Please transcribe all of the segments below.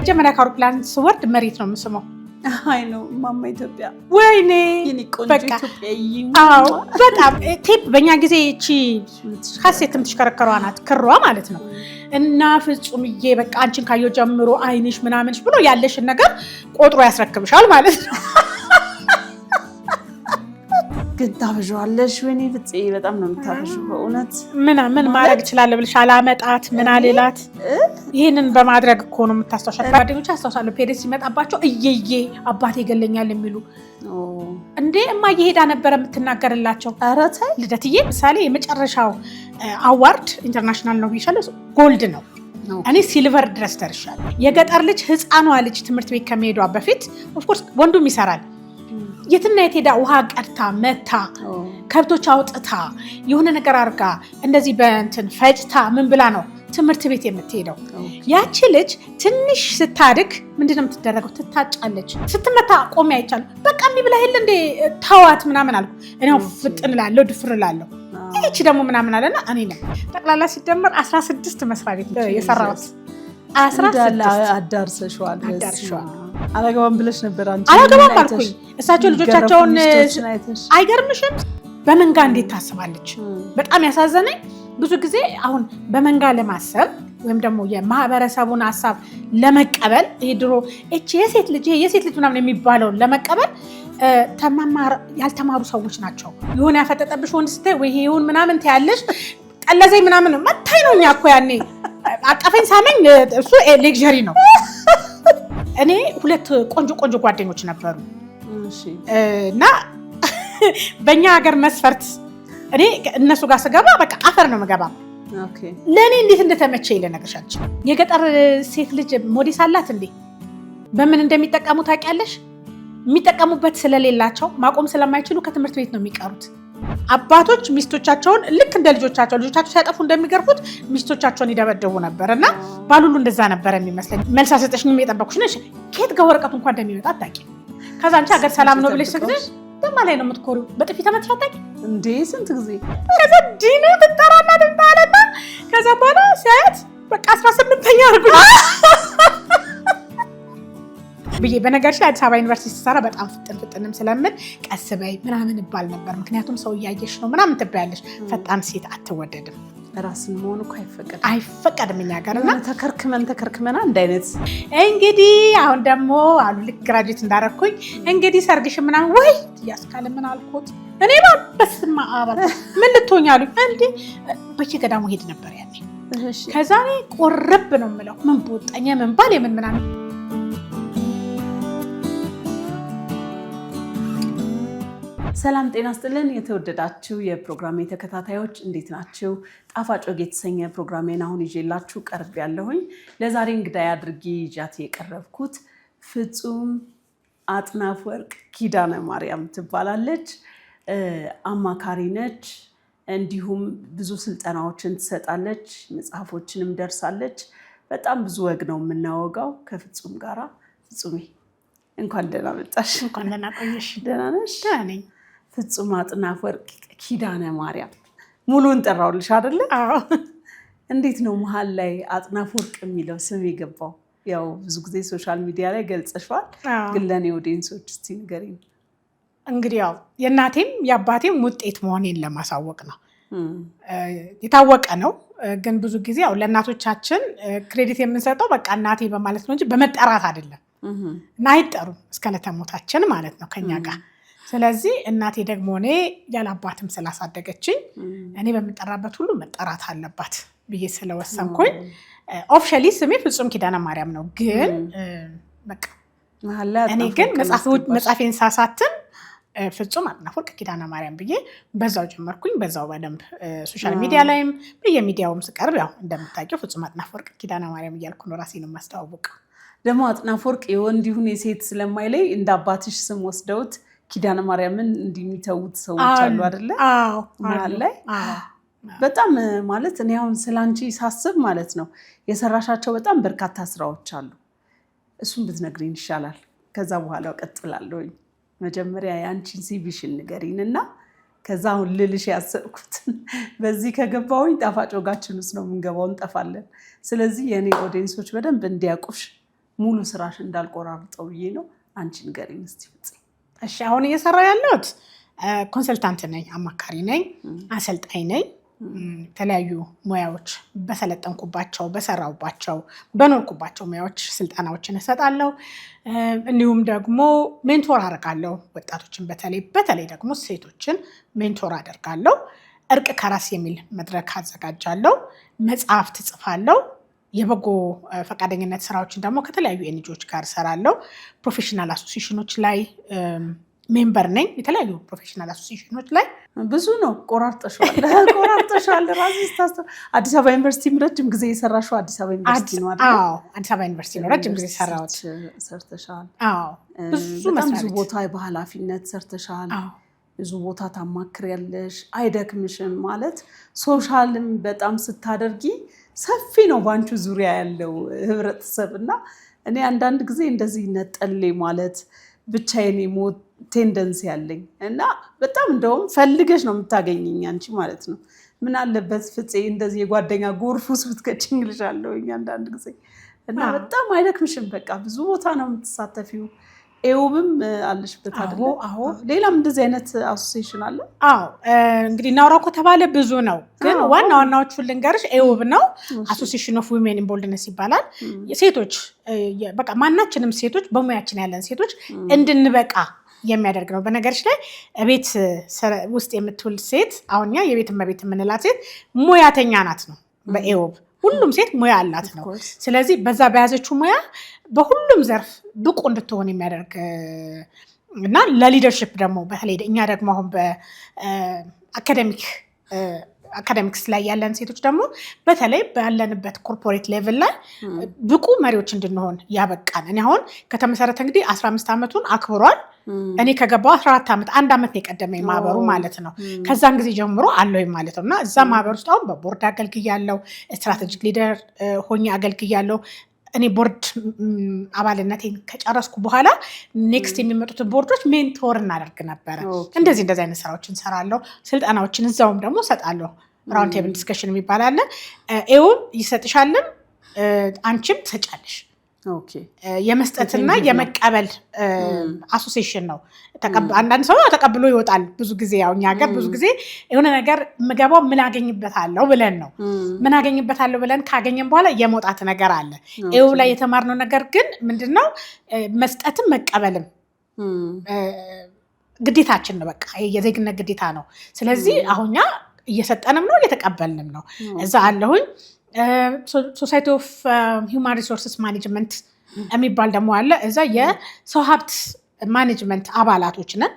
መጀመሪያ ከአውሮፕላን ስወርድ መሬት ነው የምስመው። አይ ነው ማማ ኢትዮጵያ ወይኔ የኔ ቆንጆ ኢትዮጵያ አዎ በጣም ቴፕ በእኛ ጊዜ እቺ ካሴት የምትሽከረከረዋ ናት ክሯ ማለት ነው። እና ፍጹምዬ በቃ አንቺን ካየሁ ጀምሮ አይንሽ ምናምንሽ ብሎ ያለሽን ነገር ቆጥሮ ያስረክብሻል ማለት ነው። ግን ታብዣለሽ ወይኔ ፍፄ በጣም ነው የምታብዥው በእውነት። ምን ማድረግ እችላለሁ ብለሽ አላመጣት ምን አልላት ይሄንን በማድረግ እኮ ነው የምታስታውሻት። ጓደኞቼ አስታውሳለሁ ፔሬስ ሲመጣባቸው እየዬ አባቴ ይገለኛል የሚሉ እንዴ እማዬ ሄዳ ነበር የምትናገርላቸው። ኧረ ተይ ልደትዬ ምሳሌ የመጨረሻው አዋርድ ኢንተርናሽናል ነው ብዬሻለሁ ጎልድ ነው። እኔ ሲልቨር ድረስ ደርሻለሁ። የገጠር ልጅ ህፃኗ ልጅ ትምህርት ቤት ከመሄዷ በፊት ኦፍኮርስ ወንዱም ይሰራል። የትና የት ሄዳ ውሃ ቀድታ መታ ከብቶች አውጥታ የሆነ ነገር አርጋ እንደዚህ በእንትን ፈጭታ ምን ብላ ነው ትምህርት ቤት የምትሄደው። ያቺ ልጅ ትንሽ ስታድግ ምንድነው የምትደረገው? ትታጫለች። ስትመታ ቆሜ አይቻለሁ። በቃ እምቢ ብላ ሄል እንደ ታዋት ምናምን አልኩ። እኔው ፍጥን እላለሁ ድፍር እላለሁ። ይቺ ደግሞ ምናምን አለና እኔ ነኝ ጠቅላላ ሲደመር 16 መስሪያ ቤት የሰራሁት 16 አዳርሰሽዋል። አላገባም ብለሽ ነበር አንቺ? አላገባም አልኩኝ። እሳቸው ልጆቻቸውን አይገርምሽም? በመንጋ እንዴት ታስባለች? በጣም ያሳዘነኝ ብዙ ጊዜ አሁን በመንጋ ለማሰብ ወይም ደግሞ የማህበረሰቡን ሀሳብ ለመቀበል ይሄ ድሮ እቺ የሴት ልጅ ምናምን የሚባለውን ለመቀበል ያልተማሩ ሰዎች ናቸው። የሆነ ያፈጠጠብሽ ወንድ ስታይ ወይ ይሄውን ምናምን ታያለሽ ጠለዘኝ ምናምን መታይ ነው። እኛ እኮ ያኔ አቀፈኝ ሳመኝ እሱ ሌክዠሪ ነው። እኔ ሁለት ቆንጆ ጓደኞች ነበሩ እና በእኛ ሀገር መስፈርት እኔ እነሱ ጋር ስገባ በቃ አፈር ነው የምገባ። ለእኔ እንዴት እንደተመቸ ልነግርሻለሁ። የገጠር ሴት ልጅ ሞዴስ አላት እንዴ! በምን እንደሚጠቀሙ ታውቂያለሽ? የሚጠቀሙበት ስለሌላቸው ማቆም ስለማይችሉ ከትምህርት ቤት ነው የሚቀሩት። አባቶች ሚስቶቻቸውን ልክ እንደ ልጆቻቸው ሲያጠፉ እንደሚገርፉት ሚስቶቻቸውን ይደበደቡ ነበር። እና ባሉሉ እንደዛ ነበር የሚመስለኝ። መልስ አልሰጠሽኝም የጠበኩሽ ነሽ። ከየት ጋር ወረቀቱ እንኳን እንደሚመጣ አታውቂም። ከዛ አንቺ ሀገር ሰላም ነው ብለሽ ስትገሽ በማ ላይ ነው የምትኮሪው? በጥፊ ተመትሽ አታውቂም እንዴ? ስንት ጊዜ ከዛ ዲኑ ትጠራና ትባለና ከዛ በኋላ ሲያያት በቃ 18ኛ አርጉ ብዬ በነገርሽ ላይ አዲስ አበባ ዩኒቨርሲቲ ስሰራ በጣም ፍጥንም ስለምን ቀስ በይ ምናምን ይባል ነበር። ምክንያቱም ሰው እያየሽ ነው ምናምን ትባያለሽ። ፈጣን ሴት አትወደድም። ራስን መሆኑ እኮ አይፈቀድም እኛ ጋር እና ተከርክመና እንደ አይነት እንግዲህ አሁን ደግሞ አሉ ልክ ግራጁዌት እንዳረኩኝ እንግዲህ ሰርግሽ ምናምን ወይ ያስካለ ምን አልኩት እኔ በስማ አባል ምን ልትሆኛሉ እንዴ በየገዳሙ ሄድ ነበር ያኔ። ከዛ እኔ ቆረብ ነው የምለው ምን ቦጣኛ ምን ባል የምን ምናምን። ሰላም ጤና ይስጥልን። የተወደዳችሁ የፕሮግራሜ ተከታታዮች እንዴት ናችሁ? ጣፋጭ ወግ የተሰኘ ፕሮግራሜን አሁን ይዤላችሁ ቀርብ ያለሁኝ። ለዛሬ እንግዳይ አድርጌ ይዣት የቀረብኩት ፍጹም አጥናፈወርቅ ኪዳነ ማርያም ትባላለች። አማካሪ ነች። እንዲሁም ብዙ ስልጠናዎችን ትሰጣለች። መጽሐፎችንም ደርሳለች። በጣም ብዙ ወግ ነው የምናወጋው ከፍጹም ጋራ። ፍጹሜ እንኳን ደህና መጣሽ። እንኳን ደህና ቆየሽ። ደህና ነሽ? ደህና ነኝ። ፍጹም አጥናፈወርቅ ኪዳነ ማርያም ሙሉን ጠራውልሽ አይደለ? አዎ። እንዴት ነው መሀል ላይ አጥናፈወርቅ የሚለው ስም የገባው? ያው ብዙ ጊዜ ሶሻል ሚዲያ ላይ ገልጸሽዋል፣ ግን ለእኔ ኦዲየንሶች እስቲ ንገሪኝ። እንግዲህ ያው የእናቴም የአባቴም ውጤት መሆኔን ለማሳወቅ ነው። የታወቀ ነው። ግን ብዙ ጊዜ ያው ለእናቶቻችን ክሬዲት የምንሰጠው በቃ እናቴ በማለት ነው እንጂ በመጠራት አይደለም እና አይጠሩም እስከ ለተሞታችን ማለት ነው ከኛ ጋር። ስለዚህ እናቴ ደግሞ እኔ ያላባትም ስላሳደገችኝ እኔ በምጠራበት ሁሉ መጠራት አለባት ብዬ ስለወሰንኩኝ ኦፊሻሊ ስሜ ፍጹም ኪዳነ ማርያም ነው። ግን በቃ እኔ ግን መጽሐፌን ሳሳትም ፍጹም አጥናፈወርቅ ኪዳነ ማርያም ብዬ በዛው ጀመርኩኝ። በዛው በደንብ ሶሻል ሚዲያ ላይም በየሚዲያውም ስቀርብ ያው እንደምታውቂው ፍጹም አጥናፈወርቅ ኪዳነ ማርያም እያልኩ ነው ራሴን የማስተዋውቀው። ደግሞ አጥናፈወርቅ የወንድ ይሁን የሴት ስለማይለይ እንደ አባትሽ ስም ወስደውት ኪዳነ ማርያምን እንዲሚተውት ሰዎች አሉ አይደለ? መሀል ላይ በጣም ማለት እኔ አሁን ስላንቺ ሳስብ ማለት ነው የሰራሻቸው በጣም በርካታ ስራዎች አሉ። እሱን ብትነግሪኝ ይሻላል። ከዛ በኋላ ቀጥላለሁኝ። መጀመሪያ የአንቺን ሲቪሽን ንገሪንና ከዛ አሁን ልልሽ ያሰብኩትን በዚህ ከገባሁኝ ጣፋጭ ወጋችን ውስጥ ነው የምንገባው፣ እንጠፋለን። ስለዚህ የኔ ኦዲየንሶች በደንብ እንዲያውቁሽ ሙሉ ስራሽ እንዳልቆራርጠው ብዬ ነው። አንቺ ንገሪኝ እስቲ ፍፄ። እሺ አሁን እየሰራው ያለሁት ኮንሰልታንት ነኝ፣ አማካሪ ነኝ፣ አሰልጣኝ ነኝ። የተለያዩ ሙያዎች በሰለጠንኩባቸው በሰራውባቸው በኖርኩባቸው ሙያዎች ስልጠናዎችን እሰጣለሁ። እንዲሁም ደግሞ ሜንቶር አደርጋለሁ ወጣቶችን፣ በተለይ ደግሞ ሴቶችን ሜንቶር አደርጋለሁ። እርቅ ከራስ የሚል መድረክ አዘጋጃለሁ። መጽሐፍት እጽፋለሁ። የበጎ ፈቃደኝነት ስራዎችን ደግሞ ከተለያዩ ኤንጂኦዎች ጋር እሰራለሁ። ፕሮፌሽናል አሶሲዬሽኖች ላይ ሜምበር ነኝ። የተለያዩ ፕሮፌሽናል አሶሲዬሽኖች ላይ ብዙ ነው። ቆራርጠሻል ራስሽ ስታስብ። አዲስ አበባ ዩኒቨርሲቲ ረጅም ጊዜ የሰራሽው አዲስ አበባ ዩኒቨርሲቲ ነው አይደል? አዎ አዲስ አበባ ዩኒቨርሲቲ ነው ረጅም ጊዜ ሰራሁት። ሰርተሻል። አዎ ብዙ ቦታ በኃላፊነት ሰርተሻል። ብዙ ቦታ ታማክሪያለሽ፣ አይደክምሽም። ማለት ሶሻልም በጣም ስታደርጊ ሰፊ ነው ባንቹ ዙሪያ ያለው ህብረተሰብ እና እኔ አንዳንድ ጊዜ እንደዚህ ነጠሌ ማለት ብቻዬን ሞት ቴንደንሲ ያለኝ እና በጣም እንደውም ፈልገሽ ነው የምታገኘኝ አንቺ ማለት ነው። ምን አለበት ፍፄ እንደዚህ የጓደኛ ጎርፍ ውስጥ ብትከቺኝ እልሻለሁ አንዳንድ ጊዜ እና በጣም አይደክምሽም። በቃ ብዙ ቦታ ነው የምትሳተፊው። ኤውብም አለሽበት አይደል? አዎ። ሌላም እንደዚህ አይነት አሶሲዬሽን አለ? አዎ እንግዲህ እናውራው ከተባለ ብዙ ነው፣ ግን ዋናዎቹን ልንገርሽ። ኤውብ ነው አሶሲዬሽን ኦፍ ዊሜን ኢን ቦልድነስ ይባላል። ሴቶች በቃ ማናችንም ሴቶች በሙያችን ያለን ሴቶች እንድንበቃ የሚያደርግ ነው። በነገርሽ ላይ ቤት ውስጥ የምትውል ሴት አሁን የቤት እመቤት የምንላት ሴት ሙያተኛ ናት ነው በኤውብ። ሁሉም ሴት ሙያ አላት ነው። ስለዚህ በዛ በያዘችው ሙያ በሁሉም ዘርፍ ብቁ እንድትሆን የሚያደርግ እና ለሊደርሽፕ ደግሞ በተለይ እኛ ደግሞ አሁን በአካደሚክስ ላይ ያለን ሴቶች ደግሞ በተለይ ባለንበት ኮርፖሬት ሌቭል ላይ ብቁ መሪዎች እንድንሆን ያበቃን። እኔ አሁን ከተመሰረተ እንግዲህ 15 ዓመቱን አክብሯል። እኔ ከገባው 14 ዓመት አንድ ዓመት ነው የቀደመኝ ማህበሩ ማለት ነው። ከዛን ጊዜ ጀምሮ አለሁኝ ማለት ነው እና እዛ ማህበር ውስጥ አሁን በቦርድ አገልግያለሁ፣ ስትራቴጂክ ሊደር ሆኜ አገልግያለሁ። እኔ ቦርድ አባልነቴን ከጨረስኩ በኋላ ኔክስት የሚመጡትን ቦርዶች ሜንቶር እናደርግ ነበረ። እንደዚህ አይነት ስራዎችን እንሰራለሁ። ስልጠናዎችን እዛውም ደግሞ እሰጣለሁ። ራውንድ ቴብል ዲስከሽን የሚባል አለ። ኤውብ ይሰጥሻልም አንቺም ትሰጫለሽ። የመስጠትና የመቀበል አሶሲዬሽን ነው። አንዳንድ ሰው ተቀብሎ ይወጣል። ብዙ ጊዜ ያው እኛ ሀገር ብዙ ጊዜ የሆነ ነገር የምገባው ምን አገኝበታለሁ ብለን ነው። ምን አገኝበታለሁ ብለን ካገኘን በኋላ የመውጣት ነገር አለ። ኤውብ ላይ የተማርነው ነገር ግን ምንድነው? መስጠትም መቀበልም ግዴታችን ነው። በቃ የዜግነት ግዴታ ነው። ስለዚህ አሁን እየሰጠንም ነው እየተቀበልንም ነው። እዛ አለሁኝ። ሶሳይቲ ኦፍ ሂውማን ሪሶርስስ ማኔጅመንት የሚባል ደግሞ አለ። እዛ የሰው ሀብት ማኔጅመንት አባላቶች ነን፣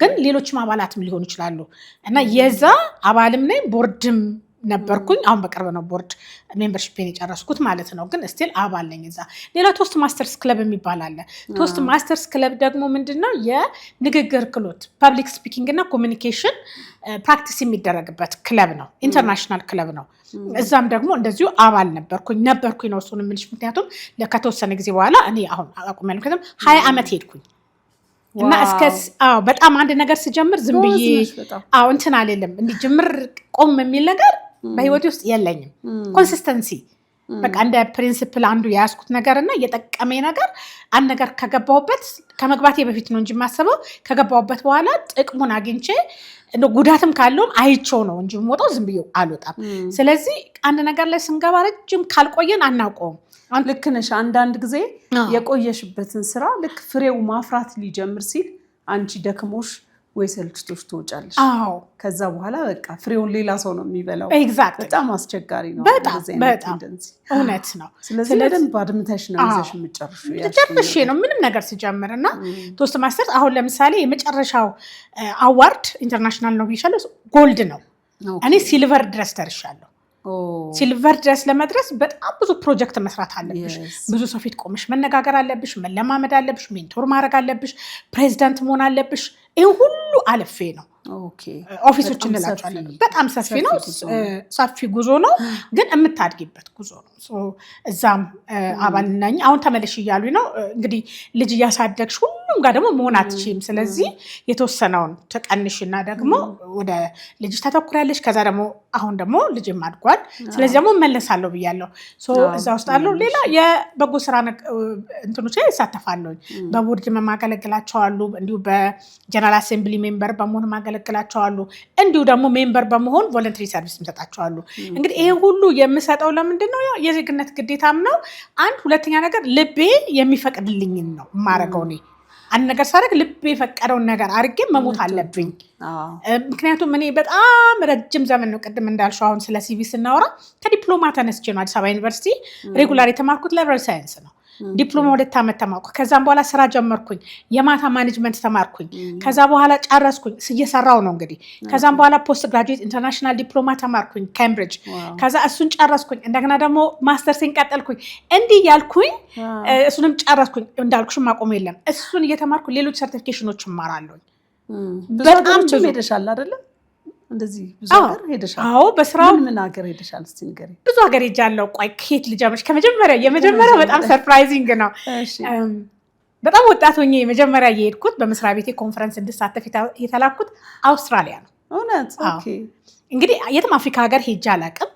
ግን ሌሎችም አባላትም ሊሆኑ ይችላሉ እና የዛ አባልም ነኝ። ቦርድም ነበርኩኝ። አሁን በቅርብ ነው ቦርድ ሜምበርሺፕን የጨረስኩት ማለት ነው። ግን ስቲል አባል ነኝ እዛ። ሌላ ቶስት ማስተርስ ክለብ የሚባል አለ። ቶስት ማስተርስ ክለብ ደግሞ ምንድነው? የንግግር ክህሎት ፐብሊክ ስፒኪንግ እና ኮሚኒኬሽን ፕራክቲስ የሚደረግበት ክለብ ነው። ኢንተርናሽናል ክለብ ነው። እዛም ደግሞ እንደዚሁ አባል ነበርኩኝ ነው እሱን የምልሽ። ምክንያቱም ከተወሰነ ጊዜ በኋላ እኔ አሁን አቁሜያለሁ። ምክንያቱም 20 ዓመት ሄድኩኝ እና በጣም አንድ ነገር ስጀምር ዝም ብዬ እንትን አልልም። እንዲህ ጅምር ቆም የሚል ነገር በህይወቴ ውስጥ የለኝም። ኮንሲስተንሲ በቃ እንደ ፕሪንሲፕል አንዱ የያዝኩት ነገር እና የጠቀመኝ ነገር አንድ ነገር ከገባሁበት ከመግባቴ በፊት ነው እንጂ የማስበው ከገባሁበት በኋላ ጥቅሙን አግኝቼ ጉዳትም ካለውም አይቼው ነው እንጂ የምወጣው ዝም ብዬ አልወጣም። ስለዚህ አንድ ነገር ላይ ስንገባ ረጅም ካልቆየን አናውቀውም። ልክ ነሽ። አንዳንድ ጊዜ የቆየሽበትን ስራ ልክ ፍሬው ማፍራት ሊጀምር ሲል አንቺ ደክሞሽ ወይ ሰልችቶሽ ትወጫለሽ። ከዛ በኋላ በቃ ፍሬውን ሌላ ሰው ነው የሚበላው። በጣም አስቸጋሪ ነው። በጣም እውነት ነው። ስለዚህ በደንብ አድምተሽ ነው ይዘሽ ጨርሼ ነው ምንም ነገር ሲጀምር እና ቶስት ማስተርስ አሁን ለምሳሌ የመጨረሻው አዋርድ ኢንተርናሽናል ነው ብዬሻለሁ፣ ጎልድ ነው። እኔ ሲልቨር ድረስ ደርሻለሁ። ሲልቨር ድረስ ለመድረስ በጣም ብዙ ፕሮጀክት መስራት አለብሽ። ብዙ ሰው ፊት ቆመሽ መነጋገር አለብሽ፣ መለማመድ አለብሽ፣ ሜንቶር ማድረግ አለብሽ፣ ፕሬዚዳንት መሆን አለብሽ። ይህ ሁሉ አለፌ ነው። ኦፊሶች እንላቸዋለን። በጣም ሰፊ ነው፣ ሰፊ ጉዞ ነው፣ ግን የምታድጊበት ጉዞ ነው። እዛም አባል ነኝ። አሁን ተመለሽ እያሉኝ ነው እንግዲህ ልጅ እያሳደግሽ ሁሉም ጋር ደግሞ መሆን አትችይም። ስለዚህ የተወሰነውን ተቀንሽና ደግሞ ወደ ልጅ ተተኩሪያለሽ። ከዛ ደግሞ አሁን ደግሞ ልጅም አድጓል። ስለዚህ ደግሞ መለሳለሁ ብያለሁ። እዛ ውስጥ አለው ሌላ የበጎ ስራ እንትኖች ላይ ይሳተፋለሁ። በቦርድ ማገለግላቸው አሉ። እንዲሁ በጀነራል አሴምብሊ ሜምበር በመሆን ማገለግላቸው አሉ። እንዲሁ ደግሞ ሜምበር በመሆን ቮለንተሪ ሰርቪስ የምሰጣቸው አሉ። እንግዲህ ይሄ ሁሉ የምሰጠው ለምንድን ነው? የዜግነት ግዴታም ነው። አንድ ሁለተኛ ነገር ልቤ የሚፈቅድልኝን ነው የማደርገው። እኔ አንድ ነገር ሳደርግ ልቤ የፈቀደውን ነገር አድርጌ መሞት አለብኝ። ምክንያቱም እኔ በጣም ረጅም ዘመን ነው ቅድም እንዳልሽው አሁን ስለ ሲቪ ስናወራ ከዲፕሎማ ተነስቼ ነው አዲስ አበባ ዩኒቨርሲቲ ሬጉላር የተማርኩት ላይብራሪ ሳይንስ ነው። ዲፕሎማ 2 ዓመት ተማርኩ። ከዛም በኋላ ስራ ጀመርኩኝ። የማታ ማኔጅመንት ተማርኩኝ። ከዛ በኋላ ጨረስኩኝ። እየሰራው ነው እንግዲህ። ከዛም በኋላ ፖስት ግራጁዌት ኢንተርናሽናል ዲፕሎማ ተማርኩኝ ካምብሪጅ። ከዛ እሱን ጨረስኩኝ። እንደገና ደግሞ ማስተርሴን ቀጠልኩኝ። እንዲህ ያልኩኝ እሱንም ጨረስኩኝ። እንዳልኩሽ ማቆም የለም። እሱን እየተማርኩ ሌሎች ሰርቲፊኬሽኖች እማራለሁ። በጣም ብዙ ሄደሻል አይደለ? እንደዚህ ብዙ ሀገር ሄደሻል? አዎ፣ በስራው ምን ሀገር ሄደሻል? እስቲ ንገሪኝ። ብዙ ሀገር ሄጃለሁ። ቆይ ከየት ልጀምርሽ? የመጀመሪያው በጣም ሰርፕራይዚንግ ነው። በጣም ወጣት ሆኜ የመጀመሪያ የሄድኩት በመስሪያ ቤቴ ኮንፈረንስ እንድሳተፍ የተላኩት አውስትራሊያ ነው። እውነት? ኦኬ። እንግዲህ የትም አፍሪካ ሀገር ሄጄ አላውቅም።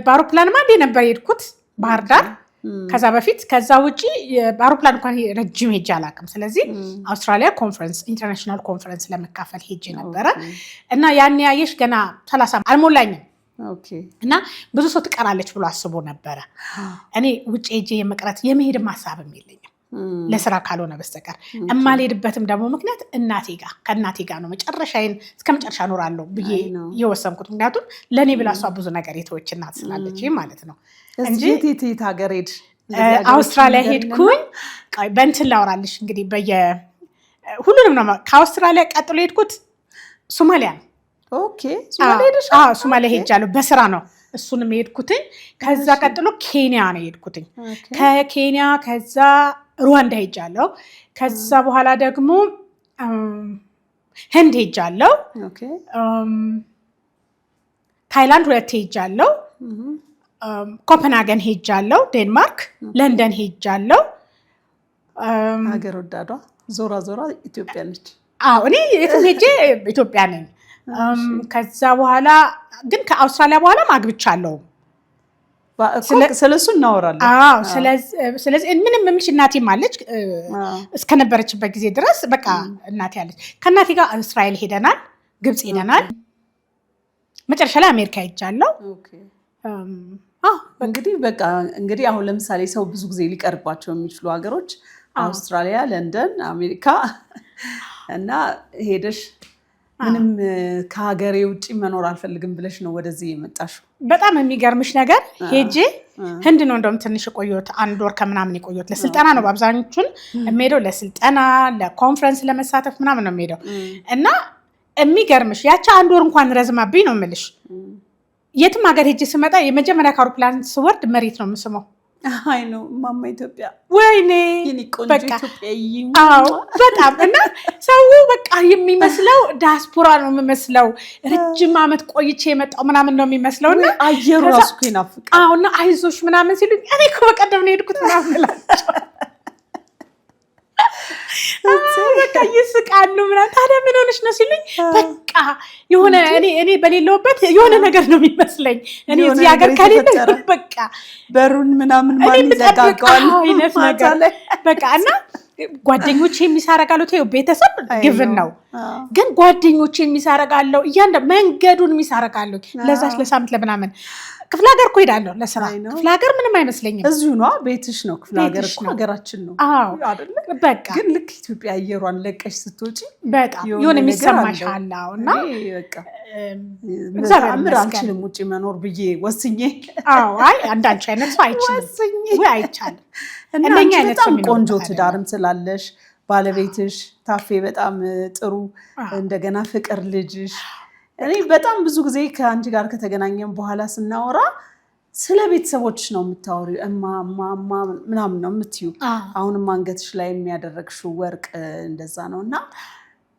በአውሮፕላን አንዴ ነበር የሄድኩት ባህር ዳር። ከዛ በፊት ከዛ ውጪ በአውሮፕላን እንኳን ረጅም ሄጄ አላውቅም። ስለዚህ አውስትራሊያ ኮንፈረንስ ኢንተርናሽናል ኮንፈረንስ ለመካፈል ሄጄ ነበረ እና ያን ያየሽ ገና 30 አልሞላኝም። እና ብዙ ሰው ትቀራለች ብሎ አስቦ ነበረ። እኔ ውጭ ሄጄ የመቅረት የመሄድ ሀሳብም የለኝም ለስራ ካልሆነ በስተቀር። እማልሄድበትም ደግሞ ምክንያት ከእናቴ ጋር ነው መጨረሻዬን እስከ መጨረሻ እኖራለሁ ብዬ የወሰንኩት። ምክንያቱም ለእኔ ብላ እሷ ብዙ ነገር የተወች እናት ስላለች ማለት ነው እንጂ። የት ሀገር ሄድሽ? አውስትራሊያ ሄድኩኝ። በእንትን ላውራልሽ እንግዲህ ሁሉንም ነው። ከአውስትራሊያ ቀጥሎ ሄድኩት ሶማሊያ ነው። ሶማሊያ ሄጃለሁ በስራ ነው እሱንም ሄድኩትኝ። ከዛ ቀጥሎ ኬንያ ነው ሄድኩትኝ። ከኬንያ ከዛ ሩዋንዳ ሄጃለሁ። ከዛ በኋላ ደግሞ ህንድ ሄጃለሁ። ታይላንድ 2 ሄጃለሁ። ኮፐንሃገን ሄጃለሁ። ዴንማርክ፣ ለንደን ሄጃለሁ። ሀገር ወዳዷ ዞራ ኢትዮጵያ ነች። እኔ የትም ሄጄ ኢትዮጵያ ነኝ። ከዛ በኋላ ግን ከአውስትራሊያ በኋላ አግብቻለሁ። ስለሱ እናወራለን። ስለዚህ ምንም የምልሽ እናቴም አለች እስከነበረችበት ጊዜ ድረስ በቃ እናቴ አለች። ከእናቴ ጋር እስራኤል ሄደናል፣ ግብፅ ሄደናል። መጨረሻ ላይ አሜሪካ ሄጃለሁ። እንግዲህ አሁን ለምሳሌ ሰው ብዙ ጊዜ ሊቀርባቸው የሚችሉ ሀገሮች አውስትራሊያ፣ ለንደን፣ አሜሪካ እና ሄደሽ ምንም ከሀገሬ ውጭ መኖር አልፈልግም ብለሽ ነው ወደዚህ የመጣሽው? በጣም የሚገርምሽ ነገር ሄጄ ህንድ ነው እንደውም ትንሽ የቆየሁት 1 ወር ከምናምን የቆየሁት። ለስልጠና ነው በአብዛኞቹን የምሄደው፣ ለስልጠና ለኮንፈረንስ ለመሳተፍ ምናምን ነው የምሄደው። እና የሚገርምሽ ያቺ 1 ወር እንኳን ረዝማብኝ ነው የምልሽ። የትም ሀገር ሄጄ ስመጣ የመጀመሪያ ከአውሮፕላን ስወርድ መሬት ነው የምስመው። አይ ነው ማማ ኢትዮጵያ፣ ወይኔ በጣም እና ሰው በቃ የሚመስለው ዲያስፖራ ነው የሚመስለው። ረጅም ዓመት ቆይቼ የመጣው ምናምን ነው የሚመስለው። እና አየሩ ራሱ ይናፍቃል። እና አይዞሽ ምናምን ሲሉኝ እኔ እኮ በቀደም ነው የሄድኩት ምናምን እላቸው። በቃ ይስቃሉ ምናምን። ታዲያ ምን ሆነሽ ነው ሲሉኝ በቃ የሆነ እኔ በሌለውበት የሆነ ነገር ነው የሚመስለኝ። እኔ እዚህ ሀገር ከሌለ በቃ በሩን ምናምን ማን ይዘጋጋዋል አይነት ነገር በቃ። እና ጓደኞቼ የሚሳረጋሉት ቤተሰብ ግብን ነው፣ ግን ጓደኞቼ የሚሳረጋለው መንገዱን የሚሳረጋለው ለዛች ለሳምንት ለምናምን ክፍለ ሀገር እኮ ሄዳለሁ ለስራ። ክፍለ ሀገር ምንም አይመስለኝም። እዚሁ ነው ቤትሽ ነው። ክፍለ ሀገር እኮ ሀገራችን ነው አይደል? በቃ ግን ልክ ኢትዮጵያ አየሯን ለቀሽ ስትወጪ በጣም የሆነ የሚሰማሽ አለ። እና ምር አልችልም ውጭ መኖር ብዬ ወስኜ። አይ አንዳንቺ አይነት ሰው አይቻልም። እንደኛ አይነት በጣም ቆንጆ ትዳርም ስላለሽ ባለቤትሽ ታፌ በጣም ጥሩ፣ እንደገና ፍቅር ልጅሽ። እኔ በጣም ብዙ ጊዜ ከአንቺ ጋር ከተገናኘን በኋላ ስናወራ ስለ ቤተሰቦች ነው የምታወሪው። እማማ ምናምን ነው የምትዩ። አሁንም አንገትሽ ላይ የሚያደረግሽው ወርቅ እንደዛ ነው። እና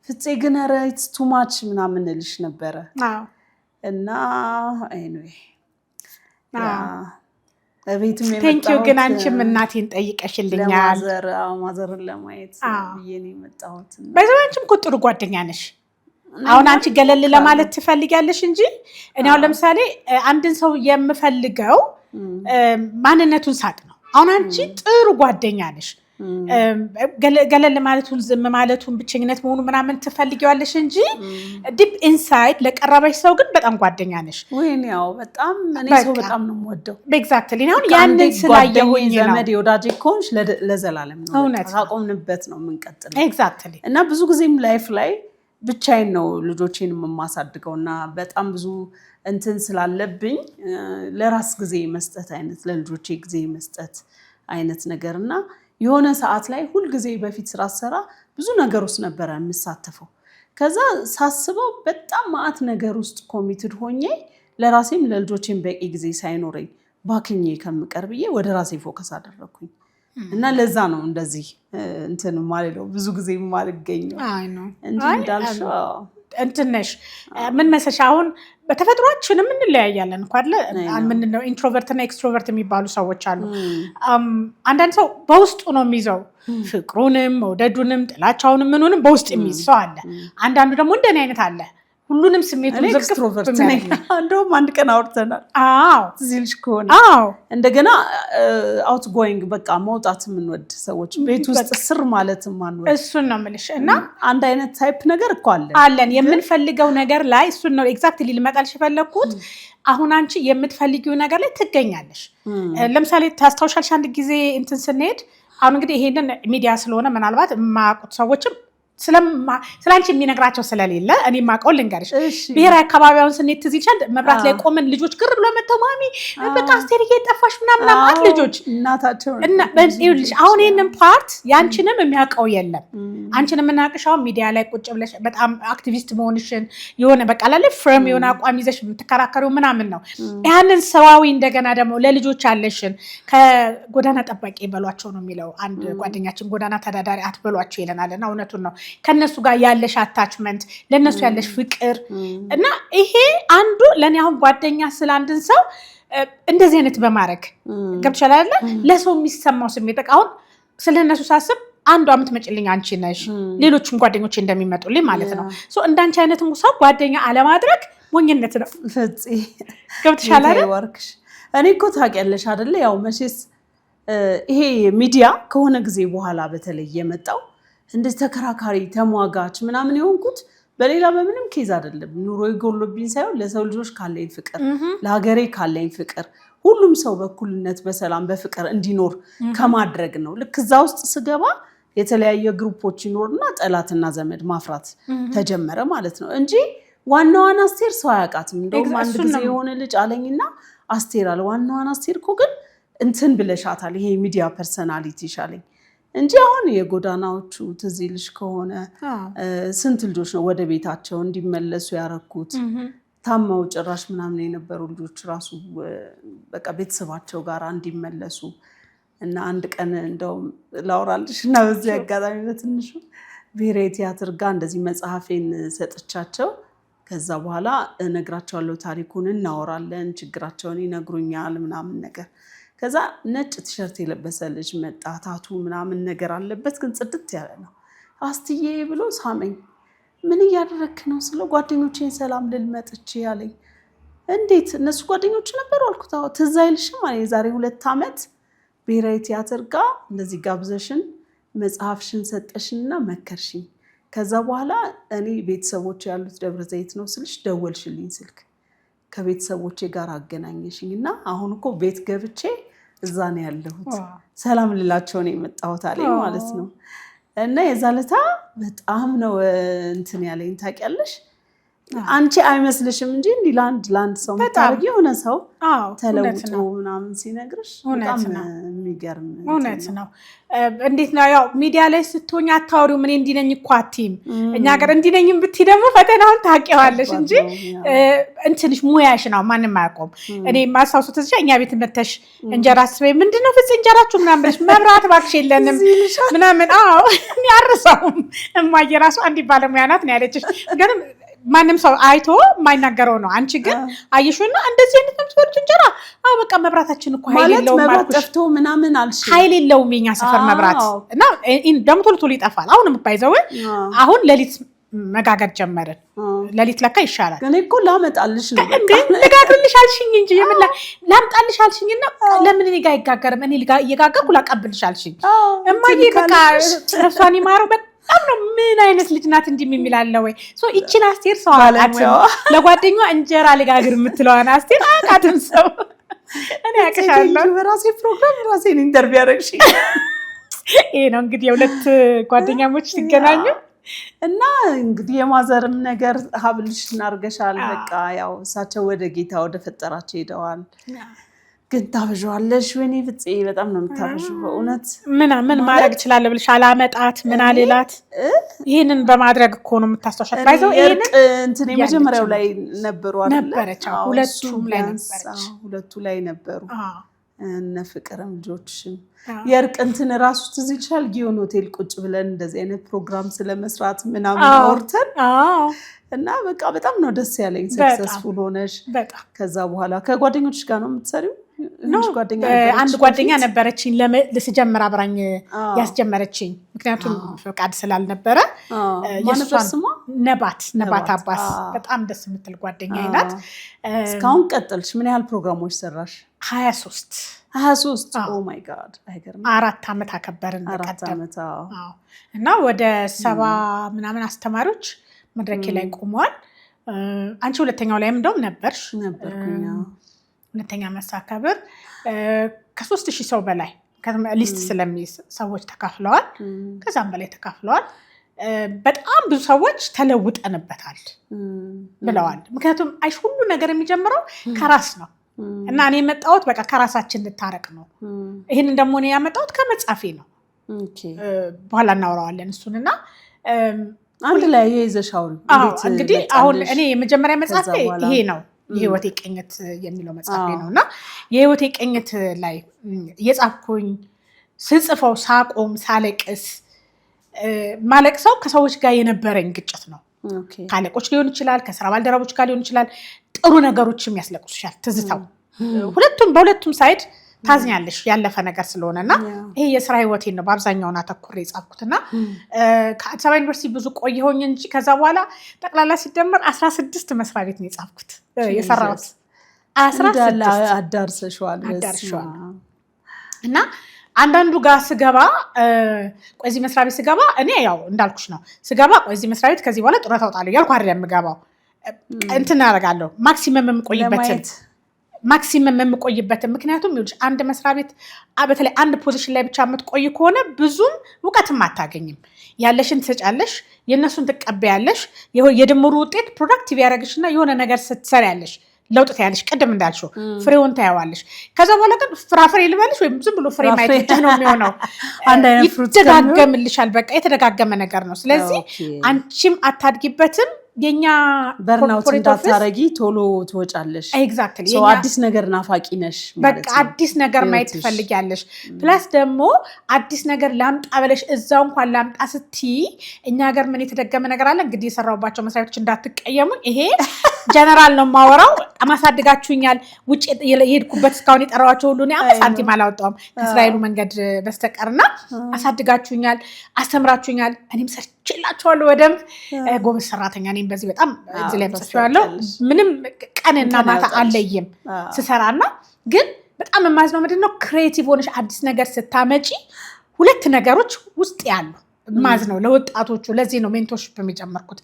ፍፄ ግን ኧረ ኢትስ ቱ ማች ምናምን እልሽ ነበረ። እና ቤትም የመጣው ቴንኪው ግን አንቺም እናቴን ጠይቀሽልኛል ማዘርን ለማየት ብዬ ነው የመጣሁት በዛንቺም እኮ ጥሩ ጓደኛ ነሽ አሁን አንቺ ገለል ለማለት ትፈልጊያለሽ እንጂ እኔ አሁን ለምሳሌ አንድን ሰው የምፈልገው ማንነቱን ሳቅ ነው አሁን አንቺ ጥሩ ጓደኛ ነሽ ገለል ማለቱን ዝም ማለቱን ብቸኝነት መሆኑ ምናምን ትፈልጊዋለሽ እንጂ ዲፕ ኢንሳይድ ለቀረበሽ ሰው ግን በጣም ጓደኛ ነሽ ወይኔው በጣም እኔ ሰው በጣም ነው የምወደው ኤግዛክትሊ አሁን ያንን ስላየሁኝ ነው ዘመድ ወዳጅ ኮንሽ ለዘላለም ነው ታቆምንበት ነው የምንቀጥለው ኤግዛክትሊ እና ብዙ ጊዜም ላይፍ ላይ ብቻዬን ነው ልጆቼን የማሳድገውና በጣም ብዙ እንትን ስላለብኝ ለራስ ጊዜ መስጠት አይነት ለልጆቼ ጊዜ መስጠት አይነት ነገርና የሆነ ሰዓት ላይ ሁሉ ጊዜ በፊት ስራ ሰራ ብዙ ነገር ውስጥ ነበር የምሳተፈው ከዛ ሳስበው በጣም ማአት ነገር ውስጥ ኮሚትድ ሆኜ ለራሴም ለልጆቼም በቂ ጊዜ ሳይኖረኝ ባክኜ ከምቀርብዬ ወደ ራሴ ፎከስ አደረኩኝ እና ለዛ ነው እንደዚህ እንትን ማለት ብዙ ጊዜ ማልገኘው አይ ነው እንጂ እንዳልሽው እንትነሽ ምን መሰለሽ አሁን በተፈጥሯችንም እንለያያለን እንኳን ምን ነው ኢንትሮቨርት እና ኤክስትሮቨርት የሚባሉ ሰዎች አሉ አንዳንድ ሰው በውስጡ ነው የሚይዘው ፍቅሩንም መውደዱንም ጥላቻውንም ምኑንም በውስጥ የሚይዝ ሰው አለ አንዳንዱ ደግሞ እንደኔ አይነት አለ ሁሉንም ስሜቱን ኤክስትሮቨርት ነኝ እንደውም አንድ ቀን አውርተናል ትዝልሽ ከሆነ እንደገና አውት ጎይንግ በቃ መውጣት የምንወድ ሰዎች ቤት ውስጥ ስር ማለት ማንወድ እሱን ነው የምልሽ እና አንድ አይነት ታይፕ ነገር እኮ አለን የምንፈልገው ነገር ላይ እሱን ነው ኤግዛክትሊ ልመጣልሽ የፈለኩት አሁን አንቺ የምትፈልጊው ነገር ላይ ትገኛለሽ ለምሳሌ ታስታውሻልሽ አንድ ጊዜ እንትን ስንሄድ አሁን እንግዲህ ይሄንን ሚዲያ ስለሆነ ምናልባት የማያውቁት ሰዎችም ስለአንቺ የሚነግራቸው ስለሌለ እኔ ማቀው ልንገርሽ ብሔራዊ አካባቢውን ስንሄድ ትዝ ይልሻል መብራት ላይ ቆመን ልጆች ግር ብሎ መተው ማሚ በቃ አስቴርዬ ጠፋሽ ምናምን ማለት ልጆች እናታቸው እና በልሽ አሁን ይሄንን ፓርት ያንቺንም የሚያውቀው የለም አንቺንም የምናውቅሻው ሚዲያ ላይ ቁጭ ብለሽ በጣም አክቲቪስት መሆንሽን የሆነ በቃ ላይ ፍሬም የሆነ አቋም ይዘሽ የምትከራከሪው ምናምን ነው ያንን ሰዋዊ እንደገና ደግሞ ለልጆች አለሽን ከጎዳና ጠባቂ በሏቸው ነው የሚለው አንድ ጓደኛችን ጎዳና ተዳዳሪ አትበሏቸው ይለናልና እውነቱን ነው ከነሱ ጋር ያለሽ አታችመንት ለነሱ ያለሽ ፍቅር እና ይሄ አንዱ ለኔ አሁን ጓደኛ ስላንድን ሰው እንደዚህ አይነት በማድረግ ገብቻለሁ አይደል ለሰው የሚሰማው ስሜት አሁን ስለነሱ ሳስብ አንዱ አመት መጭልኝ አንቺ ነሽ ሌሎችም ጓደኞቼ እንደሚመጡልኝ ማለት ነው ሶ እንዳንቺ አይነት ሰው ጓደኛ አለማድረግ ሞኝነት ነው ፍጽ ገብቻለሁ አይደል እኔ እኮ ታውቂያለሽ አይደል ያው መቼስ ይሄ ሚዲያ ከሆነ ጊዜ በኋላ በተለይ የመጣው እንደዚህ ተከራካሪ ተሟጋች ምናምን የሆንኩት በሌላ በምንም ኬዝ አይደለም ኑሮ ይጎልብኝ ሳይሆን ለሰው ልጆች ካለኝ ፍቅር ለሀገሬ ካለኝ ፍቅር ሁሉም ሰው በኩልነት በሰላም በፍቅር እንዲኖር ከማድረግ ነው ልክ እዛ ውስጥ ስገባ የተለያየ ግሩፖች ይኖርና ጠላትና ዘመድ ማፍራት ተጀመረ ማለት ነው እንጂ ዋናዋን አስቴር ሰው አያውቃትም እንደውም አንድ ጊዜ የሆነ ልጅ አለኝና አስቴር አለ ዋናዋን አስቴር እኮ ግን እንትን ብለሻታል ይሄ ሚዲያ ፐርሰናሊቲ ይሻለኝ እንጂ አሁን የጎዳናዎቹ ትዝ ይልሽ ከሆነ ስንት ልጆች ነው ወደ ቤታቸው እንዲመለሱ ያረኩት ታማው ጭራሽ ምናምን የነበሩ ልጆች ራሱ በቃ ቤተሰባቸው ጋር እንዲመለሱ እና አንድ ቀን እንደውም ላውራልሽ እና በዚህ አጋጣሚ በትንሹ ብሔራዊ ቲያትር ጋር እንደዚህ መጽሐፌን ሰጥቻቸው ከዛ በኋላ እነግራቸዋለሁ ታሪኩን እናወራለን ችግራቸውን ይነግሩኛል ምናምን ነገር ከዛ ነጭ ቲሸርት የለበሰ ልጅ መጣ ታቱ ምናምን ነገር አለበት ግን ጽድት ያለ ነው አስትዬ ብሎ ሳመኝ ምን እያደረክ ነው ስለ ጓደኞቼን ሰላም ልልመጥቼ ያለኝ እንዴት እነሱ ጓደኞች ነበሩ አልኩት አዎ ትዝ አይልሽም ማለት የዛሬ 2 አመት ብሔራዊ ቲያትር ጋር እንደዚህ ጋብዘሽን መጽሐፍሽን ሰጠሽንና መከርሽኝ ከዛ በኋላ እኔ ቤተሰቦቼ ያሉት ደብረ ዘይት ነው ስልሽ ደወልሽልኝ ስልክ ከቤተሰቦቼ ጋር አገናኘሽኝና አሁን እኮ ቤት ገብቼ እዛ ነው ያለሁት ሰላም ልላቸው ነው የመጣሁት አለኝ ማለት ነው እና የዛለታ በጣም ነው እንትን ያለኝ ታውቂያለሽ አንቺ አይመስልሽም እንጂ እንዲ ላንድ ሰው ታርጊ ሆነ ሰው ተለውጦ ምናምን ሲነግርሽ በጣም የሚገርም እውነት ነው እንዴት ነው ያው ሚዲያ ላይ ስትሆኝ አታውሪው ምን እንዲነኝ እኮ አትይም እኛ ጋር እንዲነኝም ብትይ ደግሞ ፈተናውን ታውቂዋለሽ እንጂ እንትንሽ ሙያሽ ነው ማንንም አያውቀውም እኔ ማሳውሱ ተዝቻ እኛ ቤት መተሽ እንጀራ አስበይ ምንድነው ፍጽ እንጀራችሁ ምናምን ብለሽ መብራት ባክሽ የለንም ምናምን እኔ አርሳውም እማዬ ራሱ አንዲ ባለሙያ ናት ነው ያለችሽ ግን ማንም ሰው አይቶ የማይናገረው ነው አንቺ ግን አይሹና እንደዚህ አይነት ነው ትወርጭ እንጀራ በቃ መብራታችን እኮ ኃይል የለውም ማለት ጠፍቶ ምናምን አልሽ ኃይል የለውም የኛ ሰፈር መብራት እና ደም ቶሎ ይጠፋል አሁንም ባይዘው አሁን ለሊት መጋገር ጀመርን ለሊት ለካ ይሻላል ግን እኮ ላመጣልሽ ነው እንዴ ልጋግርልሽ አልሽኝ እንጂ የምን ላምጣልሽ አልሽኝና ለምን እኔ ጋር ይጋገርም እኔ እየጋገርኩ ላቀብልሽ አልሽኝ እማዬ በቃ እሷን ይማረው በጣም ነው ምን አይነት ልጅ ናት እንዲህ የሚላለ ወይ ሶ እቺን አስቴር ሰው አላትም ለጓደኛዋ እንጀራ ልጋግር የምትለዋን አስቴር አቃተም ሰው እኔ አቀሻለሁ በራሴ ፕሮግራም ራሴን ኢንተርቪው ያረግሽ ይሄ ነው እንግዲህ የሁለት ጓደኛሞች ሲገናኙ እና እንግዲህ የማዘርም ነገር ሀብልሽ እናርገሻል በቃ ያው እሳቸው ወደ ጌታ ወደ ፈጠራቸው ሄደዋል ግን ታበዣዋለሽ ወኔ ፍፄ በጣም ነው የምታበዡው በእውነት ምን ማድረግ ይችላል ብለሽ አላመጣት ምን አለላት ይሄንን በማድረግ እኮ ነው የምታስተሻት ባይዘው ይሄን እንትን የመጀመሪያው ላይ ነበሩ አይደል ነበረች ሁለቱ ላይ ነበሩ እነ ፍቅርም ልጆችሽም የርቅ እንትን ራሱ ትዝ ይችላል ጊዮን ሆቴል ቁጭ ብለን እንደዚህ አይነት ፕሮግራም ስለመስራት ምናምን አውርተን እና በቃ በጣም ነው ደስ ያለኝ ሰክሰስፉል ሆነሽ ከዛ በኋላ ከጓደኞችሽ ጋር ነው የምትሰሪው አንድ ጓደኛ ነበረችኝ ለስጀምር አብራኝ ያስጀመረችኝ ምክንያቱም ፈቃድ ስላልነበረ ነባት አባስ በጣም ደስ የምትል ጓደኛ አይናት እስካሁን ቀጥልሽ ምን ያህል ፕሮግራሞች ሰራሽ 23 ኦ ማይ ጋድ አይገርም 4 አመት አከበርን በቀደም እና ወደ 70 ምናምን አስተማሪዎች መድረክ ላይ ቆመዋል አንቺ ሁለተኛው ላይም እንደውም ነበርኩኝ ሁለተኛ መሳከብር ከ3000 ሰው በላይ ሊስት ስለሚይዝ ሰዎች ተካፍለዋል ከዛም በላይ ተካፍለዋል በጣም ብዙ ሰዎች ተለውጠንበታል ብለዋል ምክንያቱም አይሽ ሁሉ ነገር የሚጀምረው ከራስ ነው እና እኔ መጣሁት በቃ ከራሳችን ልታረቅ ነው ይሄንን ደግሞ እኔ ያመጣሁት ከመጻፌ ነው በኋላ እናወራዋለን እሱንና አንድ ላይ ይዘሻው እንግዲህ አሁን እኔ የመጀመሪያ መጻፌ ይሄ ነው የህይወቴ ቅኝት የሚለው መጽሐፌ ነውና የህይወቴ ቅኝት ላይ የጻፍኩኝ ስጽፈው ሳቆም ሳለቅስ ማለቅሰው ከሰዎች ጋር የነበረኝ ግጭት ነው ካለቆች ሊሆን ይችላል ከስራ ባልደረቦች ጋር ሊሆን ይችላል ጥሩ ነገሮችም ያስለቅሱሻል ትዝታው በሁለቱም ሳይድ ታዝኛለሽ ያለፈ ነገር ስለሆነና ይሄ የስራ ህይወቴን ነው በአብዛኛው አተኩሬ የጻፍኩትና ከአዲስ አበባ ዩኒቨርሲቲ ብዙ ቆየሁኝ እንጂ ከዛ በኋላ ጠቅላላ ሲደመር 16 መስሪያ ቤት ነው የጻፍኩት የሰራሁት 16 አዳርሰሽዋል እና አንዳንዱ ጋር ስገባ ቆይዚ መስሪያ ቤት ስገባ እኔ ያው እንዳልኩሽ ነው ስገባ ቆይዚ መስሪያ ቤት ከዚህ በኋላ ጡረታ አውጣለሁ ያልኩ አይደለም የምገባው እንትን አደርጋለሁ ማክሲመም የምቆይበትን ምክንያቱም ይኸውልሽ አንድ መስሪያ ቤት በተለይ አንድ ፖዚሽን ላይ ብቻ የምትቆይ ከሆነ ብዙም እውቀትም አታገኝም ያለሽን ትሰጫለሽ የነሱን ትቀበያለሽ የድምሩ ውጤት ፕሮዳክቲቭ ያደርግሽና የሆነ ነገር ስትሰሪያለሽ ለውጥ ታያለሽ ቀደም እንዳልሽው ፍሬውን ታያዋለሽ ከዛ በኋላ ግን ፍራፍሬ ልበልሽ ወይም ዝም ብሎ ፍሬ ማይት ነው የሚሆነው አንድ አይነት ፍሩት ተደጋገምልሻል በቃ የተደጋገመ ነገር ነው ስለዚህ አንቺም አታድጊበትም የኛ በርናውት እንዳታረጊ ቶሎ ትወጫለሽ ኤግዛክትሊ ሶ አዲስ ነገር ናፋቂ ነሽ ማለት በቃ አዲስ ነገር ማየት ትፈልጊያለሽ ፕላስ ደግሞ አዲስ ነገር ላምጣ ብለሽ እዛው እንኳን ላምጣ ስትይ እኛ ሀገር ምን የተደገመ ነገር አለ እንግዲህ የሰራውባቸው መስራቶች እንዳትቀየሙ ይሄ ጀነራል ነው ማወራው አማሳድጋችሁኛል ውጭ የሄድኩበት እስካሁን የጠራዋቸው ሁሉ ነው ሳንቲም አላወጣውም ከእስራኤሉ መንገድ በስተቀርና አሳድጋችሁኛል አስተምራችሁኛል እኔም ሰርችላችኋለሁ ወደም ጎበዝ ሰራተኛ ነኝ በዚህ በጣም እዚህ ላይ ተሰጥቷለሁ ምንም ቀንና ማታ አለይም ስሰራና ግን በጣም የማዝነው ምንድነው ክሬቲቭ ሆነሽ አዲስ ነገር ስታመጪ ሁለት ነገሮች ውስጥ ያሉ ማዝነው ለወጣቶቹ ለዚህ ነው ሜንቶርሺፕ የሚጀምርኩት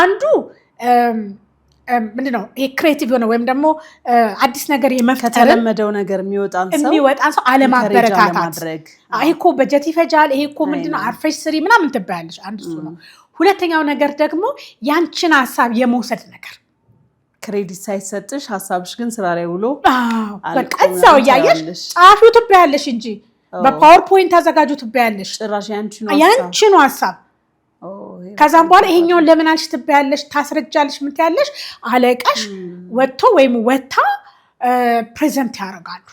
አንዱ ምንድነው ይሄ ክሬቲቭ ሆነ ወይም ደግሞ አዲስ ነገር የመፍጠር ከተለመደው ነገር የሚወጣን ሰው አለማበረታታት ይሄ እኮ በጀት ይፈጃል ይሄ እኮ ምንድነው አርፈሽ ስሪ ምናምን ትባያለሽ አንድ እሱ ነው ሁለተኛው ነገር ደግሞ ያንቺን ሐሳብ የመውሰድ ነገር ክሬዲት ሳይሰጥሽ ሐሳብሽ ግን ስራ ላይ ውሎ በቃ እዛው ያያሽ ጻፊው ትባያለሽ እንጂ በፓወርፖይንት አዘጋጁ ትባያለሽ ጭራሽ ያንቺን ሐሳብ ከዛም በኋላ ይሄኛውን ለምን አልሽ ትባያለሽ ታስረጃለሽ ምን ትያለሽ አለቃሽ ወጥቶ ወይም ወጣ ፕሬዘንት ያደርጋሉ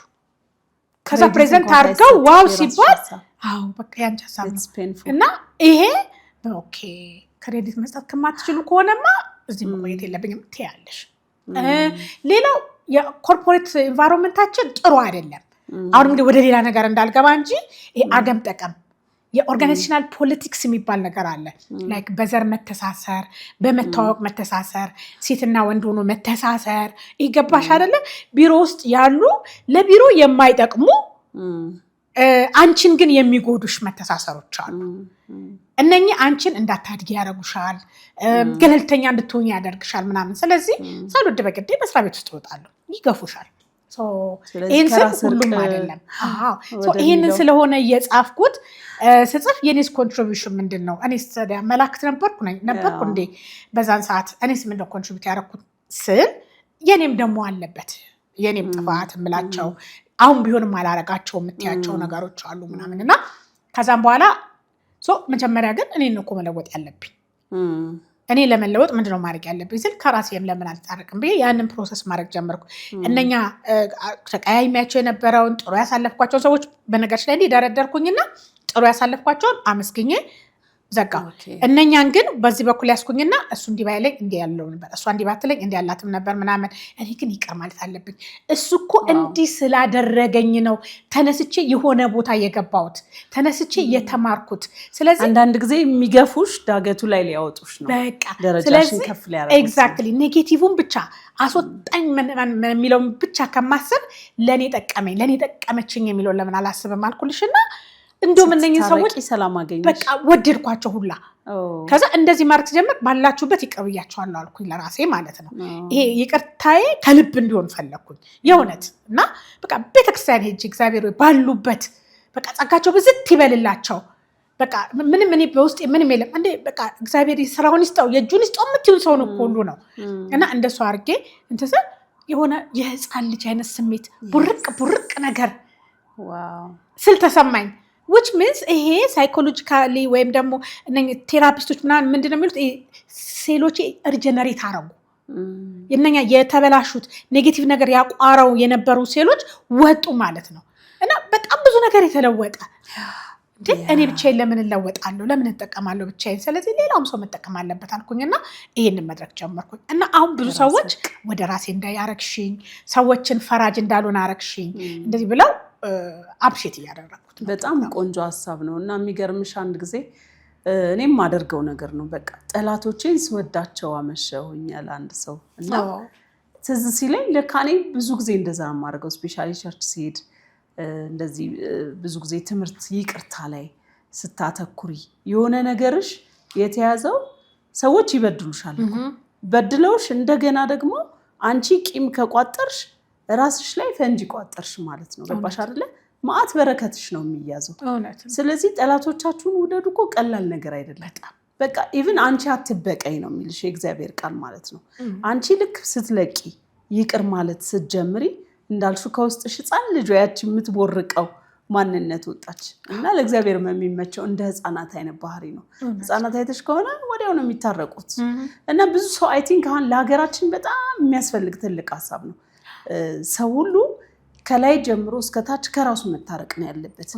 ከዛ ፕሬዘንት አድርገው ዋው ሲባል አው በቃ ያንቺ ሐሳብ እና ይሄ ኦኬ ክሬዲት መስጠት ከማትችሉ ከሆነማ እዚህ መቆየት የለብኝም ትያለሽ። ሌላው የኮርፖሬት ኢንቫይሮንመንታችን ጥሩ አይደለም። አሁን እንግዲህ ወደ ሌላ ነገር እንዳልገባ እንጂ ይሄ አገም ጠቀም የኦርጋናይዜሽናል ፖለቲክስ የሚባል ነገር አለ። ላይክ በዘር መተሳሰር፣ በመታወቅ መተሳሰር፣ ሴትና ወንድ ሆኖ መተሳሰር ይገባሽ አይደለ? ቢሮ ውስጥ ያሉ ለቢሮ የማይጠቅሙ አንቺን ግን የሚጎዱሽ መተሳሰሮች አሉ። እነኚህ አንቺን እንዳታድጊ ያደርጉሻል፣ ገለልተኛ እንድትሆኝ ያደርግሻል ምናምን። ስለዚህ ሳልወድ በግዴ መስሪያ ቤት ውስጥ እወጣለሁ፣ ይገፉሻል። ይህን ስል ሁሉም አይደለም። ይህንን ስለሆነ እየጻፍኩት ስጽፍ የኔስ ኮንትሪቢሽን ምንድን ነው? እኔስ መላክት ነበርኩ እንዴ በዛን ሰዓት? እኔስ ምንድነው ኮንትሪቢዩት ያደረኩት ስል የኔም ደግሞ አለበት የኔም ጥፋት የምላቸው አሁን ቢሆንም አላረጋቸው የምትያቸው ነገሮች አሉ ምናምን እና ከዛም በኋላ መጀመሪያ ግን እኔን ነው እኮ መለወጥ ያለብኝ። እኔ ለመለወጥ ምንድነው ማድረግ ያለብኝ ስል ከራሴም ለምን አልታረቅም ብዬ ያንን ፕሮሰስ ማድረግ ጀመርኩ። እነኛ ተቀያይሚያቸው የነበረውን ጥሩ ያሳለፍኳቸው ሰዎች በነገርሽ ላይ ደረደርኩኝና ጥሩ ያሳለፍኳቸውን አመስግኜ ዘጋ። እነኛን ግን በዚህ በኩል ያስኩኝና እሱ እንዲህ ባይለኝ እንዲህ ያለው ነበር፣ እሷ እንዲህ ባትለኝ እንዲህ ያላትም ነበር ምናምን። እኔ ግን ይቅር ማለት አለብኝ። እሱ እኮ እንዲህ ስላደረገኝ ነው ተነስቼ የሆነ ቦታ የገባሁት፣ ተነስቼ የተማርኩት። ስለዚህ አንዳንድ ጊዜ የሚገፉሽ ዳገቱ ላይ ሊያወጡሽ ነው። በቃ ደረጃሽን ከፍ ሊያደርጉሽ። ኤግዛክትሊ ኔጌቲቭን ብቻ አስወጣኝ የሚለውን ብቻ ከማሰብ ለኔ ጠቀመኝ፣ ለኔ ጠቀመችኝ የሚለውን ለምን አላስብም አልኩልሽና እንደውም እነኝን ሰዎች ሰላም አገኘሽ። በቃ ወደድኳቸው ሁላ። ከዛ እንደዚህ ማድረግ ሲጀምር ባላችሁበት ይቅር ብያቸዋለሁ አልኩኝ ለራሴ ማለት ነው። ይሄ ይቅርታዬ ከልብ እንዲሆን ፈለግኩኝ የእውነት እና በቃ ቤተክርስቲያን ሄጄ እግዚአብሔር ባሉበት በቃ ጸጋቸው ብዝት ይበልላቸው። በቃ ምንም እኔ በውስጤ ምንም የለም እንዴ በቃ እግዚአብሔር ስራውን ይስጠው የእጁን ይስጠው የምትይው ሰው ነው ሁሉ ነው እና እንደሱ አድርጌ እንትን የሆነ የህፃን ልጅ አይነት ስሜት ቡርቅ ነገር ስል ተሰማኝ። which means ይሄ ሳይኮሎጂካሊ ወይም ደግሞ ቴራፒስቶች ምናምን ምንድነው የሚሉት ሴሎች ሪጀነሬት አረጉ። የነኛ የተበላሹት ኔጌቲቭ ነገር ያቋረው የነበሩ ሴሎች ወጡ ማለት ነው እና በጣም ብዙ ነገር የተለወጠ እኔ ብቻዬን ለምን እለወጣለሁ? ለምን እጠቀማለሁ ብቻዬን? ስለዚህ ሌላውም ሰው መጠቀም አለበት አልኩኝና ይሄንን መድረክ ጀመርኩኝ እና አሁን ብዙ ሰዎች ወደ ራሴ እንዳያረግሽኝ፣ ሰዎችን ፈራጅ እንዳልሆን አረግሽኝ እንደዚህ ብለው አፕሼት እያደረኩት። በጣም ቆንጆ ሀሳብ ነው እና የሚገርምሽ አንድ ጊዜ እኔም አደርገው ነገር ነው። በቃ ጠላቶቼን ስወዳቸው አመሸሁኛል አንድ ሰው እና ትዝ ሲለኝ ለካ እኔ ብዙ ጊዜ እንደዛ ነው የማደርገው። ስፔሻሊ ቸርች ሲሄድ እንደዚህ ብዙ ጊዜ ትምህርት ይቅርታ ላይ ስታተኩሪ የሆነ ነገርሽ የተያዘው ሰዎች ይበድሉሻል። በድለውሽ እንደገና ደግሞ አንቺ ቂም ከቋጠርሽ ራስሽ ላይ ፈንጂ ቋጠርሽ ማለት ነው። ገባሽ አይደለ? ማአት በረከትሽ ነው የሚያዘው። ስለዚህ ጠላቶቻችሁን ውደዱ እኮ ቀላል ነገር አይደለም። በቃ ኢቭን አንቺ አትበቀኝ ነው የሚልሽ የእግዚአብሔር ቃል ማለት ነው። አንቺ ልክ ስትለቂ ይቅር ማለት ስትጀምሪ እንዳልሹ ከውስጥሽ ህፃን ልጅ ያቺ የምትቦርቀው ማንነት ወጣች እና ለእግዚአብሔር የሚመቸው እንደ ህፃናት አይነት ባህሪ ነው። ህፃናት አይተሽ ከሆነ ወዲያው ነው የሚታረቁት እና ብዙ ሰው አይ ቲንክ አሁን ለሀገራችን በጣም የሚያስፈልግ ትልቅ ሀሳብ ነው። ሰው ሁሉ ከላይ ጀምሮ እስከታች ከራሱ መታረቅ ነው ያለበት።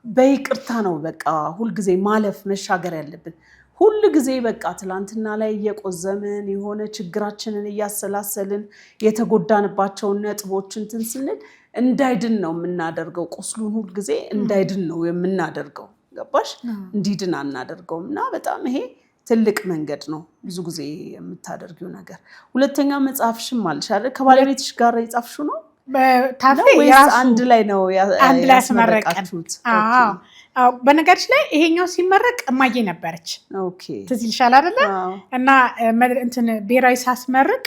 በይቅርታ ነው በቃ ሁልጊዜ ማለፍ መሻገር ያለብን። ሁልጊዜ በቃ ትላንትና ላይ እየቆዘምን የሆነ ችግራችንን እያሰላሰልን የተጎዳንባቸውን ነጥቦች እንትን ስንል እንዳይድን ነው የምናደርገው። ቁስሉን ሁልጊዜ እንዳይድን ነው የምናደርገው። ገባሽ? እንዲድን አናደርገውም እና በጣም ይሄ ትልቅ መንገድ ነው ብዙ ጊዜ የምታደርጊው ነገር። ሁለተኛ መጽሐፍሽም አለሽ አይደል? ከባለቤትሽ ጋር የጻፍሽው ነው ታፌ አንድ ላይ ነው ያስመረቃችሁት? በነገርሽ ላይ ይሄኛው ሲመረቅ እማዬ ነበረች። ትዝ ይልሻል አይደለ? እና እንትን ብሔራዊ ሳስመርቅ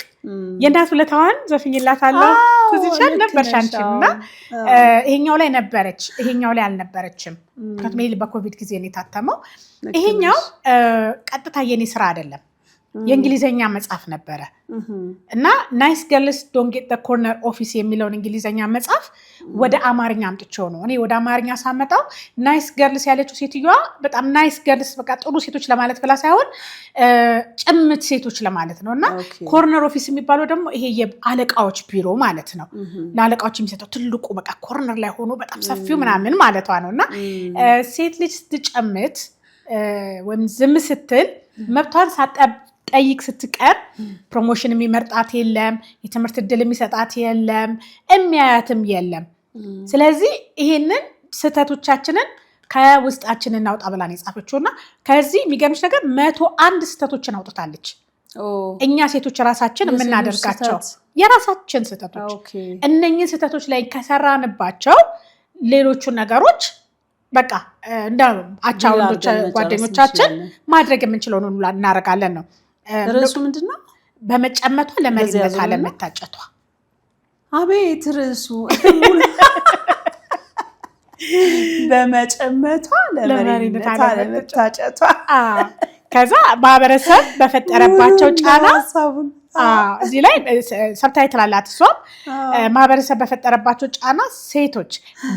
የእናት ውለታዋን ዘፍኝላታለሁ። ትዝ ይልሻል ነበርሽ አንቺም እና ይሄኛው ላይ ነበረች፣ ይሄኛው ላይ አልነበረችም። ምክንያቱም ይሄ በኮቪድ ጊዜ ነው የታተመው። ይሄኛው ቀጥታ የኔ ስራ አይደለም፣ የእንግሊዘኛ መጽሐፍ ነበረ እና ናይስ ገርልስ ዶንት ጌት ዘ ኮርነር ኦፊስ የሚለውን እንግሊዘኛ መጽሐፍ ወደ አማርኛ አምጥቼው ነው። እኔ ወደ አማርኛ ሳመጣው ናይስ ገርልስ ያለችው ሴትዮዋ በጣም ናይስ ገርልስ በቃ ጥሩ ሴቶች ለማለት ብላ ሳይሆን ጭምት ሴቶች ለማለት ነው እና ኮርነር ኦፊስ የሚባለው ደግሞ ይሄ የአለቃዎች ቢሮ ማለት ነው። ለአለቃዎች የሚሰጠው ትልቁ በቃ ኮርነር ላይ ሆኖ በጣም ሰፊው ምናምን ማለቷ ነው እና ሴት ልጅ ስትጨምት ወይም ዝም ስትል መብቷን ጠይቅ ስትቀር ፕሮሞሽን የሚመርጣት የለም፣ የትምህርት እድል የሚሰጣት የለም፣ የሚያያትም የለም። ስለዚህ ይሄንን ስህተቶቻችንን ከውስጣችን እናውጣ ብላን የጻፈችውና ከዚህ የሚገርምሽ ነገር 101 ስህተቶችን አውጥታለች። እኛ ሴቶች ራሳችን የምናደርጋቸው የራሳችን ስህተቶች እነኚህ ስህተቶች ላይ ከሰራንባቸው ሌሎቹን ነገሮች በቃ እንደ አቻ ወንዶች ጓደኞቻችን ማድረግ የምንችለውን ሁሉ እናደርጋለን ነው። ርዕሱ ምንድነው? በመጨመቷ ለመሪነት አለመታጨቷ። አቤት ርዕሱ በመጨመቷ ለመሪነት አለመታጨቷ። ከዛ ማህበረሰብ በፈጠረባቸው ጫና እዚህ ላይ ሰብታይትል አላት እሷ። ማህበረሰብ በፈጠረባቸው ጫና ሴቶች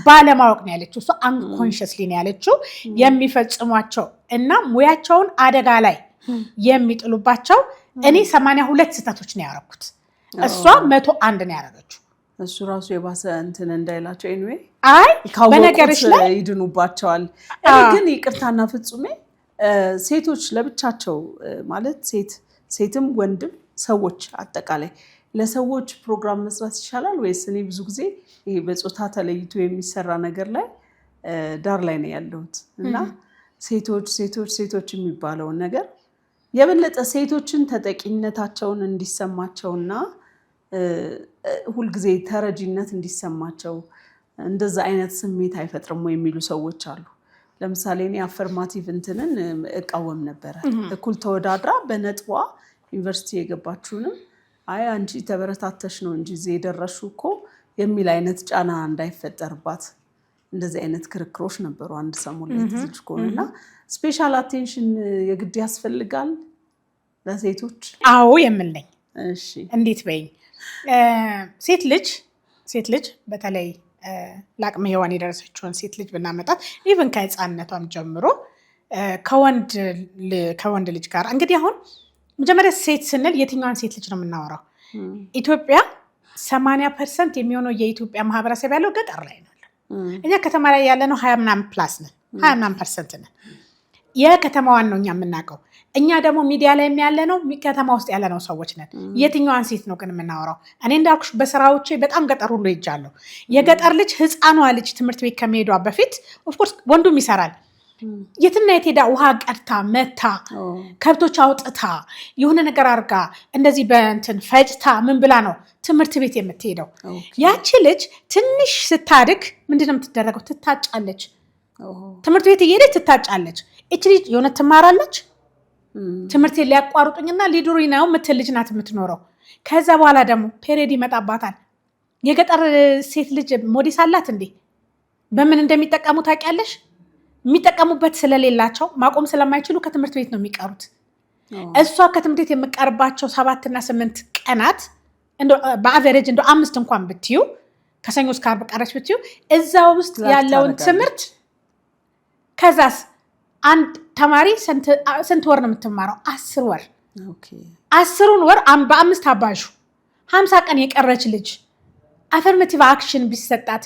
ባለማወቅ ነው ያለችው እሷ፣ አንኮንሽስሊ ነው ያለችው የሚፈጽሟቸው እና ሙያቸውን አደጋ ላይ የሚጥሉባቸው። እኔ 82 ስህተቶች ነው ያደረኩት፣ እሷ 101 ነው ያደረገችው። እሱ ራሱ የባሰ እንትን እንዳይላቸው ኤኒዌይ አይ በነገርሽ ላይ ይድኑባቸዋል። ግን ይቅርታና ፍጹሜ ሴቶች ለብቻቸው ማለት ሴትም ወንድም ሰዎች አጠቃላይ ለሰዎች ፕሮግራም መስራት ይሻላል ወይስ? እኔ ብዙ ጊዜ ይሄ በጾታ ተለይቶ የሚሰራ ነገር ላይ ዳር ላይ ነው ያለሁት እና ሴቶች የሚባለውን ነገር የበለጠ ሴቶችን ተጠቂነታቸውን እንዲሰማቸውና ሁልጊዜ ተረጂነት እንዲሰማቸው እንደዛ አይነት ስሜት አይፈጥርም የሚሉ ሰዎች አሉ። ለምሳሌ እኔ አፈርማቲቭ እንትንን እቃወም ነበረ። እኩል ተወዳድራ በነጥቧ ዩኒቨርሲቲ የገባችሁንም አይ አንቺ ተበረታተሽ ነው እንጂ እዚህ የደረሹ እኮ የሚል አይነት ጫና እንዳይፈጠርባት እንደዚህ አይነት ክርክሮች ነበሩ አንድ ሰሞን ላይ ትዝች ከሆነና ስፔሻል አቴንሽን የግድ ያስፈልጋል ለሴቶች? አዎ የምልኝ። እሺ እንዴት በይ? ሴት ልጅ በተለይ ለአቅመ ሔዋን የደረሰችውን ሴት ልጅ ብናመጣት ኢቭን ከህፃንነቷም ጀምሮ ከወንድ ልጅ ጋር እንግዲህ አሁን መጀመሪያ ሴት ስንል የትኛዋን ሴት ልጅ ነው የምናወራው? ኢትዮጵያ 80% የሚሆነው የኢትዮጵያ ማህበረሰብ ያለው ገጠር ላይ ነው። እኛ ከተማ ላይ ያለነው 20 ምናምን ፕላስ ነን፣ 20 ምናምን ፐርሰንት ነን። የከተማዋን ነው እኛ የምናውቀው። እኛ ደግሞ ሚዲያ ላይ ያለነው ከተማ ውስጥ ያለነው ሰዎች ነን። የትኛዋን ሴት ነው ግን የምናወራው? እኔ እንዳልኩሽ በስራዎቼ በጣም ገጠር ሁሉ ሄጃለሁ። የገጠር ልጅ ህፃኗ ልጅ ትምህርት ቤት ከመሄዷ በፊት ኦፍኮርስ ወንዱም ይሰራል። የትና የት ሄዳ ውሃ ቀድታ መታ ከብቶች አውጥታ የሆነ ነገር አርጋ እንደዚህ በእንትን ፈጭታ ምን ብላ ነው ትምህርት ቤት የምትሄደው? ያቺ ልጅ ትንሽ ስታድግ ምንድነው የምትደረገው? ትታጫለች። ትምህርት ቤት እየሄደች ትታጫለች። እቺ ልጅ የሆነ ትማራለች። ትምህርት ሊያቋርጡኝና ሊዱሪ ነው የምትል ልጅ ናት የምትኖረው። ከዛ በኋላ ደግሞ ፔሬድ ይመጣባታል። የገጠር ሴት ልጅ ሞዴስ አላት እንዴ? በምን እንደሚጠቀሙ ታውቂያለሽ? የሚጠቀሙበት ስለሌላቸው ማቆም ስለማይችሉ ከትምህርት ቤት ነው የሚቀሩት። እሷ ከትምህርት ቤት የምቀርባቸው 7 እና 8 ቀናት በአቨሬጅ እንደ 5 እንኳን ብትዩ ከሰኞ እስከ ዓርብ ቀረች ብትዩ እዛ ውስጥ ያለውን ትምህርት ከዛስ አንድ ተማሪ ስንት ወር ነው የምትማረው? 10 ወር። 10ን ወር በ5 አባዡ 50 ቀን የቀረች ልጅ አፈርማቲቭ አክሽን ቢሰጣት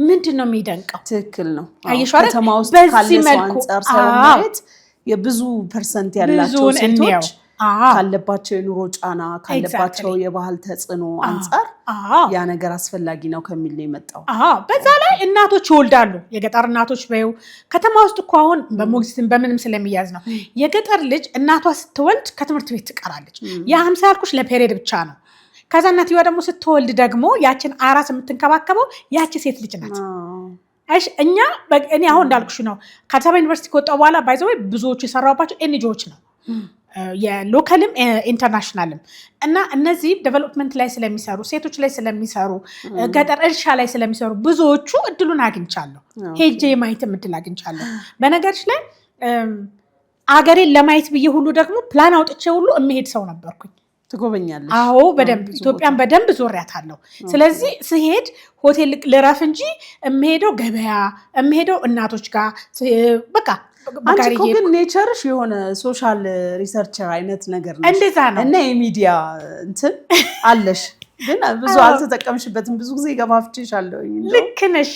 ምንድን ነው የሚደንቀው? ትክክል ነው። ከተማ ውስጥ ካለ ሰው አንጻር ሳይሆን የብዙ ፐርሰንት ያላቸው ሴቶች ካለባቸው የኑሮ ጫና ካለባቸው የባህል ተጽዕኖ አንጻር ያ ነገር አስፈላጊ ነው ከሚል ነው የመጣው። በዛ ላይ እናቶች ይወልዳሉ። የገጠር እናቶች በይው ከተማ ውስጥ እኮ አሁን በሞግዚትም በምንም ስለሚያዝ ነው። የገጠር ልጅ እናቷ ስትወልድ ከትምህርት ቤት ትቀራለች። የ50 ያልኩሽ ለፔሬድ ብቻ ነው። ከዛ እናትየዋ ደግሞ ስትወልድ ደግሞ ያችን አራስ የምትንከባከበው ያቺ ሴት ልጅ ናት። እኔ አሁን እንዳልኩሽ ነው ከአዲስ አበባ ዩኒቨርሲቲ ከወጣሁ በኋላ ባይዘው ብዙዎቹ የሰራሁባቸው ኤንጂኦዎች ነው የሎካልም ኢንተርናሽናልም እና እነዚህ ዴቨሎፕመንት ላይ ስለሚሰሩ ሴቶች ላይ ስለሚሰሩ ገጠር እርሻ ላይ ስለሚሰሩ ብዙዎቹ እድሉን አግኝቻለሁ። ሄጄ የማየትም እድል አግኝቻለሁ። በነገርሽ ላይ አገሬን ለማየት ብዬ ሁሉ ደግሞ ፕላን አውጥቼ ሁሉ የሚሄድ ሰው ነበርኩኝ። ትጎበኛለሽ? አዎ በደንብ ኢትዮጵያን በደንብ ዞሪያታለሁ። ስለዚህ ስሄድ ሆቴል ልረፍ እንጂ የምሄደው ገበያ የምሄደው እናቶች ጋር በቃ አንቺ እኮ ግን ኔቸርሽ የሆነ ሶሻል ሪሰርቸር አይነት ነገር ነው። እንደዛ ነው። እና የሚዲያ እንትን አለሽ ግን ብዙ አልተጠቀምሽበትም። ብዙ ጊዜ ገፋፍቼሻለሁ። ልክ ነሽ።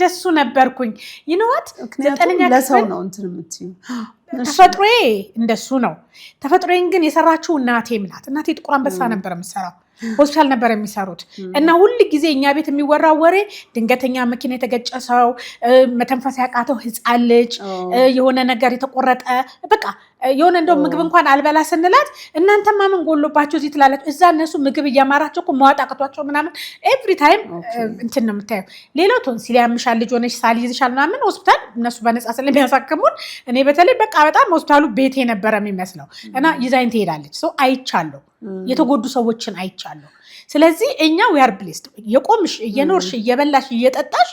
ደሱ ነበርኩኝ ይነዋት ዘጠነኛ ለሰው ነው እንትን የምትይው። ተፈጥሮዬ እንደሱ ነው። ተፈጥሮዬን ግን የሰራችው እናቴም ናት። እናቴ ጥቁር አንበሳ ነበር የምትሰራው፣ ሆስፒታል ነበር የሚሰሩት እና ሁል ጊዜ እኛ ቤት የሚወራው ወሬ ድንገተኛ መኪና የተገጨ ሰው፣ መተንፈስ ያቃተው ህፃን ልጅ፣ የሆነ ነገር የተቆረጠ በቃ የሆነ እንደው ምግብ እንኳን አልበላ ስንላት እናንተማ ምን ጎሎባቸው እዚህ ትላላችሁ። እዛ እነሱ ምግብ እያማራቸው እኮ መዋጥ አቅቷቸው ምናምን ኤቭሪ ታይም እንትን ነው የምታየው። ሌላው ቶንሲል ያምሻል፣ ልጅ ሆነሽ ሳል ይዝሻል ምናምን ሆስፒታል እነሱ በነፃ ስለሚያሳክሙን እኔ በተለይ በቃ በጣም ሆስፒታሉ ቤቴ ነበረ የሚመስለው እና ይዛኝ ትሄዳለች። ሰው አይቻለሁ፣ የተጎዱ ሰዎችን አይቻለሁ። ስለዚህ እኛ we are blessed። የቆምሽ እየኖርሽ እየበላሽ እየጠጣሽ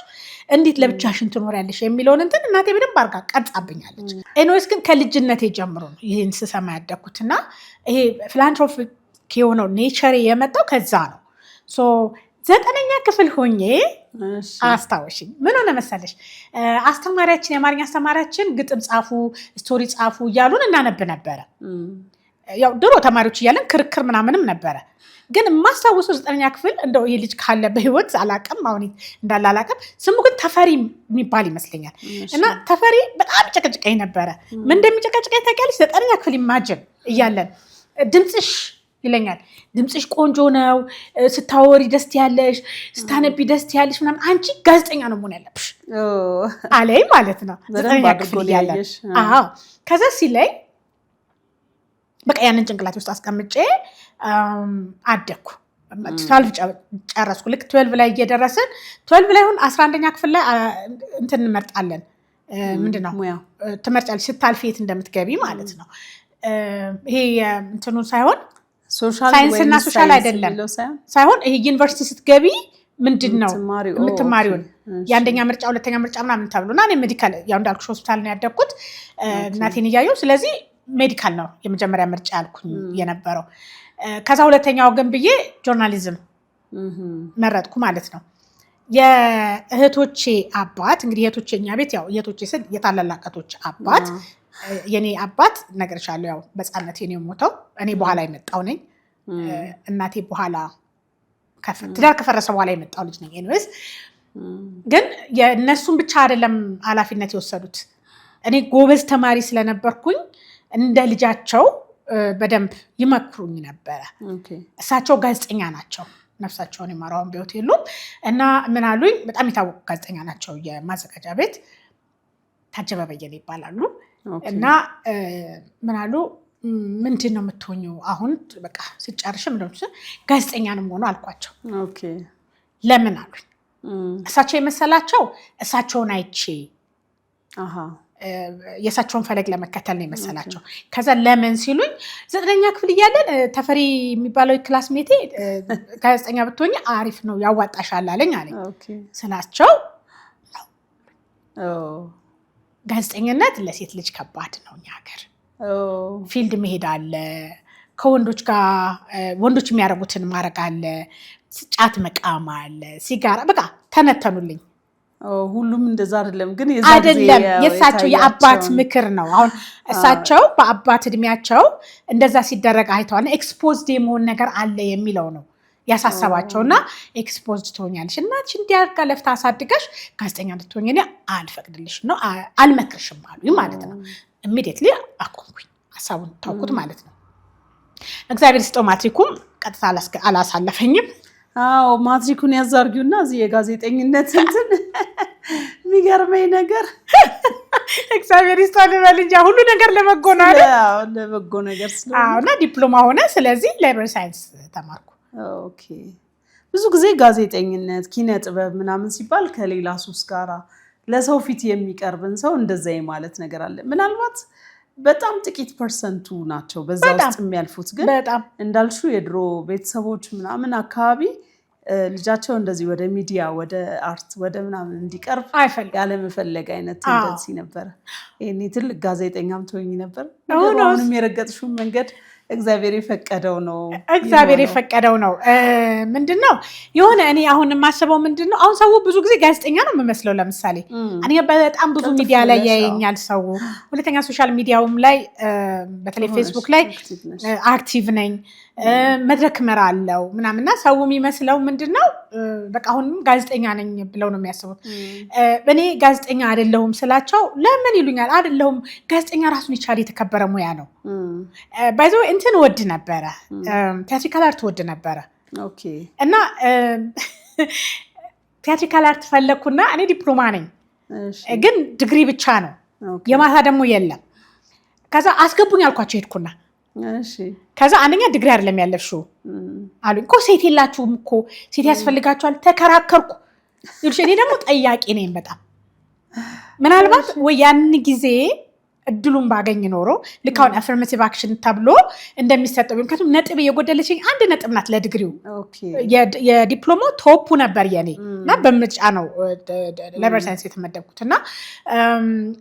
እንዴት ለብቻሽን ትኖሪያለሽ የሚለውን እንትን እናቴ በደንብ አድርጋ ቀርጻብኛለች። ኤኒዌይስ ግን ከልጅነቴ ጀምሮ ነው ይህን ስሰማ ያደግኩትና ይሄ ፊላንትሮፒክ የሆነው ኔቸር የመጣው ከዛ ነው። ሶ 9ኛ ክፍል ሆኜ አስታወሽኝ ምን ሆነ መሰለሽ፣ አስተማሪያችን የአማርኛ አስተማሪያችን ግጥም ጻፉ፣ ስቶሪ ጻፉ እያሉን እናነብ ነበረ። ያው ድሮ ተማሪዎች እያለን ክርክር ምናምንም ነበረ። ግን የማስታውሰው 9ኛ ክፍል እንደው ይሄ ልጅ ካለ በህይወት አላቅም፣ አሁን እንዳለ አላቅም። ስሙ ግን ተፈሪ የሚባል ይመስለኛል። እና ተፈሪ በጣም ጨቀጭቀኝ ነበረ። ምን እንደሚጨቀጭቀኝ ታውቂያለሽ? 9ኛ ክፍል ኢማጅን እያለን ድምፅሽ ይለኛል፣ ድምፅሽ ቆንጆ ነው፣ ስታወሪ ደስ ያለሽ፣ ስታነቢ ደስ ያለሽ ምናምን፣ አንቺ ጋዜጠኛ ነው መሆን ያለብሽ አለኝ ማለት ነው። 9ኛ ክፍል እያለን ከዛ ሲለኝ በቃ ያንን ጭንቅላት ውስጥ አስቀምጬ አደኩ። 12 ጨረስኩ። ልክ 12 ላይ እየደረስን 12 ላይ ሁን 11ኛ ክፍል ላይ እንትን እንመርጣለን። ምንድነው ትመርጫለሽ ስታልፊ የት እንደምትገቢ ማለት ነው። ይሄ እንትኑ ሳይሆን ሳይንስና ሶሻል አይደለም ሳይሆን ይሄ ዩኒቨርሲቲ ስትገቢ ምንድነው የምትማሪውን የአንደኛ ምርጫ ሁለተኛ ምርጫ ምናምን ተብሎና እኔ ሜዲካል ያው እንዳልኩሽ ሆስፒታል ነው ያደግኩት እናቴን እያየሁ። ስለዚህ ሜዲካል ነው የመጀመሪያ ምርጫ ያልኩኝ የነበረው። ከዛ ሁለተኛው ግን ብዬ ጆርናሊዝም መረጥኩ ማለት ነው። የእህቶቼ አባት እንግዲህ እህቶቼ እኛ ቤት ያው እህቶቼ ስል የታላላቀቶች አባት የኔ አባት ነገርሻለሁ ያው በሕፃንነቴ ነው የሞተው። እኔ በኋላ የመጣው ነኝ። እናቴ በኋላ ትዳር ከፈረሰ በኋላ የመጣው ልጅ ነኝ። ኤኒዌይስ ግን የእነሱን ብቻ አይደለም ኃላፊነት የወሰዱት። እኔ ጎበዝ ተማሪ ስለነበርኩኝ እንደ ልጃቸው በደንብ ይመክሩኝ ነበረ። እሳቸው ጋዜጠኛ ናቸው፣ ነፍሳቸውን ይማራውን ቢሆት የሉም እና ምን አሉኝ፣ በጣም የታወቁ ጋዜጠኛ ናቸው። የማዘጋጃ ቤት ታጀበ በየነ ይባላሉ። እና ምን አሉ፣ ምንድን ነው የምትሆኚው አሁን በቃ ስጨርሽ ምንድነው ጋዜጠኛ ነው የምሆነው አልኳቸው። ለምን አሉኝ። እሳቸው የመሰላቸው እሳቸውን አይቼ የእሳቸውን ፈለግ ለመከተል ነው የመሰላቸው። ከዛ ለምን ሲሉኝ 9ኛ ክፍል እያለን ተፈሪ የሚባለው ክላስሜቴ ጋዜጠኛ ብትሆኚ አሪፍ ነው ያዋጣሻል አለኝ ስላቸው ጋዜጠኝነት ለሴት ልጅ ከባድ ነው። እኛ ሀገር ፊልድ መሄድ አለ፣ ከወንዶች ጋር ወንዶች የሚያደርጉትን ማድረግ አለ፣ ጫት መቃም አለ፣ ሲጋራ በቃ ተነተኑልኝ። ሁሉም እንደዛ አይደለም ግን አይደለም የእሳቸው የአባት ምክር ነው። አሁን እሳቸው በአባት እድሜያቸው እንደዛ ሲደረግ አይተዋል። ኤክስፖዝድ የመሆን ነገር አለ የሚለው ነው ያሳሰባቸውና ኤክስፖዝድ ትሆኛለሽ እናትሽ እንዲያርጋ ለፍታ አሳድገሽ ጋዜጠኛ እንድትሆኝ እኔ አልፈቅድልሽም ነው አልመክርሽም አሉኝ ማለት ነው። ኢሚዲየትሊ አቆምኩኝ። ሀሳቡን ታውቁት ማለት ነው። እግዚአብሔር ስጠው ማትሪኩም ቀጥታ አላሳለፈኝም። አዎ ማትሪኩን ያዛርጊውና እዚህ የጋዜጠኝነት እንትን የሚገርመኝ ነገር እግዚአብሔር ይስጠው ልበል እንጂ ሁሉ ነገር ለበጎ ነው አይደል? አዎ ለበጎ ነገር ስለሆነ እና ዲፕሎማ ሆነ። ስለዚህ ላይብረሪ ሳይንስ ተማርኩ። ኦኬ። ብዙ ጊዜ ጋዜጠኝነት ኪነ ጥበብ ምናምን ሲባል ከሌላ ሱስ ጋራ ለሰው ፊት የሚቀርብን ሰው እንደዛ ማለት ነገር አለ። ምናልባት በጣም ጥቂት ፐርሰንቱ ናቸው በዛ ውስጥ የሚያልፉት። ግን እንዳልሹ የድሮ ቤተሰቦች ምናምን አካባቢ ልጃቸው እንደዚህ ወደ ሚዲያ ወደ አርት ወደ ምናምን እንዲቀርብ ያለመፈለግ አይነት ቴንደንሲ ነበር። ይሄኔ ትልቅ ጋዜጠኛም ትሆኚ ነበር። አሁንም የረገጥሽው መንገድ እግዚአብሔር የፈቀደው ነው ምንድነው የሆነ እኔ አሁን የማስበው ምንድነው አሁን ሰው ብዙ ጊዜ ጋዜጠኛ ነው የምመስለው ለምሳሌ እኔ በጣም ብዙ ሚዲያ ላይ ያየኛል ሰው ሁለተኛ ሶሻል ሚዲያውም ላይ በተለይ ፌስቡክ ላይ አክቲቭ ነኝ መድረክ መራለው ምናምንና ሰው የሚመስለው ምንድነው በቃ አሁን ጋዜጠኛ ነኝ ብለው ነው የሚያስቡት እኔ ጋዜጠኛ አይደለሁም ስላቸው ለምን ይሉኛል አይደለሁም ጋዜጠኛ ራሱን ይቻል የተከበረ ሙያ ነው ባይዘው እንትን ወድ ነበረ ቲያትሪካል አርት ወድ ነበረ ኦኬ እና ቲያትሪካል አርት ፈለኩና እኔ ዲፕሎማ ነኝ ግን ዲግሪ ብቻ ነው የማታ ደግሞ የለም ከዛ አስገቡኝ አልኳቸው ሄድኩና እሺ ከዛ አንደኛ ዲግሪ አይደለም ያለሽው አሉኝ እኮ ሴት የላችሁም እኮ ሴት ያስፈልጋችኋል ተከራከርኩ ይልሽ እኔ ደግሞ ጠያቂ ነኝ በጣም ምናልባት ወይ ያን ጊዜ እድሉን ባገኝ ኖሮ ልካውን አፈርማቲቭ አክሽን ተብሎ እንደሚሰጠው ምክንያቱም ነጥብ የጎደለችኝ አንድ ነጥብ ናት ለዲግሪው የዲፕሎማ ቶፑ ነበር የኔና በምርጫ ነው ላይብራሪ ሳይንስ የተመደብኩትና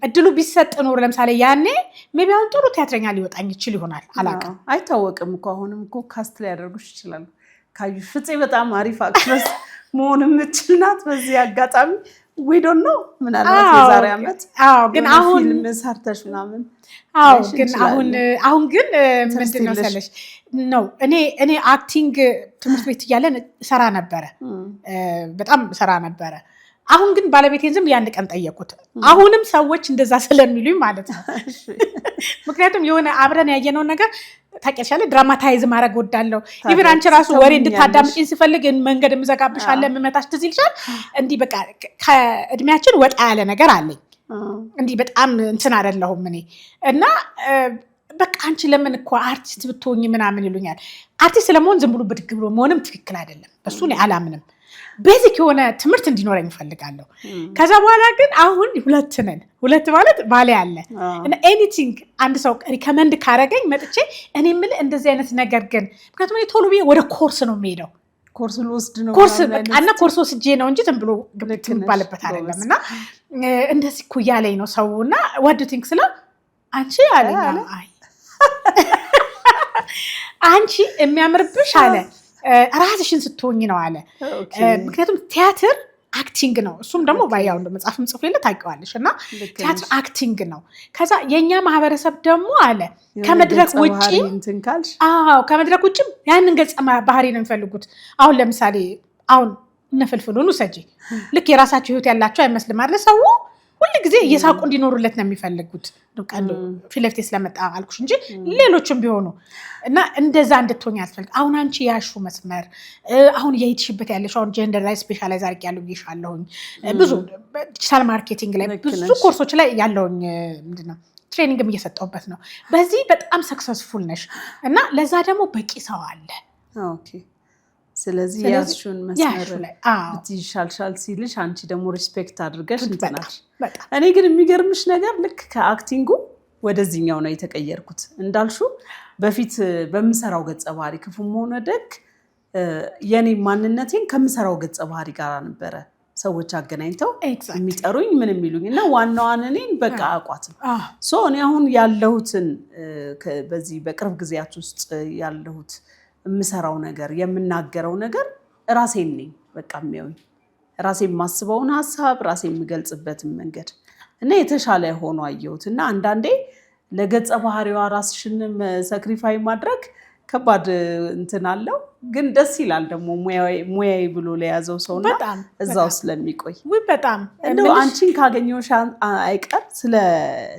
እድሉ ቢሰጥ ኖሮ ለምሳሌ ያኔ ሜቢ አሁን ጥሩ ቲያትረኛ ሊወጣኝ ይችል ይሆናል አላውቅም አይታወቅም እኮ አሁንም እኮ ካስት ላይ ያደርጉሽ ይችላል ካዩ ፍፄ በጣም አሪፍ አክትረስ መሆን የምትችል ናት በዚህ አጋጣሚ we don't know ምናልባት የዛሬ ዓመት ግን አሁን ፊልም ሰርተሽ ምናምን ግን አሁን ግን ምንድነው ሰለሽ ነው እኔ አክቲንግ ትምህርት ቤት እያለን ሰራ ነበረ በጣም ሰራ ነበረ አሁን ግን ባለቤቴን ዝም ያን ቀን ጠየቁት አሁንም ሰዎች እንደዛ ስለሚሉኝ ማለት ነው ምክንያቱም የሆነ አብረን ያየነው ነገር ታውቂያለሽ ድራማታይዝ ማድረግ ወዳለው ኢቭን አንቺ ራሱ ወሬ እንድታዳምጪኝ ሲፈልግ መንገድ ምዘጋብሻለሁ ምመታሽ ትዝ ይልሻል እንዲ በቃ ከእድሜያችን ወጣ ያለ ነገር አለኝ እንዲ በጣም እንትን አይደለሁም እኔ እና በቃ አንቺ ለምን እኮ አርቲስት ብትሆኚ ምናምን ይሉኛል አርቲስት ለመሆን ዝም ብሎ ብድግ ብሎ መሆንም ትክክል አይደለም በሱ ላይ አላምንም ቤዚክ የሆነ ትምህርት እንዲኖረኝ ፈልጋለሁ ከዛ በኋላ ግን አሁን ሁለት ማለት ባለ ያለ እና ኤኒቲንግ አንድ ሰው ሪከመንድ ካረገኝ መጥቼ እኔ ምን እንደዚህ አይነት ነገር ግን ምክንያቱም እኔ ቶሎ ብዬ ወደ ኮርስ ነው የምሄደው ኮርስ ልወስድ ነው ኮርስ በቃና ኮርስ ወስጄ ነው እንጂ ዝም ብሎ ግብት ባለበት አይደለምና እንደዚህ እኮ ያለኝ ነው ሰውና what do you think ስለ አንቺ አለኝ አይ አንቺ የሚያምርብሽ አለ ራስሽን ስትሆኚ ነው አለ ምክንያቱም ቲያትር አክቲንግ ነው እሱም ደግሞ ባያው መጽሐፍም ጽፎ ይለ ታውቂዋለሽ እና ቲያትር አክቲንግ ነው ከዛ የኛ ማህበረሰብ ደግሞ አለ ከመድረክ ውጪ ከመድረክ ውጪ ያንን ገጽ ባህሪ ነው የሚፈልጉት አሁን ለምሳሌ አሁን ነፈልፈሉን ውሰጂ ልክ የራሳቸው ህይወት ያላቸው አይመስልም አይደል ሰው ሁሉ ጊዜ እየሳቁ እንዲኖሩለት ነው የሚፈልጉት ዱቃሉ ፊለፍቴ ስለመጣ አልኩሽ እንጂ ሌሎችም ቢሆኑ እና እንደዛ እንድትሆኝ ያስፈልግ አሁን አንቺ ያሹ መስመር አሁን የሄድሽበት ያለሽ አሁን ጀንደር ላይ ስፔሻላይዝ አድርጌ ያለው ይሻለሁኝ ብዙ ዲጂታል ማርኬቲንግ ላይ ብዙ ኮርሶች ላይ ያለውኝ ምንድነው ትሬኒንግም እየሰጠሁበት ነው በዚህ በጣም ሰክሰስፉል ነሽ እና ለዛ ደግሞ በቂ ሰው አለ ኦኬ ስለዚህ ያስሹን መስመር ብትይሻልሻል ሲልሽ አንቺ ደግሞ ሪስፔክት አድርገሽ እንትናሽ እኔ ግን የሚገርምሽ ነገር ልክ ከአክቲንጉ ወደዚህኛው ነው የተቀየርኩት እንዳልሹ በፊት በምሰራው ገጸ ባህሪ ክፉም ሆነ ደግ የኔ ማንነቴን ከምሰራው ገጸ ባህሪ ጋር ነበረ ሰዎች አገናኝተው የሚጠሩኝ ምን የሚሉኝ እና ዋናዋን እኔን በቃ አቋትም ሶ እኔ አሁን ያለሁትን በዚህ በቅርብ ጊዜያት ውስጥ ያለሁት የምሰራው ነገር የምናገረው ነገር ራሴን ነኝ በቃ የሚያዩኝ ራሴን የማስበውን ሀሳብ ራሴን የምገልጽበትን መንገድ እና የተሻለ ሆኖ አየሁት እና አንዳንዴ ለገጸ ባህሪዋ ራስሽን ሳክሪፋይ ማድረግ ከባድ እንትን አለው ግን ደስ ይላል ደግሞ ሙያዬ ብሎ ለያዘው ሰውና እዛው ስለሚቆይ በጣም እንደው አንቺን ካገኘሁሽ አይቀር ስለ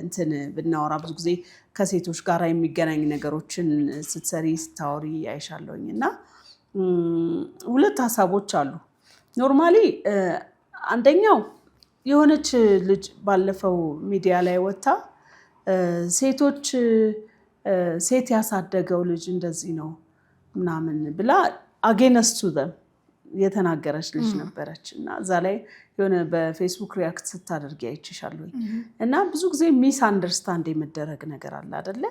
እንትን ብናወራ ብዙ ጊዜ ከሴቶች ጋር የሚገናኝ ነገሮችን ስትሰሪ ስታወሪ አይሻለሁኝ እና ሁለት ሀሳቦች አሉ ኖርማሊ አንደኛው የሆነች ልጅ ባለፈው ሚዲያ ላይ ወጣ ሴቶች ሴት ያሳደገው ልጅ እንደዚህ ነው ምናምን ብላ አጌንስት ቱ ዘም የተናገረች ልጅ ነበረች እና እዛ ላይ የሆነ በፌስቡክ ሪያክት ስታደርጊ አይችሻለሁ እና ብዙ ጊዜ ሚስ አንደርስታንድ የመደረግ ነገር አለ አይደለ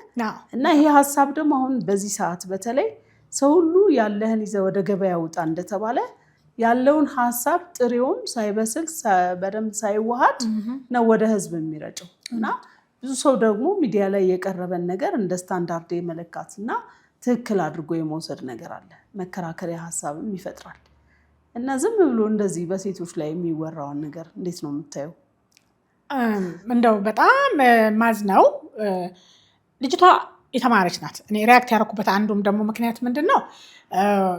እና ይሄ ሐሳብ ደግሞ አሁን በዚህ ሰዓት በተለይ ሰው ሁሉ ያለህን ይዘ ወደ ገበያ ውጣ እንደተባለ ያለውን ሐሳብ ጥሬውን ሳይበስል በደንብ ሳይዋሃድ ነው ወደ ህዝብ የሚረጨው እና ብዙ ሰው ደግሞ ሚዲያ ላይ የቀረበን ነገር እንደ ስታንዳርድ የመለካትና ትክክል አድርጎ የመውሰድ ነገር አለ። መከራከሪያ ሀሳብም ይፈጥራል። እና ዝም ብሎ እንደዚህ በሴቶች ላይ የሚወራውን ነገር እንዴት ነው የምታየው? እንደው በጣም ማዝነው ልጅቷ የተማረች ናት። እኔ ሪያክት ያደረኩበት አንዱም ደግሞ ምክንያት ምንድን ነው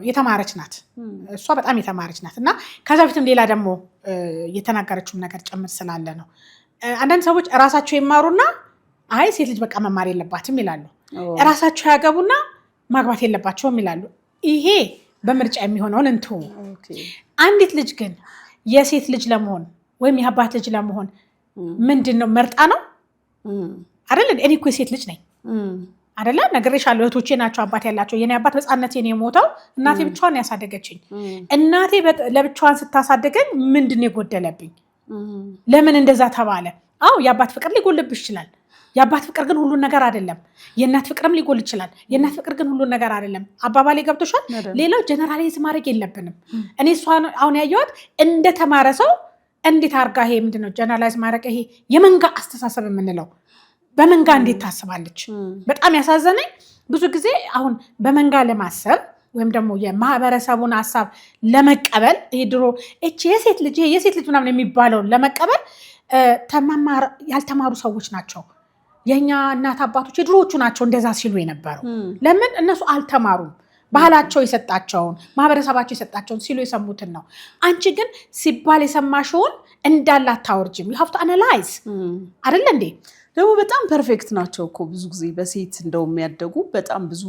የተማረች ናት። እሷ በጣም የተማረች ናት። እና ከዛ በፊትም ሌላ ደግሞ የተናገረችውም ነገር ጭምር ስላለ ነው። አንዳንድ ሰዎች እራሳቸው ይማሩና አይ ሴት ልጅ በቃ መማር የለባትም ይላሉ። እራሳቸው ያገቡና ማግባት የለባቸውም ይላሉ። ይሄ በምርጫ የሚሆነውን እንቱ። አንዲት ልጅ ግን የሴት ልጅ ለመሆን ወይም የአባት ልጅ ለመሆን ምንድን ነው መርጣ ነው አይደል? እኔ እኮ የሴት ልጅ ነኝ አይደለ? ነግሬሻለሁ። እህቶቼ ናቸው አባት ያላቸው። የኔ አባት በሕፃንነቴ የሞተው እናቴ ብቻዋን ያሳደገችኝ። እናቴ ለብቻዋን ስታሳደገኝ ምንድን ነው የጎደለብኝ? ለምን እንደዛ ተባለ? አዎ የአባት ፍቅር ሊጎልብሽ ይችላል። የአባት ፍቅር ግን ሁሉን ነገር አይደለም። የእናት ፍቅርም ሊጎል ይችላል። የእናት ፍቅር ግን ሁሉን ነገር አይደለም። አባባሌ ገብቶሻል? ሌላው ጀነራላይዝ ማድረግ የለብንም። እኔ እሷ አሁን ያየኋት እንደተማረ ሰው እንዴት አርጋ ይሄ ምንድነው ጀነራላይዝ ማድረግ? ይሄ የመንጋ አስተሳሰብ የምንለው በመንጋ እንዴት ታስባለች? በጣም ያሳዘነኝ ብዙ ጊዜ አሁን በመንጋ ለማሰብ ወይም ደግሞ የማህበረሰቡን ሀሳብ ለመቀበል ይሄ ድሮ የሴት ልጅ ምናምን የሚባለውን ለመቀበል ያልተማሩ ሰዎች ናቸው። የኛ እናት አባቶች የድሮዎቹ ናቸው እንደዛ ሲሉ የነበረው። ለምን? እነሱ አልተማሩም። ባህላቸው የሰጣቸውን ማህበረሰባቸው የሰጣቸውን ሲሉ የሰሙትን ነው። አንቺ ግን ሲባል የሰማሽውን እንዳለ አታወርጅም። you have to analyze አይደል እንዴ? ደግሞ በጣም ፐርፌክት ናቸው እኮ ብዙ ጊዜ በሴት እንደው የሚያደጉ በጣም ብዙ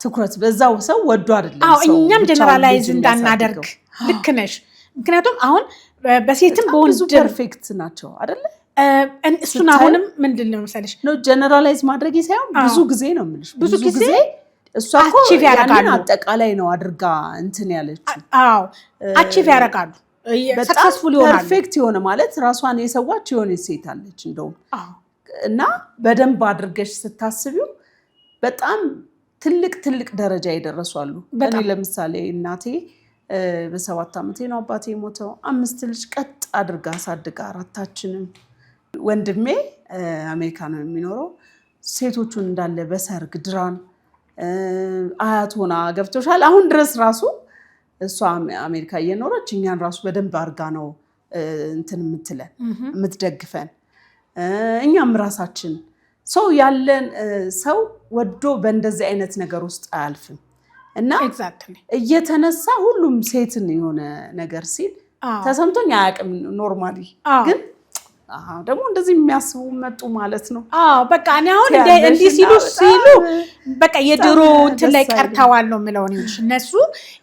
ትኩረት በዛው ሰው ወዶ አይደለም ሰው። እኛም ጀነራላይዝ እንዳናደርግ ልክ ነሽ። ምክንያቱም አሁን በሴትም በወንድ ፐርፌክት ናቸው አይደል? እሱን አሁንም ምንድን ነው መሰለሽ ነው ጀነራላይዝ ማድረግ ሳይሆን ብዙ ጊዜ ነው የምልሽ። ብዙ ጊዜ እሷ እኮ ያንን አጠቃላይ ነው አድርጋ እንትን ያለችው። አዎ አቺቭ ያደርጋሉ። ሰክሰስፉል ይሆናሉ። ፐርፌክት የሆነ ማለት ራሷን የሰዋች የሆነ ሴት አለች እንደውም እና በደንብ አድርገሽ ስታስቢው በጣም ትልቅ ደረጃ ይደረሳሉ። እኔ ለምሳሌ እናቴ በ7 ዓመቴ ነው አባቴ የሞተው። 5 ልጅ ቀጥ አድርጋ አሳድጋ አራታችንም። ወንድሜ አሜሪካ ነው የሚኖረው። ሴቶቹን እንዳለ በሰርግ ድራን አያት ሆና ገብቶሻል። አሁን ድረስ ራሱ እሷ አሜሪካ እየኖረች እኛን ራሱ በደንብ አድርጋ ነው እንትን የምትለን የምትደግፈን። እኛም ራሳችን ሰው ያለን ሰው ወዶ በእንደዚህ አይነት ነገር ውስጥ አያልፍም። እና እየተነሳ ሁሉም ሴትን የሆነ ነገር ሲል ተሰምቶኝ አያውቅም። ኖርማሊ ግን ደግሞ እንደዚህ የሚያስቡ መጡ ማለት ነው። በቃ እኔ አሁን እንዲህ ሲሉ በቃ የድሮ እንትን ላይ ቀርተዋል ነው የምለው። እነሱ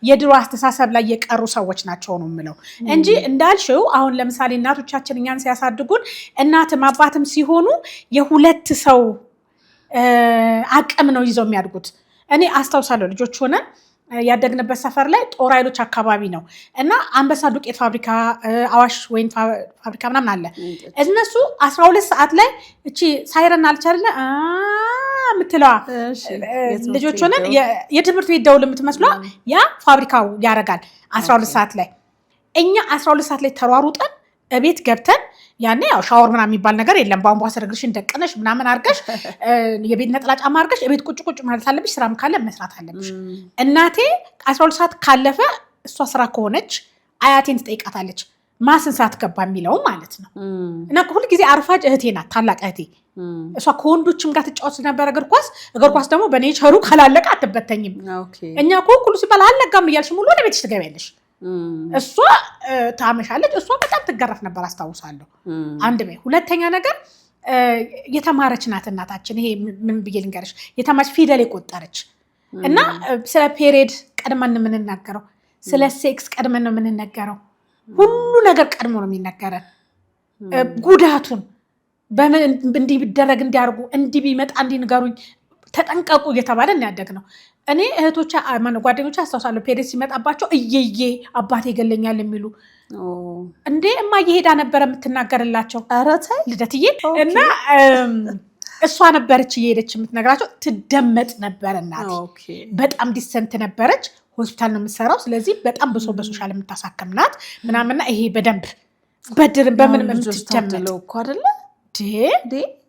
የድሮ አስተሳሰብ ላይ የቀሩ ሰዎች ናቸው ነው የምለው እንጂ እንዳልሽው አሁን ለምሳሌ እናቶቻችን እኛን ሲያሳድጉን እናትም አባትም ሲሆኑ የሁለት ሰው አቅም ነው ይዘው የሚያድጉት። እኔ አስታውሳለሁ ልጆች ሆነን ያደግንበት ሰፈር ላይ ጦር ኃይሎች አካባቢ ነው እና አንበሳ ዱቄት ፋብሪካ፣ አዋሽ ወይን ፋብሪካ ምናምን አለ። እነሱ 12 ሰዓት ላይ እቺ ሳይረን አልቻለ የምትለዋ ልጆች ሆነን የትምህርት ቤት ደውል የምትመስሏ ያ ፋብሪካው ያደርጋል 12 ሰዓት ላይ። እኛ 12 ሰዓት ላይ ተሯሩጠን ቤት ገብተን ያኔ ያው ሻወር ምናምን የሚባል ነገር የለም። ቧንቧ ስርግርሽን ደቅነሽ ምናምን አድርገሽ የቤት ነጠላ ጫማ አድርገሽ የቤት ቁጭ ማለት አለብሽ። ስራም ካለ መስራት አለብሽ። እናቴ 12 ሰዓት ካለፈ እሷ ስራ ከሆነች አያቴን ትጠይቃታለች ማስን ሰዓት ገባ የሚለው ማለት ነው። እና ሁሉ ጊዜ አርፋጅ እህቴ ናት፣ ታላቅ እህቴ። እሷ ከወንዶችም ጋር ትጫወት ነበር እግር ኳስ ደግሞ በኔቸሩ ካላለቀ አትበተኝም። እኛ ሁሉ ሲባል አልነጋም እያልሽ ሙሉ ወደ ቤትሽ ትገቢያለሽ። እሷ ታመሻለች። እሷ በጣም ትገረፍ ነበር አስታውሳለሁ። አንድ በይ። ሁለተኛ ነገር የተማረች ናት እናታችን። ይሄ ምን ብዬ ልንገርሽ፣ የተማረች ፊደል የቆጠረች እና ስለ ፔሬድ ቀድመን ነው የምንናገረው፣ ስለ ሴክስ ቀድመን ነው የምንነገረው። ሁሉ ነገር ቀድሞ ነው የሚነገረን። ጉዳቱን በምን እንዲህ ቢደረግ እንዲያርጉ፣ እንዲህ ቢመጣ እንዲንገሩኝ፣ ተጠንቀቁ እየተባለ እናያደግ ነው። እኔ እህቶቼ ጓደኞቼ አስታውሳለሁ ፔሬድ ሲመጣባቸው እየዬ አባቴ ይገለኛል የሚሉ እንዴ እማዬ ሄዳ ነበረ የምትናገርላቸው። ኧረ ተይ ልደትዬ። እና እሷ ነበረች እየሄደች የምትነግራቸው። ትደመጥ ነበር እናቴ። በጣም ዲሰንት ነበረች። ሆስፒታል ነው የምትሰራው። ስለዚህ በጣም ብሶ በሶሻል የምታሳክም ናት ምናምንና ይሄ በደንብ በድር በምን የምትደመጥ እኮ አይደለ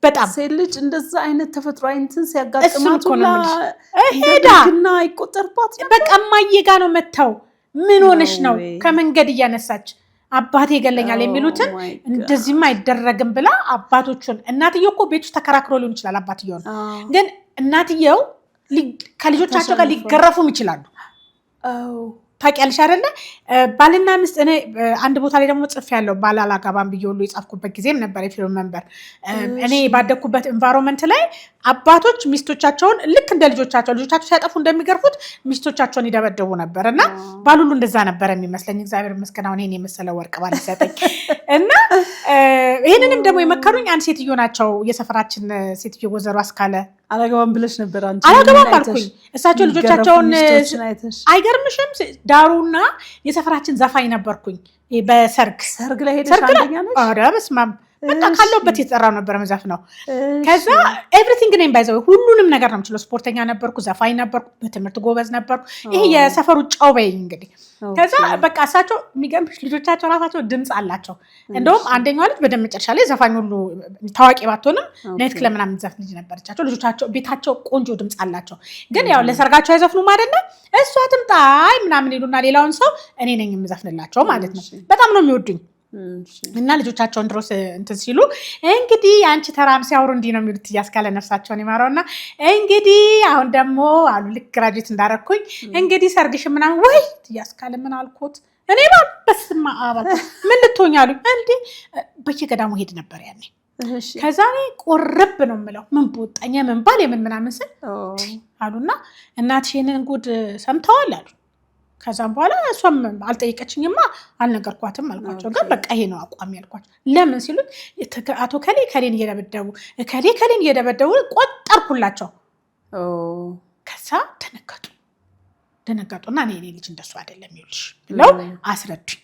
በጣም ሴት ልጅ እንደዛ አይነት ተፈጥሯዊ እንትን ሲያጋጥማት ሄዳና ይቆጠርባት በቃ እማዬ ጋር ነው መተው ምን ሆነሽ ነው ከመንገድ እያነሳች አባቴ ይገለኛል የሚሉትን እንደዚህም አይደረግም ብላ አባቶቹን እናትየው እኮ ቤት ውስጥ ተከራክሮ ሊሆን ይችላል አባትየው ግን እናትየው ከልጆቻቸው ጋር ሊገረፉም ይችላሉ ታውቂያለሽ አይደለ ባልና ሚስት እኔ አንድ ቦታ ላይ ደግሞ ጽፍ ያለው ባላላጋባን ብየውሉ የጻፍኩበት ጊዜም ነበር የፊልም መንበር እኔ ባደኩበት ኤንቫይሮንመንት ላይ አባቶች ሚስቶቻቸውን ልክ እንደ ልጆቻቸው ሲያጠፉ እንደሚገርፉት ሚስቶቻቸውን ይደበደቡ ነበርና ባሉሉ እንደዛ ነበር የሚመስለኝ እግዚአብሔር ይመስገን አሁን እኔ የመሰለው ወርቅ ባል ሰጠኝ እና ይሄንንም ደግሞ የመከሩኝ አንድ ሴትዮ ናቸው የሰፈራችን ሴትዮ ወዘሮ አስካለ አላገባም ብለሽ ነበር አንቺ አላገባም አልኩኝ እሳቸው ልጆቻቸውን አይገርምሽም ዳሩና የሰፈራችን ዘፋኝ ነበርኩኝ በሰርግ ላይ ሄደሽ አንደኛ ነሽ አረ በስማም በቃ ካለውበት የተጠራው ነበር መዛፍ ነው ከዛ ኤቭሪቲንግ ነኝ ባይዘው ሁሉንም ነገር ነው የምችለው ስፖርተኛ ነበርኩ ዘፋኝ ነበርኩ በትምህርት ጎበዝ ነበርኩ ይሄ የሰፈሩ ጫው በይኝ እንግዲህ ከዛ በቃ እሳቸው የሚገርምሽ ልጆቻቸው ራሳቸው ድምጽ አላቸው እንደውም አንደኛው ልጅ በደም መጨረሻ ላይ ዘፋኝ ሁሉ ታዋቂ ባትሆንም ናይት ክለብ ምናምን ዘፍ ልጅ ነበረቻቸው ልጆቻቸው ቤታቸው ቆንጆ ድምጽ አላቸው ግን ያው ለሰርጋቸው አይዘፍኑም አይደለ እሷ ትምጣይ ምናምን ይሉና ሌላውን ሰው እኔ ነኝ የምዘፍንላቸው ማለት ነው በጣም ነው የሚወዱኝ እና ልጆቻቸውን ድሮስ እንትን ሲሉ እንግዲህ አንቺ ተራም ሲያወሩ እንዲህ ነው የሚሉት ያስካለ ነፍሳቸውን ይማረውና እንግዲህ አሁን ደግሞ አሉ ልክ ግራጁዌት እንዳረኩኝ እንግዲህ ሰርግሽ ምናምን ወይ ያስካለ ምን አልኩት እኔ በስማ አባል ምን ልትሆኛሉ እንዴ በየገዳሙ ሄድ ነበር ያኔ ከዛ እኔ ቆርብ ነው የምለው ምን ቦጣኛ ምን ባል የምን ምናምን ስል አሉና እናትሽን ጉድ ሰምተዋል አሉ ከዛም በኋላ እሷም አልጠየቀችኝማ አልነገርኳትም አልኳቸው ግን በቃ ይሄ ነው አቋም ያልኳቸው ለምን ሲሉት አቶ ከሌን እየደበደቡ ቆጠርኩላቸው ከዛ ደነገጡና እኔ ልጅ እንደሱ አይደለም ይልሽ ብለው አስረዱኝ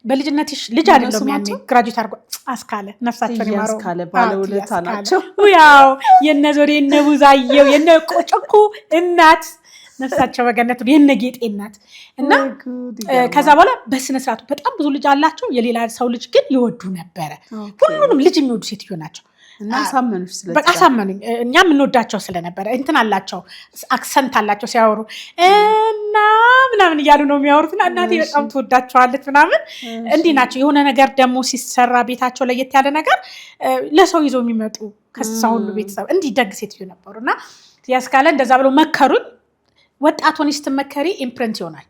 በልጅነትሽ ልጅ አይደለም ያኔ ግራጁዌት አድርጎ አስካለ ነፍሳቸውን ይማረው አስካለ ባለውለታ ናቸው ያው የነዞሬ የነቡዛየው የነቆጨኩ እናት ነፍሳቸው በገነት የነጌጤ እናት እና ከዛ በኋላ በስነ ስርዓቱ በጣም ብዙ ልጅ አላቸው የሌላ ሰው ልጅ ግን ይወዱ ነበረ ሁሉንም ልጅ የሚወዱ ሴትዮ ናቸው እና ሳመኑሽ ስለዚህ በቃ ሳመኑኝ እኛም እንወዳቸው ስለነበረ እንትን አላቸው አክሰንት አላቸው ሲያወሩ እና ምናምን እያሉ ነው የሚያወሩትና እናቴ በጣም ትወዳቸዋለች ምናምን እንዲህ ናቸው የሆነ ነገር ደግሞ ሲሰራ ቤታቸው ለየት ያለ ነገር ለሰው ይዘው የሚመጡ ከዛ ሁሉ ቤተሰብ እንዲህ ደግ ሴትዮ ነበሩና ያስካለ እንደዛ ብለው መከሩኝ ወጣት ሆነሽ ስትመከሪ ኢምፕሪንት ይሆናል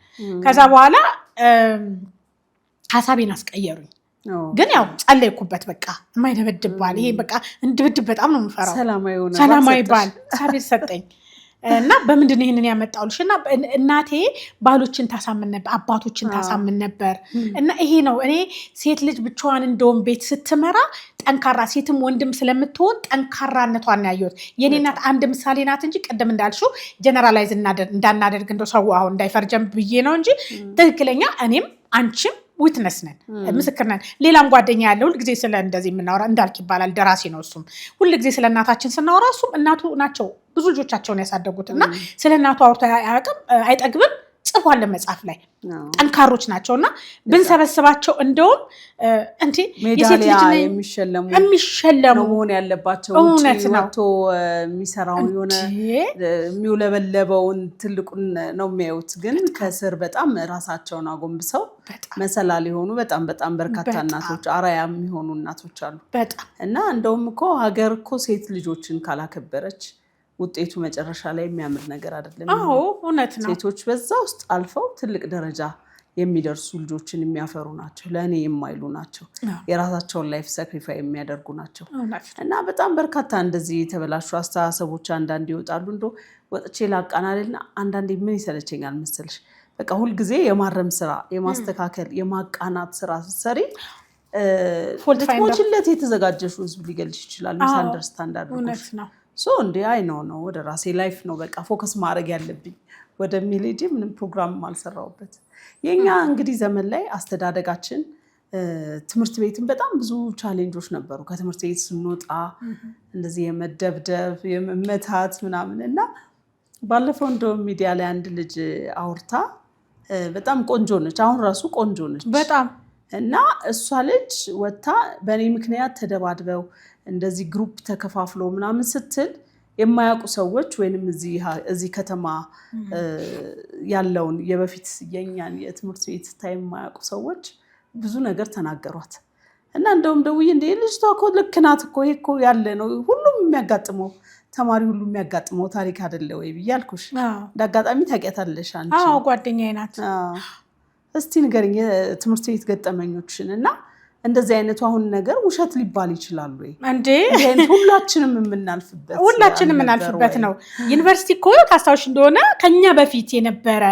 ከዛ በኋላ ሐሳቤን አስቀየሩኝ ግን ያው ጸለይኩበት በቃ የማይደበድባል ይሄ በቃ እንድብድብ በጣም ነው የምፈራው ሰላማዊ ባል ሐሳቤን ሰጠኝ እና በምንድን ነው ይሄንን ያመጣውልሽና እናቴ ባሎችን ታሳምን ነበር አባቶችን ታሳምን ነበር እና ይሄ ነው እኔ ሴት ልጅ ብቻዋን እንደውም ቤት ስትመራ ጠንካራ ሴትም ወንድም ስለምትሆን ጠንካራነቷን ያየሁት የኔ እናት አንድ ምሳሌ ናት እንጂ ቀደም እንዳልሽው ጀነራላይዝ እንዳናደርግ እንደው ሰው አሁን እንዳይፈርጀም ብዬ ነው እንጂ ትክክለኛ እኔም አንቺም ዊትነስ ነን ምስክር ነን ሌላም ጓደኛ ያለ ሁሉ ጊዜ ስለ እንደዚህ የምናወራ እንዳልክ ይባላል ደራሲ ነው እሱም ሁሉ ጊዜ ስለ እናታችን ስናወራ እሱም እናቱ ናቸው ብዙ ልጆቻቸውን ያሳደጉትና ስለ እናቱ አውርቶ አይጠግብም ጽፏል መጽሐፍ ላይ ጠንካሮች ናቸውና ብንሰበስባቸው እንደውም እንዴ የሴት ልጅ የሚሸለሙ መሆን ያለባቸው ወጥቶ የሚሰራው የሆነ የሚውለበለበውን ትልቁን ነው የሚያዩት ግን ከስር በጣም ራሳቸውን አጎንብሰው መሰላል የሆኑ በጣም በርካታ እናቶች አራያ የሚሆኑ እናቶች አሉ እና እንደውም እኮ ሀገር እኮ ሴት ልጆችን ካላከበረች ውጤቱ መጨረሻ ላይ የሚያምር ነገር አይደለም አዎ እውነት ነው ሴቶች በዛ ውስጥ አልፈው ትልቅ ደረጃ የሚደርሱ ልጆችን የሚያፈሩ ናቸው ለኔ የማይሉ ናቸው የራሳቸውን ላይፍ ሳክሪፋይ የሚያደርጉ ናቸው እና በጣም በርካታ እንደዚህ የተበላሹ አስተሳሰቦች አንዳንድ ይወጣሉ እንዶ ወጥቼ ላቃናልና አንዳንዴ ምን ይሰለቸኛል መሰልሽ በቃ ሁሉ ጊዜ የማረም ስራ የማስተካከል የማቃናት ስራ ስትሰሪ ፎልትሞችለት የተዘጋጀሹ ህዝብ ሊገልሽ ይችላል ሚስ አንደርስታንድ አድርጎሽ እንዴ አይ ነው ወደ ራሴ ላይፍ ነው በቃ ፎከስ ማድረግ ያለብኝ ወደሚል እንጂ ምንም ፕሮግራም አልሰራውበት የኛ እንግዲህ ዘመን ላይ አስተዳደጋችን ትምህርት ቤትን በጣም ብዙ ቻሌንጆች ነበሩ ከትምህርት ቤት ስንወጣ እንደዚህ የመደብደብ የመመታት ምናምን እና ባለፈው እንደው ሚዲያ ላይ አንድ ልጅ አውርታ በጣም ቆንጆ ነች አሁን ራሱ ቆንጆ ነች በጣም እና እሷ ልጅ ወጣ በኔ ምክንያት ተደባድበው እንደዚህ ግሩፕ ተከፋፍሎ ምናምን ስትል የማያውቁ ሰዎች ወይንም እዚህ ከተማ ያለውን የበፊት የኛን የትምህርት ቤት ታይም የማያውቁ ሰዎች ብዙ ነገር ተናገሯት እና እንደውም ደውዬ እንደ ልጅቷ እኮ ልክ ናት እኮ ይሄ እኮ ያለ ነው ሁሉም የሚያጋጥመው ተማሪ ሁሉ የሚያጋጥመው ታሪክ አይደለ ወይ ብያልኩሽ እንዳጋጣሚ ታውቂያታለሽ አንቺ አዎ ጓደኛዬ ናት እስቲ ንገሪኝ የትምህርት ቤት ገጠመኞችን እና እንደዚህ አይነቱ አሁን ነገር ውሸት ሊባል ይችላል ወይ እንዴ ሁላችንም የምናልፍበት ነው ዩኒቨርሲቲ እኮ ታስታውሽ እንደሆነ ከኛ በፊት የነበረ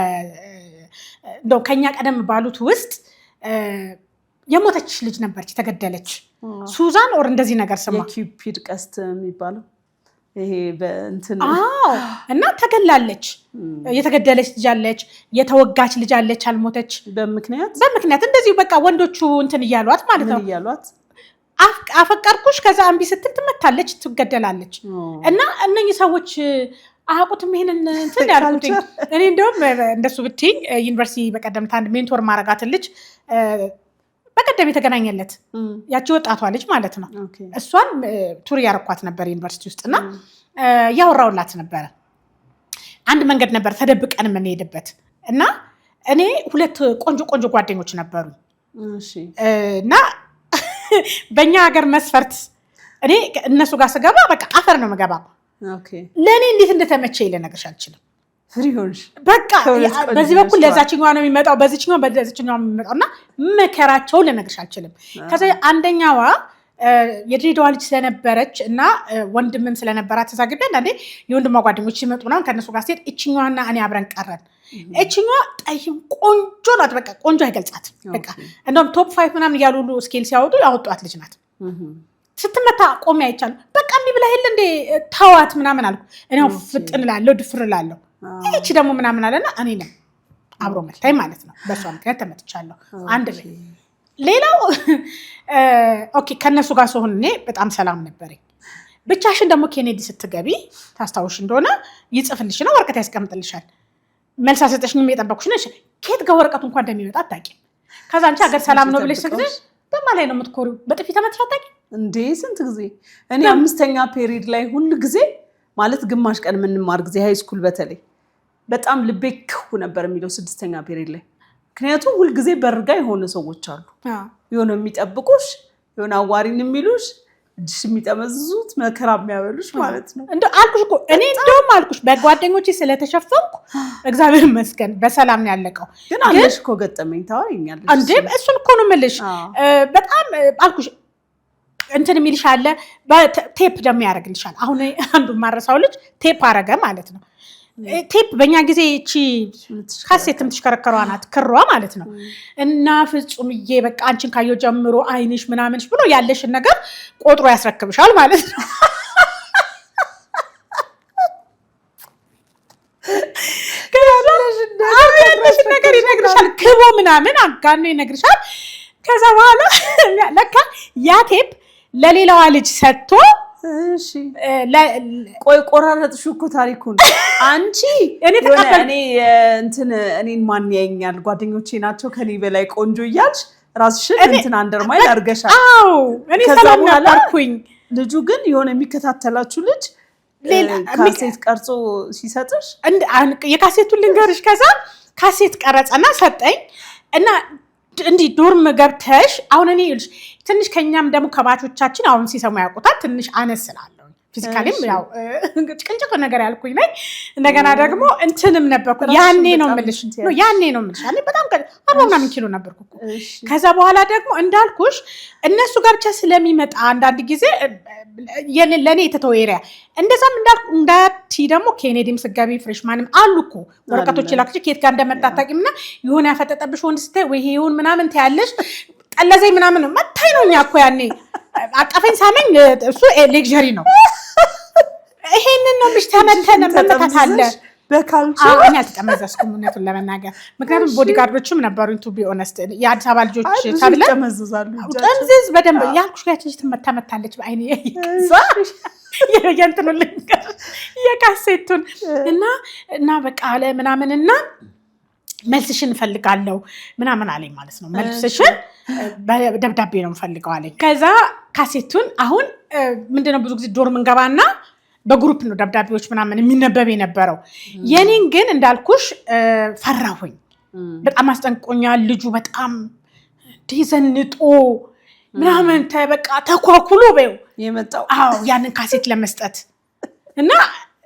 እንደው ከኛ ቀደም ባሉት ውስጥ የሞተች ልጅ ነበርች ተገደለች ሱዛን ኦር እንደዚህ ነገር ስማ የኪውፒድ ቀስት የሚባለው ይሄ በእንትን እና ተገላለች የተገደለች ልጅ አለች የተወጋች ልጅ አለች አልሞተች በምክንያት እንደዚህ በቃ ወንዶቹ እንትን እያሏት ማለት ነው አፈቀርኩሽ ከዛ አንቢ ስትል ትመታለች ትገደላለች እና እነኚህ ሰዎች አቁትም ይሄንን እንትን ያልኩት እኔ እንደውም እንደሱ ብትኝ ዩኒቨርሲቲ በቀደምታ አንድ ሜንቶር ማረጋት ልጅ በቀደም የተገናኘለት ያቺ ወጣቷ ልጅ ማለት ነው እሷን ቱር ያረኳት ነበር ዩኒቨርሲቲ ውስጥና ያወራውላት ነበር አንድ መንገድ ነበር ተደብቀን የምንሄድበት እና እኔ ሁለት ቆንጆ ጓደኞች ነበሩ እና በእኛ ሀገር መስፈርት እኔ እነሱ ጋር ስገባ በቃ አፈር ነው የምገባው ለእኔ እንዴት እንደተመቸኝ ልነግርሽ አልችልም ፍሪሆንሽ በቃ በዚህ በኩል ለዛችኛዋ ነው የሚመጣው በዚህኛው የሚመጣውና መከራቸው ልነግርሽ አልችልም ከዛ አንደኛዋ የድሬዳዋ ልጅ ስለነበረች እና ወንድምም ስለነበራት ተዛግቤ አንዴ የወንድሟ ጓደኞች ሲመጡና ከነሱ ጋር ሲሄድ እቺኛዋና እኔ አብረን ቀረን እቺኛዋ ጠይም ቆንጆ ናት በቃ ቆንጆ አይገልጻት በቃ እንደውም ቶፕ 5 ምናምን ያሉ ሁሉ ስኬል ሲያወጡ ያወጧት ልጅ ናት ስትመታ ቆሜ አይቻለሁ በቃ እንብላ ይል እንደ ታዋት ምናምን አልኩ እኔው ፍጥን እላለሁ ድፍር እላለሁ እቺ ደግሞ ምናምን አለና እኔ ነኝ አብሮ መታይ ማለት ነው በሷ ምክንያት ተመትቻለሁ አንድ ሌላው ኦኬ ከነሱ ጋር ሆነ እኔ በጣም ሰላም ነበርኝ ብቻሽን ደግሞ ኬኔዲ ስትገቢ ታስታውሽ እንደሆነ ይጽፍልሽና ወረቀት ያስቀምጥልሻል መልስ አሰጠሽኝም የጠበቅኩሽ ነሽ ከየት ጋር ወረቀቱ እንኳን እንደሚመጣ አታውቂም ከዛ አንቺ ሀገር ሰላም ነው ብለሽ ስትገቢ በማላይ ነው የምትኮሪው በጥፊ ተመትሽ አታውቂም እንዴ ስንት ጊዜ እኔ አምስተኛ ፔሪድ ላይ ሁሉ ጊዜ ማለት ግማሽ ቀን የምንማር ጊዜ ሃይ ስኩል በተለይ በጣም ልቤ ክው ነበር የሚለው ስድስተኛ ፔሪድ ላይ ምክንያቱም ሁሉ ጊዜ በርጋ የሆነ ሰዎች አሉ የሆነ የሚጠብቁሽ የሆነ አዋሪን የሚሉሽ እጅሽ የሚጠመዝዙት መከራ የሚያበሉሽ ማለት ነው እንደ አልኩሽ እኮ እኔ እንደውም አልኩሽ በጓደኞቼ ስለተሸፈንኩ እግዚአብሔር ይመስገን በሰላም ነው ያለቀው ግን አለሽ እኮ ገጠመኝ ታወሪኛለሽ እንዴ እሱን እኮ ነው የምልሽ በጣም አልኩሽ እንትን የሚልሽ አለ ቴፕ ደግሞ ያደርግልሻል አሁን አንዱ ማረሳው ልጅ ቴፕ አረገ ማለት ነው ቴፕ በእኛ ጊዜ እቺ ካሴትም ትሽከረከሯ ናት ክሯ ማለት ነው እና ፍጹምዬ በቃ አንቺን ካየው ጀምሮ አይንሽ ምናምንሽ ብሎ ያለሽን ነገር ቆጥሮ ያስረክብሻል ማለት ነው ያለሽን ነገር ይነግርሻል ክቦ ምናምን አጋኖ ይነግርሻል ከዛ በኋላ ለካ ያ ቴፕ ለሌላዋ ልጅ ሰጥቶ እሺ ቆይ ቆራረጥሽ እኮ ታሪኩን አንቺ እኔ እንትን እኔን ማን ያየኛል ጓደኞቼ ናቸው ከኔ በላይ ቆንጆ እያልሽ ራስሽን እንትን አንደርማይል አርገሻል አዎ እኔ ሰላም ነበርኩኝ ልጁ ግን የሆነ የሚከታተላችሁ ልጅ ካሴት ቀርጾ ሲሰጥሽ የካሴቱን ልንገርሽ ከዛ ካሴት ቀረጸና ሰጠኝ እና እንዲህ ዶርም ገብተሽ አሁን እኔ ይልሽ ትንሽ ከኛም ደግሞ ከባቾቻችን አሁን ሲሰሙ ያውቁታል ትንሽ አነስላለሁ ፊዚካሊም ያው ጭቅንጭቅ ነገር ያልኩኝ ነኝ እንደገና ደግሞ እንትንም ነበርኩ ያኔ ነው የምልሽ አለ በጣም 40 ኪሎ ነበርኩ ከዛ በኋላ ደግሞ እንዳልኩሽ እነሱ ጋር ብቻ ስለሚመጣ አንዳንድ ጊዜ ለኔ የተተው ኤሪያ እንደዛም እንዳልኩ እንዳቲ ደግሞ ኬኔዲም ስጋቢ ፍሬሽማንም አሉኮ ወረቀቶች ላክሽ ከየት ጋር እንደመጣጣቂምና ይሆነ ያፈጠጠብሽ ወንድ ስታይ ወይ ይሁን ምናምን ታያለሽ ጠለዘይ ምናምን መታይ ነውኛ እኮ ያኔ አቀፈኝ ሳመኝ እሱ ሌክዠሪ ነው ይሄንን ነው ምሽ ተመተነ መመታታለ በካልቹ እኔ አልተጠመዘዝኩም እውነቱን ለመናገር ምክንያቱም ቦዲጋርዶችም ነበሩኝ ቱ ቢ ኦነስት የአዲስ አበባ ልጆች ታብለ ጠምዝዝ በደንብ ያልኩሽ ያቺ ትመታመታለች በአይኔ የእንትኑን ልንገር የካሴቱን እና በቃ አለ ምናምንና መልስሽን ፈልጋለሁ ምናምን አለኝ ማለት ነው መልስሽን በደብዳቤ ነው ፈልገው አለኝ ከዛ ካሴቱን አሁን ምንድነው ብዙ ጊዜ ዶርም እንገባና በግሩፕ ነው ደብዳቤዎች ምናምን የሚነበብ የነበረው የኔን ግን እንዳልኩሽ ፈራሁኝ በጣም አስጠንቆኛል ልጁ በጣም ዲዘንጦ ምናምን ተበቃ ተኳኩሎ በው የመጣው አዎ ያንን ካሴት ለመስጠት እና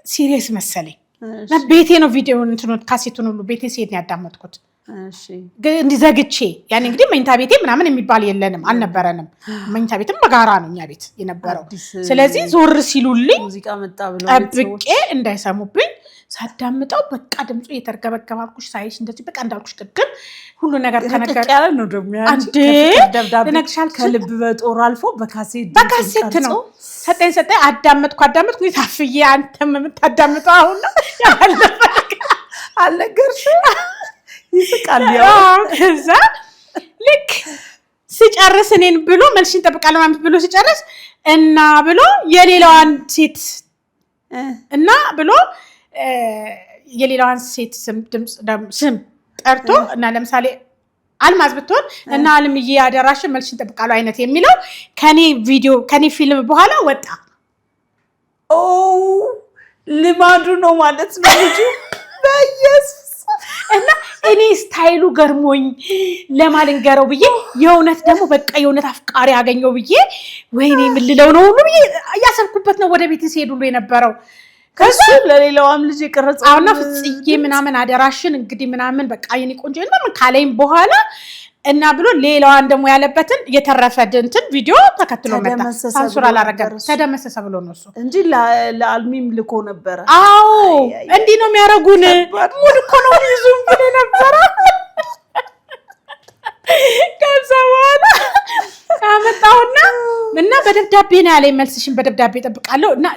ሲሪየስ መሰለኝ ቤቴ ነው ቪዲዮውን እንትኑ ካሴቱን ሁሉ ቤቴ ሲሄድ ያዳመጥኩት እሺ እንዲዘግቼ ያኔ እንግዲህ መኝታ ቤቴ ምናምን የሚባል የለንም አልነበረንም መኝታ ቤትም በጋራ ነው እኛ ቤት የነበረው ስለዚህ ዞር ሲሉልኝ ሙዚቃ መጣ ብለው አብቄ እንዳይሰሙብኝ ሳዳምጠው በቃ ድምጹ እየተርገበገባኩሽ ሳይሽ እንደዚህ በቃ እንዳልኩሽ ጥቅም ሁሉ ነገር ተነገረ ያለ ነው ደግሞ አንዴ ለነግሻል ከልብ በጦር አልፎ በካሴት ነው ሰጠኝ አዳመጥኩ ታፍዬ አንተም የምታዳምጠው አሁን ነው አልነገርሽ ይስቃል ያው ከዛ ልክ ሲጨርስ እኔን ብሎ መልሽን ጠብቃለሁ ማለት ብሎ ሲጨርስ እና ብሎ የሌላዋን ሴት እና ብሎ የሌላዋን ሴት ስም ጠርቶ እና ለምሳሌ አልማዝ ብትሆን እና አልምዬ ያደራሽ መልሽን ጠብቃለሁ አይነት የሚለው ከኔ ፊልም በኋላ ወጣ ልማዱ ነው ማለት ነው ልጁ በኢየሱስ እና እኔ ስታይሉ ገርሞኝ ለማልንገረው ብዬ የእውነት ደግሞ በቃ የእውነት አፍቃሪ ያገኘው ብዬ ወይኔ ምልለው ነው ሁሉ ብዬ ያሰብኩበት ነው ወደ ቤት ሲሄድ ሁሉ የነበረው ከሱ ለሌላውም ልጅ ይቀርጻው አውና ፍጽዬ ምናምን አደራሽን እንግዲህ ምናምን በቃ የኔ ቆንጆ ምናምን ካለኝ በኋላ እና ብሎ ሌላዋን ደግሞ ያለበትን የተረፈ እንትን ቪዲዮ ተከትሎ መጣ ሳንሱር አላረገም ተደመሰሰ ብሎ ነው እሱ እንጂ ለአልሚም ልኮ ነበር አዎ እንዲህ ነው የሚያረጉን ሙድ እኮ ነው ይዙም ብለ ነበር ከዛ በኋላ አመጣውና እና በደብዳቤ ነው ያለኝ መልስሽን በደብዳቤ ጠብቃለሁ እና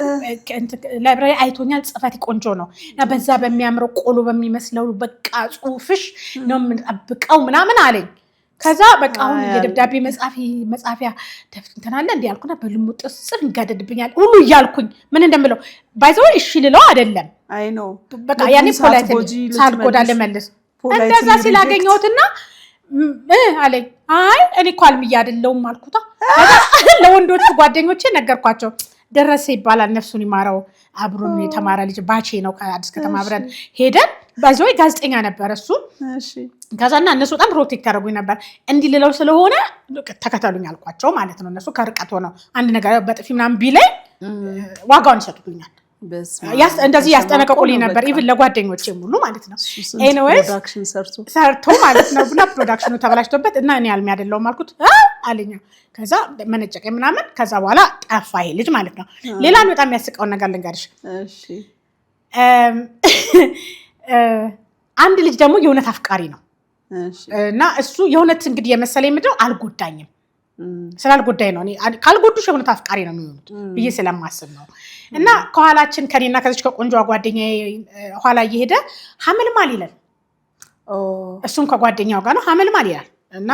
ላይብራሪ አይቶኛል ጽፈት ቆንጆ ነው እና በዛ በሚያምረው ቆሎ በሚመስለው በቃ ጽሁፍሽ ነው የምንጠብቀው ምናምን አለኝ ከዛ በቃ አሁን የደብዳቤ መጻፊያ ደፍተናል እንዴ ያልኩና በልሙጥ ጽፍ እንጋደድብኛል ሁሉ እያልኩኝ ምን እንደምለው ባይዘው እሺ ልለው አይደለም አይ ኖ በቃ ያኔ ፖላይት ሳልጎዳ ለመልስ እንደዛ ሲላገኘውትና አለኝ አይ እኔ እኮ አልምዬ አይደለሁም አልኩታ ለወንዶቹ ጓደኞቼ ነገርኳቸው ደረሰ ይባላል ነፍሱን ይማረው አብሩን የተማረ ልጅ ባቼ ነው ከአዲስ ከተማ አብረን ሄደን ባይዘው ጋዜጠኛ ነበር እሱ እሺ ከዛና እነሱ በጣም ፕሮቴክት ያደርጉኝ ነበር እንዲህ ልለው ስለሆነ ተከታተሉኝ አልኳቸው ማለት ነው እነሱ ከርቀት ሆነው አንድ ነገር በጥፊ ምናምን ቢለኝ ዋጋውን ይሰጡኛል እንደዚህ ያስጠነቀቁልኝ ነበር ኢቭን ለጓደኞቼ ሙሉ ማለት ነው ኤኒዌይስ ፕሮዳክሽን ሰርቶ ማለት ነው ብላ ፕሮዳክሽኑ ተበላሽቶበት እና እኔ አልሚ አይደለሁም አልኩት አለኝ ከዛ መነጨቀኝ ምናምን ከዛ በኋላ ጠፋ ይሄ ልጅ ማለት ነው ሌላ በጣም የሚያስቀውን ነገር ልንገርሽ እሺ አንድ ልጅ ደግሞ የእውነት አፍቃሪ ነው እሺ እና እሱ የእውነት እንግዲህ የመሰለኝ ምንድነው አልጎዳኝም ስላልጎዳኝ ነው እኔ ካልጎዱሽ የእውነት አፍቃሪ ነው የሚሆኑት ብዬ ስለማስብ ነው እና ከኋላችን ከኔና ከዚህ ከቆንጆ ጓደኛዬ ኋላ እየሄደ ሐመልማል ይላል እሱም ከጓደኛው ጋር ነው ሐመልማል ይላል እና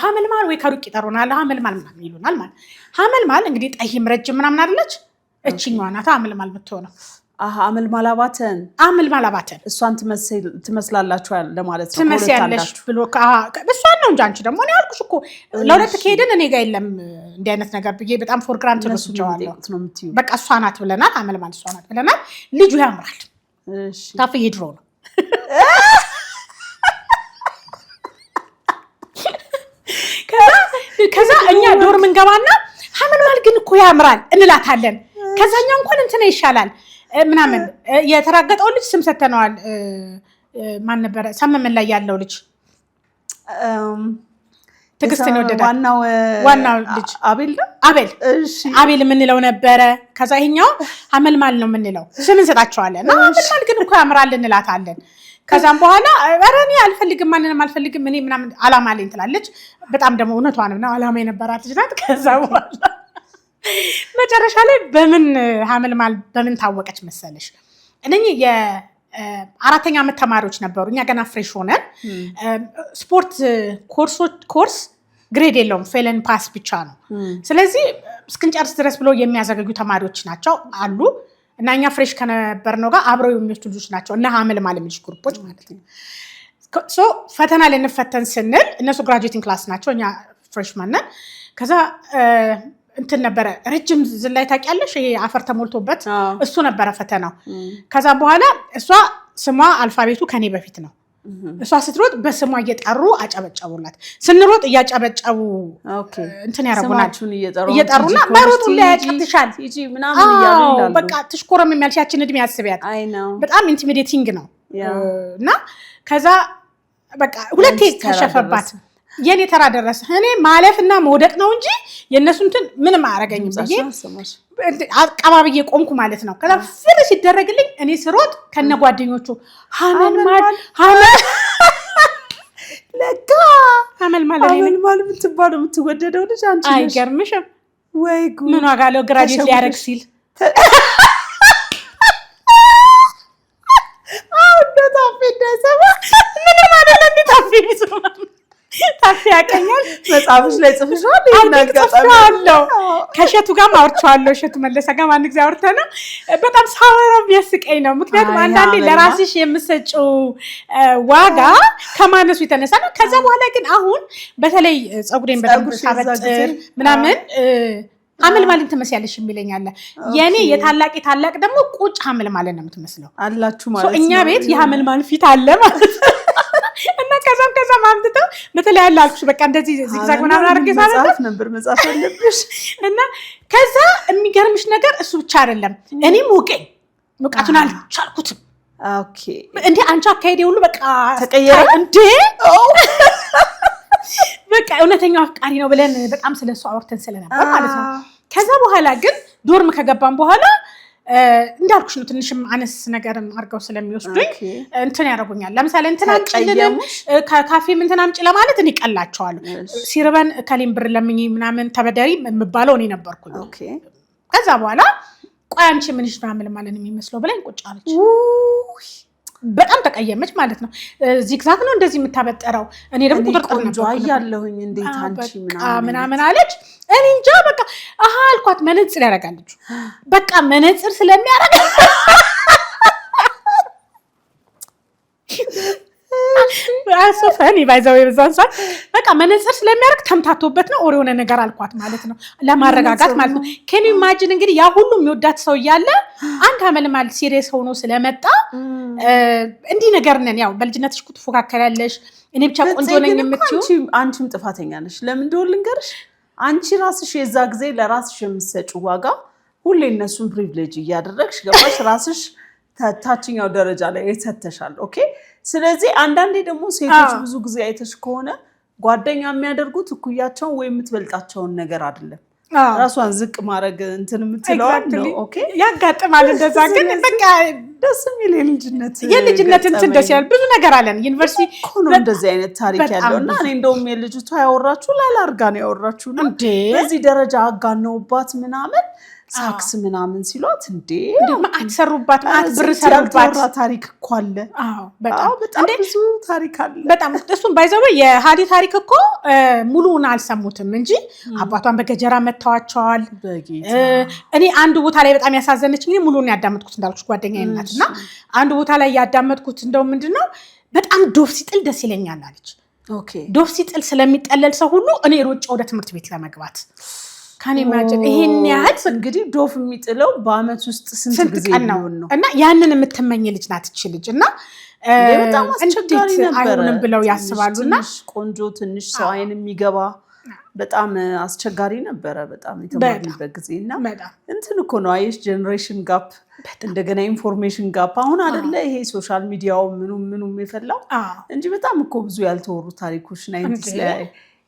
ሐመልማል ወይ ከሩቅ ይጠሩናል ሐመልማል ምናምን ይሉናል ማለት ሐመልማል እንግዲህ ጠይም ረጅም ምናምን አይደለች እቺኛዋ ናት ሐመልማል የምትሆነው አመልማል አባተን እሷን ትመስላላችሁ ለማለት ነው ትመስያለሽ ብሎ እሷን ነው እንጂ አንቺ ደግሞ እኔ አልኩሽ እኮ ለሁለት ከሄደን እኔ ጋር የለም እንዲህ አይነት ነገር ብዬ በጣም ፎር ግራንት ነው ስጫዋለሁ በቃ እሷ ናት ብለናል አመልማል እሷ ናት ብለናል ልጁ ያምራል እሺ ታፍዬ ድሮ ነው ከዛ እኛ ዶርም እንገባና ሐመልማል ግን እኮ ያምራል እንላታለን ከዛኛው እንኳን እንትና ይሻላል ምናምን የተራገጠው ልጅ ስም ሰተነዋል ማን ነበር ሰመመን ላይ ያለው ልጅ ትግስት ነው ወደዳ ዋናው ልጅ አቤል እሺ አቤል ምንለው ነበረ ከዛ ይሄኛው ሐመልማል ነው ምንለው ስም እንሰጣቸዋለን ሐመልማል ግን እኮ ያምራል እንላታለን ከዛም በኋላ አረኔ አልፈልግም ማንንም አልፈልግም እኔ ምናምን አላማ ላይ እንትላለች በጣም ደግሞ እውነቷንም ነው አላማ የነበራት ልጅ ናት ከዛ በኋላ መጨረሻ ላይ በምን ሐመልማል በምን ታወቀች መሰለሽ እነኚህ የአራተኛ ዓመት ተማሪዎች ነበሩ እኛ ገና ፍሬሽ ሆነን ስፖርት ኮርስ ግሬድ የለውም ፌለን ፓስ ብቻ ነው ስለዚህ እስክንጨርስ ድረስ ብሎ የሚያዘገዩ ተማሪዎች ናቸው አሉ እና እኛ ፍሬሽ ከነበርነው ጋር አብረው የሚወስዱ ልጆች ናቸው እና ሐመልማል የሚል ግሩፖች ማለት ነው ሶ ፈተና ላይ እንፈተን ስንል እነሱ ግራጁዌቲንግ ክላስ ናቸው እኛ ፍሬሽማን ነን ከዛ እንትን ነበረ ረጅም ዝላይ ታውቂያለሽ ይሄ አፈር ተሞልቶበት እሱ ነበረ ፈተናው ከዛ በኋላ እሷ ስሟ አልፋቤቱ ከኔ በፊት ነው እሷ ስትሮጥ በስሟ እየጠሩ አጨበጨቡላት ስንሮጥ እያጨበጨቡ እንትን ያረጉናል እየጠሩና መሮጡ ላይ ያጭትሻል እጂ ምናምን ይያሉ በቃ ትሽኮረም የሚያልሻችን እድሜ ያስቢያት በጣም ኢንቲሚዴቲንግ ነው እና ከዛ በቃ ሁለቴ ከሸፈባት የኔ ተራ ደረሰ እኔ ማለፍና መውደቅ ነው እንጂ የነሱ እንትን ምንም አያረጋኝም ብዬ አቀባብዬ ቆምኩ ማለት ነው ከዛ ፍል ሲደረግልኝ እኔ ስሮጥ ከነ ጓደኞቹ ሐመልማል ለካ ሐመልማል የምትባለው የምትወደደው ልጅ አንቺ ነሽ አይገርምሽም ወይ ጉድ ምን ዋጋ አለው ግራጁዌት ሊያረግ ሲል ታፊ ያቀኛል መጽሐፍሽ ላይ ጽፈሻል ይናገጣለሁ ከሸቱ ጋር ማውርቻለሁ ሸቱ መለሰ ጋር ማን እግዚአብሔር ተና በጣም ሳወራው ቢያስቀኝ ነው ምክንያቱም አንዳንዴ ለራስሽ የምትሰጪው ዋጋ ከማነሱ የተነሳ ነው ከዛ በኋላ ግን አሁን በተለይ ጸጉሬን በደንብ ሳበጥር ምናምን ሐመልማልን ትመስያለሽ የሚለኛል የኔ የታላቅ ደግሞ ቁጭ ሐመልማልን ነው የምትመስለው አላችሁ ማለት እኛ ቤት የሐመልማል ፊት አለ ማለት እና ከዛም አምጥተው በተለይ አላልኩሽ በቃ እንደዚህ ዚግዛግ ምናምን አድርጌ መጽሐፍ ነበር መጽሐፍ አለብሽ እና ከዛ የሚገርምሽ ነገር እሱ ብቻ አይደለም እኔም ሙቀቱን አልቻልኩትም ኦኬ እንዴ አንቺ አካሄዴ ሁሉ በቃ ተቀየረ እንዴ በቃ እውነተኛው አፍቃሪ ነው ብለን በጣም ስለሱ አወርተን ስለነበር ማለት ነው ከዛ በኋላ ግን ዶርም ከገባን በኋላ እንዳልኩሽ ነው ትንሽም አነስ ነገርም አርገው ስለሚወስዱኝ እንትን ያረጉኛል ለምሳሌ እንትን አምጪልን ካፌ እንትን አምጪ ለማለት እኔ ቀላቸዋለሁ ሲርበን ከሊም ብር ለምኝ ምናምን ተበደሪ የምባለው እኔ ነበርኩኝ ከዛ በኋላ ቆይ አንቺ ምንሽ ምናምን ማለት ነው የሚመስለው ብለን ቁጭ አለች በጣም ተቀየመች ማለት ነው ዚግዛግ ነው እንደዚህ የምታበጠረው እኔ ደግሞ ቁጥርጥር ነበር ያያለሁኝ እንዴት አንቺ ምናምን አለች እኔ እንጃ በቃ አልኳት መነጽር ያረጋለች በቃ መነጽር ስለሚያረጋ አሶፈኒ ባይዛው የበዛንሳ በቃ መነጽር ስለሚያረግ ተምታቶበት ነው ኦሪዮነ ነገር አልኳት ማለት ነው ለማረጋጋት ማለት ነው ከኔ ኢማጂን እንግዲህ ያ ሁሉ የሚወዳት ሰው ያለ አንድ ሐመልማል ሲሪየስ ሆኖ ስለመጣ እንዲህ ነገር ነን ያው በልጅነትሽ ኩትፎካከራለሽ እኔ ብቻ ቆንጆ ነኝ የምትዩ አንቺም ጥፋተኛ ነሽ ለምን እንደሆነ ልንገርሽ አንቺ ራስሽ የዛ ጊዜ ለራስሽ የምትሰጪው ዋጋ ሁሌ እነሱን ፕሪቪሌጅ እያደረግሽ ገባሽ ራስሽ ታችኛው ደረጃ ላይ የተተሻል ኦኬ ስለዚህ አንዳንዴ ደግሞ ሴቶች ብዙ ጊዜ አይተሽ ከሆነ ጓደኛ የሚያደርጉት እኩያቸውን ወይ የምትበልጣቸውን ነገር አይደለም ራሷን ዝቅ ማድረግ እንትን የምትለው ነው ኦኬ ያጋጥማል እንደዛ ግን በቃ ደስ የሚል የልጅነት እንትን ደስ ያለ ብዙ ነገር አለን ዩኒቨርሲቲ ነው እንደዚህ አይነት ታሪክ ያለውና እኔ እንደውም የልጅቷ ያወራችሁ ላላርጋ ነው ያወራችሁ ነው በዚህ ደረጃ አጋነውባት ምናምን ሳክስ ምናምን ሲሏት እንዴ አትሰሩባት ማለት ብር ሰሩባት ታሪክ እኮ አለ አዎ በጣም ብዙ ታሪክ አለ በጣም እሱም ባይዘው የሃዲ ታሪክ እኮ ሙሉውን አልሰሙትም እንጂ አባቷን በገጀራ መታዋቸዋል እኔ አንድ ቦታ ላይ በጣም ያሳዘነችኝ ሙሉውን ያዳመጥኩት እንዳልኩሽ ጓደኛዬ እናትና አንድ ቦታ ላይ ያዳመጥኩት እንደው ምንድነው በጣም ዶፍ ሲጥል ደስ ይለኛል አለች ኦኬ ዶፍ ሲጥል ስለሚጠለል ሰው ሁሉ እኔ ሮጬ ወደ ትምህርት ቤት ለመግባት ካኔ ማጀን ይሄን ያህል እንግዲህ ዶፍ የሚጥለው በአመት ውስጥ ስንት ጊዜ ነው እና ያንን የምትመኝ ልጅ ናት እቺ ልጅ እና በጣም አስቸጋሪ ነበር አይሆንም ብለው ያስባሉና ቆንጆ ትንሽ ሰው አይን የሚገባ በጣም አስቸጋሪ ነበር በጣም የተማሪበት ጊዜና እንትን እኮ ነው አይሽ ጀነሬሽን ጋፕ እንደገና ኢንፎርሜሽን ጋፕ አሁን አይደለ ይሄ ሶሻል ሚዲያው ምኑም የፈላው እንጂ በጣም እኮ ብዙ ያልተወሩ ታሪኮች 90s ላይ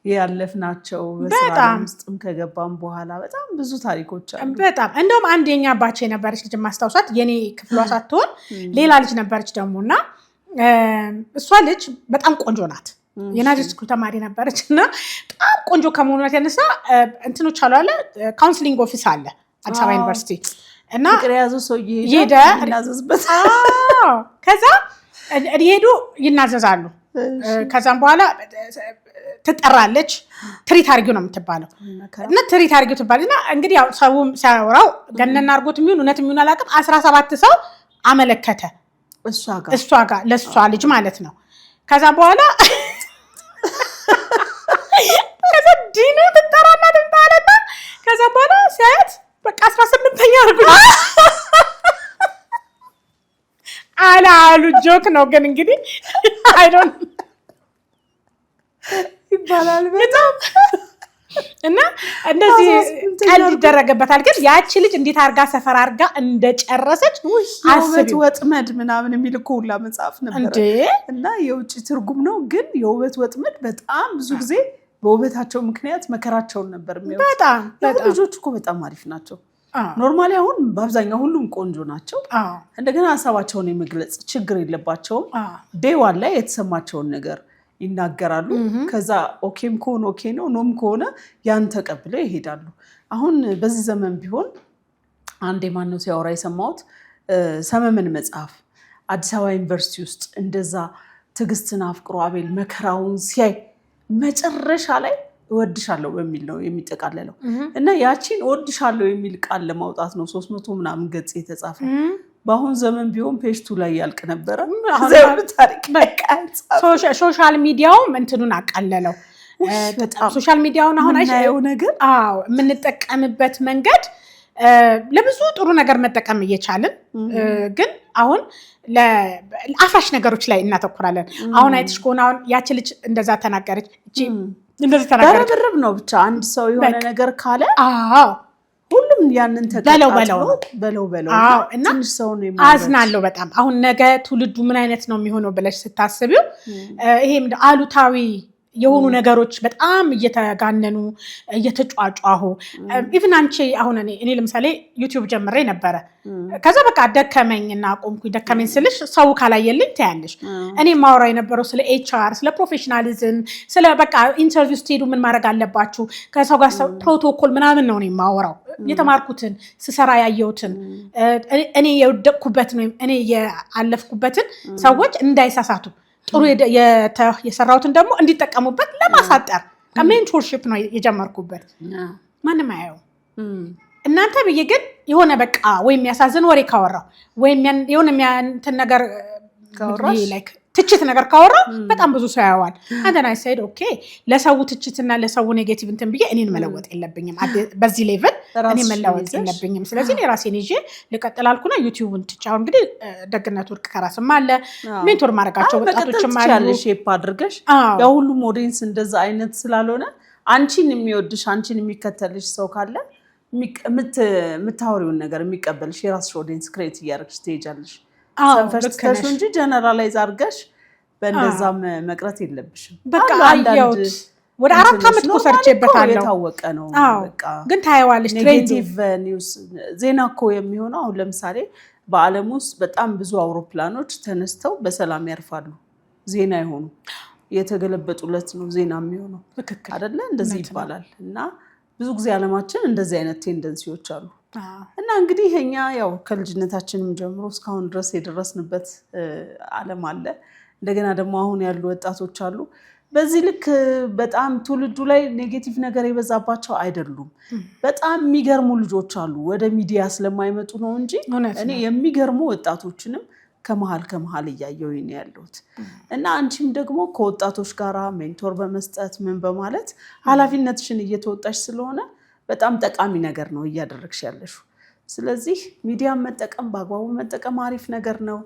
ያለፍናቸው በስራም ውስጥም ከገባም በኋላ በጣም ብዙ ታሪኮች አሉ በጣም እንደውም አንደኛ ባቼ ነበረች ልጅ ማስታውሳት የኔ ክፍሏ ሳትሆን ሌላ ልጅ ነበረች ደሞና እሷ ልጅ በጣም ቆንጆ ናት የናዝሬት ስኩል ተማሪ ነበረችና በጣም ቆንጆ ከመሆኗ የተነሳ እንትኖች አሉ አለ ካውንስሊንግ ኦፊስ አለ አዲስ አበባ ዩኒቨርሲቲ እና ፍቅር ያዘው ሰው ይሄዳ ይናዘዝበት ከዛ ይሄዱ ይናዘዛሉ ከዛም በኋላ ትጠራለች ትሪት አርጊው ነው የምትባለው እና ትሪት አርጊው ትባልና እንግዲህ ያው ሰውም ሲያወራው ገነና አርጎት የሚሆን እውነት የሚሆን አላውቅም 17 ሰው አመለከተ እሷ ጋር ለሷ ልጅ ማለት ነው ከዛ በኋላ ከዛ ዲኑ ትጠራና ትምጣለና ከዛ በኋላ ሲያት በቃ 18ኛ አርጉ አሉ ጆክ ነው ግን እንግዲህ አይ ዶንት ይባላል በጣም እና እንደዚህ ቀልድ ይደረገበታል። ግን ያቺ ልጅ እንዴት አርጋ ሰፈር አርጋ እንደጨረሰች የውበት ወጥመድ ምናምን የሚል እኮ ሁላ መጽሐፍ ነበር እና የውጭ ትርጉም ነው። ግን የውበት ወጥመድ በጣም ብዙ ጊዜ በውበታቸው ምክንያት መከራቸውን ነበር የሚያዩት። በጣም ልጆች እኮ በጣም አሪፍ ናቸው። ኖርማሊ አሁን በአብዛኛው ሁሉም ቆንጆ ናቸው። እንደገና ሀሳባቸውን የመግለጽ ችግር የለባቸውም። ዴዋን ላይ የተሰማቸውን ነገር ይናገራሉ። ከዛ ኦኬም ከሆነ ኦኬ ነው፣ ኖም ከሆነ ያን ተቀብለው ይሄዳሉ። አሁን በዚህ ዘመን ቢሆን አንዴ ማነው ሲያወራ የሰማሁት ሰመመን መጽሐፍ አዲስ አበባ ዩኒቨርሲቲ ውስጥ እንደዛ ትዕግስትን አፍቅሮ አቤል መከራውን ሲያይ መጨረሻ ላይ እወድሻለሁ በሚል ነው የሚጠቃለለው እና ያቺን እወድሻለሁ የሚል ቃል ለማውጣት ነው 300 ምናምን ገጽ የተጻፈ። በአሁን ዘመን ቢሆን ፔጅቱ ላይ ያልቅ ነበረ። ሶሻል ሚዲያውም እንትኑን አቃለለው። ሶሻል ሚዲያውን አሁን አይው ነገር የምንጠቀምበት መንገድ ለብዙ ጥሩ ነገር መጠቀም እየቻልን ግን አሁን ለአፋሽ ነገሮች ላይ እናተኩራለን። አሁን አይተሽ ከሆነ አሁን ያቺ ልጅ እንደዛ ተናገረች እቺ እንደዚህ ተናገረች። በርብርብ ነው ብቻ አንድ ሰው የሆነ ነገር ካለ ሁሉም ያንን በለው እና ትንሽ ሰው ነው አዝናለሁ በጣም። አሁን ነገ ትውልዱ ምን አይነት ነው የሚሆነው ብለሽ ስታስቢው ይሄም አሉታዊ የሆኑ ነገሮች በጣም እየተጋነኑ እየተጫጫሁ ኢቭን አንቺ አሁን እኔ ለምሳሌ ዩቲዩብ ጀምሬ ነበረ። ከዛ በቃ ደከመኝና ቆምኩኝ። ደከመኝ ስልሽ ሰው ካላየልኝ ታያለሽ። እኔ ማውራ የነበረው ስለ ኤችአር፣ ስለ ፕሮፌሽናሊዝም፣ ስለ በቃ ኢንተርቪው ስትሄዱ ምን ማድረግ አለባችሁ ከሰው ጋር ፕሮቶኮል ምናምን ነው እኔ ማወራው። የተማርኩትን ስሰራ ያየሁትን እኔ የወደቅኩበትን ወይም እኔ ያለፍኩበትን ሰዎች እንዳይሳሳቱ ጥሩ የሰራሁትን ደግሞ እንዲጠቀሙበት ለማሳጠር ሜንቶርሺፕ ነው የጀመርኩበት። ማንም አያየው እናንተ ብዬ ግን የሆነ በቃ ወይም ያሳዝን ወሬ ካወራው ወይም የሆነ እንትን ነገር ትችት ነገር ካወራው በጣም ብዙ ሰው ያየዋል። አንደና ሳይድ ኦኬ ለሰው ትችትና ለሰው ኔጌቲቭ እንትን ብዬ እኔን መለወጥ የለብኝም። በዚህ ሌቭል እኔ መለወጥ የለብኝም። ስለዚህ እኔ ራሴን ይዤ ልቀጥል አልኩና ዩቲዩብን ትቻው እንግዲህ ደግነት ወርቅ ከራስም አለ ሜንቶር ማድረጋቸው ወጣቶችም አሉ። ሼፕ አድርገሽ ያው ሁሉም ኦዲየንስ እንደዛ አይነት ስላልሆነ አንቺን የሚወድሽ አንቺን የሚከተልሽ ሰው ካለ የምታወሪውን ነገር የሚቀበልሽ የራስሽ ኦዲየንስ ክሬት እያደረግሽ ትሄጃለሽ። ሰንፈርስተሽ እንጂ ጀነራላይዝ አድርገሽ በእንደዛም መቅረት የለብሽም። በቃ አየሁት ወደ 4 ዓመት እኮ ሰርቼበታለሁ። የታወቀ ነው። በቃ ግን ታየዋለሽ ኔጌቲቭ ኒውስ ዜና እኮ የሚሆነው አሁን ለምሳሌ በዓለም ውስጥ በጣም ብዙ አውሮፕላኖች ተነስተው በሰላም ያርፋሉ። ዜና የሆኑ የተገለበጡለት ነው ዜና የሚሆነው አይደለ? እንደዚህ ይባላል። እና ብዙ ጊዜ ዓለማችን እንደዚህ አይነት ቴንደንሲዎች አሉ። እና እንግዲህ እኛ ያው ከልጅነታችንም ጀምሮ እስካሁን ድረስ የደረስንበት ዓለም አለ። እንደገና ደግሞ አሁን ያሉ ወጣቶች አሉ። በዚህ ልክ በጣም ትውልዱ ላይ ኔጌቲቭ ነገር የበዛባቸው አይደሉም። በጣም የሚገርሙ ልጆች አሉ። ወደ ሚዲያ ስለማይመጡ ነው እንጂ እኔ የሚገርሙ ወጣቶችንም ከመሃል እያየሁ ነው ያለሁት። እና አንቺም ደግሞ ከወጣቶች ጋራ ሜንቶር በመስጠት ምን በማለት ኃላፊነትሽን እየተወጣሽ ስለሆነ በጣም ጠቃሚ ነገር ነው እያደረግሽ ያለሽው። ስለዚህ ሚዲያን መጠቀም በአግባቡ መጠቀም አሪፍ ነገር ነው።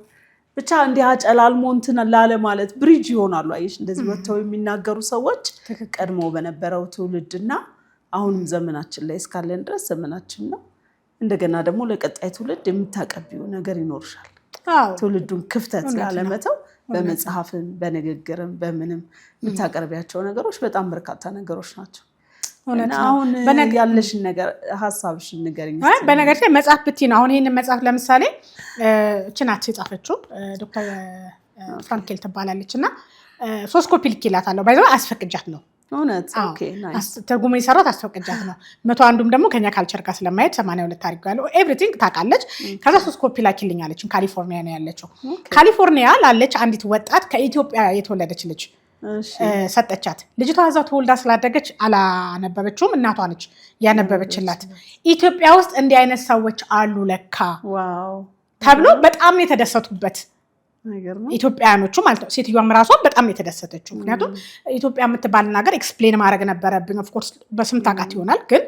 ብቻ እንዲህ አጨላልሞ እንትን ላለ ማለት ብሪጅ ይሆናሉ። አየሽ እንደዚህ ወጥተው የሚናገሩ ሰዎች ቀድሞ በነበረው ትውልድና አሁንም ዘመናችን ላይ እስካለን ድረስ ዘመናችን ነው። እንደገና ደግሞ ለቀጣይ ትውልድ የምታቀቢው ነገር ይኖርሻል። ትውልዱን ክፍተት ላለመተው በመጽሐፍም በንግግርም በምንም የምታቀርቢያቸው ነገሮች በጣም በርካታ ነገሮች ናቸው። አሁን ያለሽን ነገር ሀሳብሽን ንገሪኝ። በነገር ላይ መጽሐፍ ብትይ ነው። አሁን ይሄንን መጽሐፍ ለምሳሌ ችናት የጻፈችው ዶክተር ፍራንኬል ትባላለች እና 3 ኮፒ ልኬላታለሁ። ባይዘው አስፈቅጃት ነው እውነት። ኦኬ ናይስ። ትርጉሙን የሰራሁት አስፈቅጃት ነው። 101ዱም ደግሞ ከኛ ካልቸር ጋር ስለማይሄድ 82 ታሪክ ያለው ኤቭሪቲንግ ታውቃለች። ከዛ 3 ኮፒ ላኪልኝ አለች። ካሊፎርኒያ ነው ያለችው። ካሊፎርኒያ ላለች አንዲት ወጣት ከኢትዮጵያ የተወለደች ልጅ ሰጠቻት። ልጅቷ እዛ ተወልዳ ስላደገች አላነበበችውም። እናቷ ነች ያነበበችላት። ኢትዮጵያ ውስጥ እንዲህ አይነት ሰዎች አሉ ለካ ተብሎ በጣም የተደሰቱበት ኢትዮጵያኖቹ ማለት ነው ሴትዮዋም ራሷን በጣም የተደሰተችው ምክንያቱም ኢትዮጵያ የምትባል ነገር ኤክስፕሌን ማድረግ ነበረብኝ ኦፍ ኮርስ በስም ታውቃት ይሆናል ግን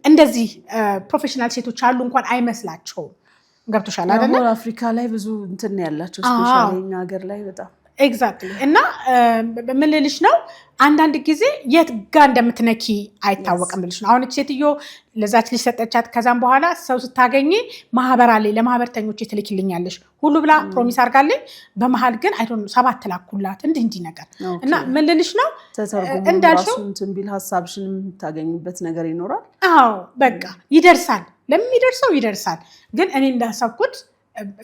እንደዚህ ፕሮፌሽናል ሴቶች አሉ እንኳን አይመስላቸውም ገብቶሻል አይደል አፍሪካ ላይ ብዙ እንትን ያላቸው ስፔሻሊ እኛ ሀገር ላይ በጣም ኤግዛክትሊ እና ምን ልልሽ ነው አንዳንድ ጊዜ የት ጋር እንደምትነኪ አይታወቅም ልልሽ ነው አሁን እቺ ሴትዮ ለዛች ልጅ ሰጠቻት ከዛም በኋላ ሰው ስታገኝ ማህበር አለ ለማህበርተኞች ትልኪልኛለሽ ሁሉ ብላ ፕሮሚስ አርጋለኝ በመሃል ግን አይ ዶንት ኖ 7 ላኩላት እንዲህ ነገር እና ምን ልልሽ ነው እንዳልሽው እንትን ቢል ሐሳብሽንም ታገኝበት ነገር ይኖራል አዎ በቃ ይደርሳል ለሚደርሰው ይደርሳል ግን እኔ እንዳሰብኩት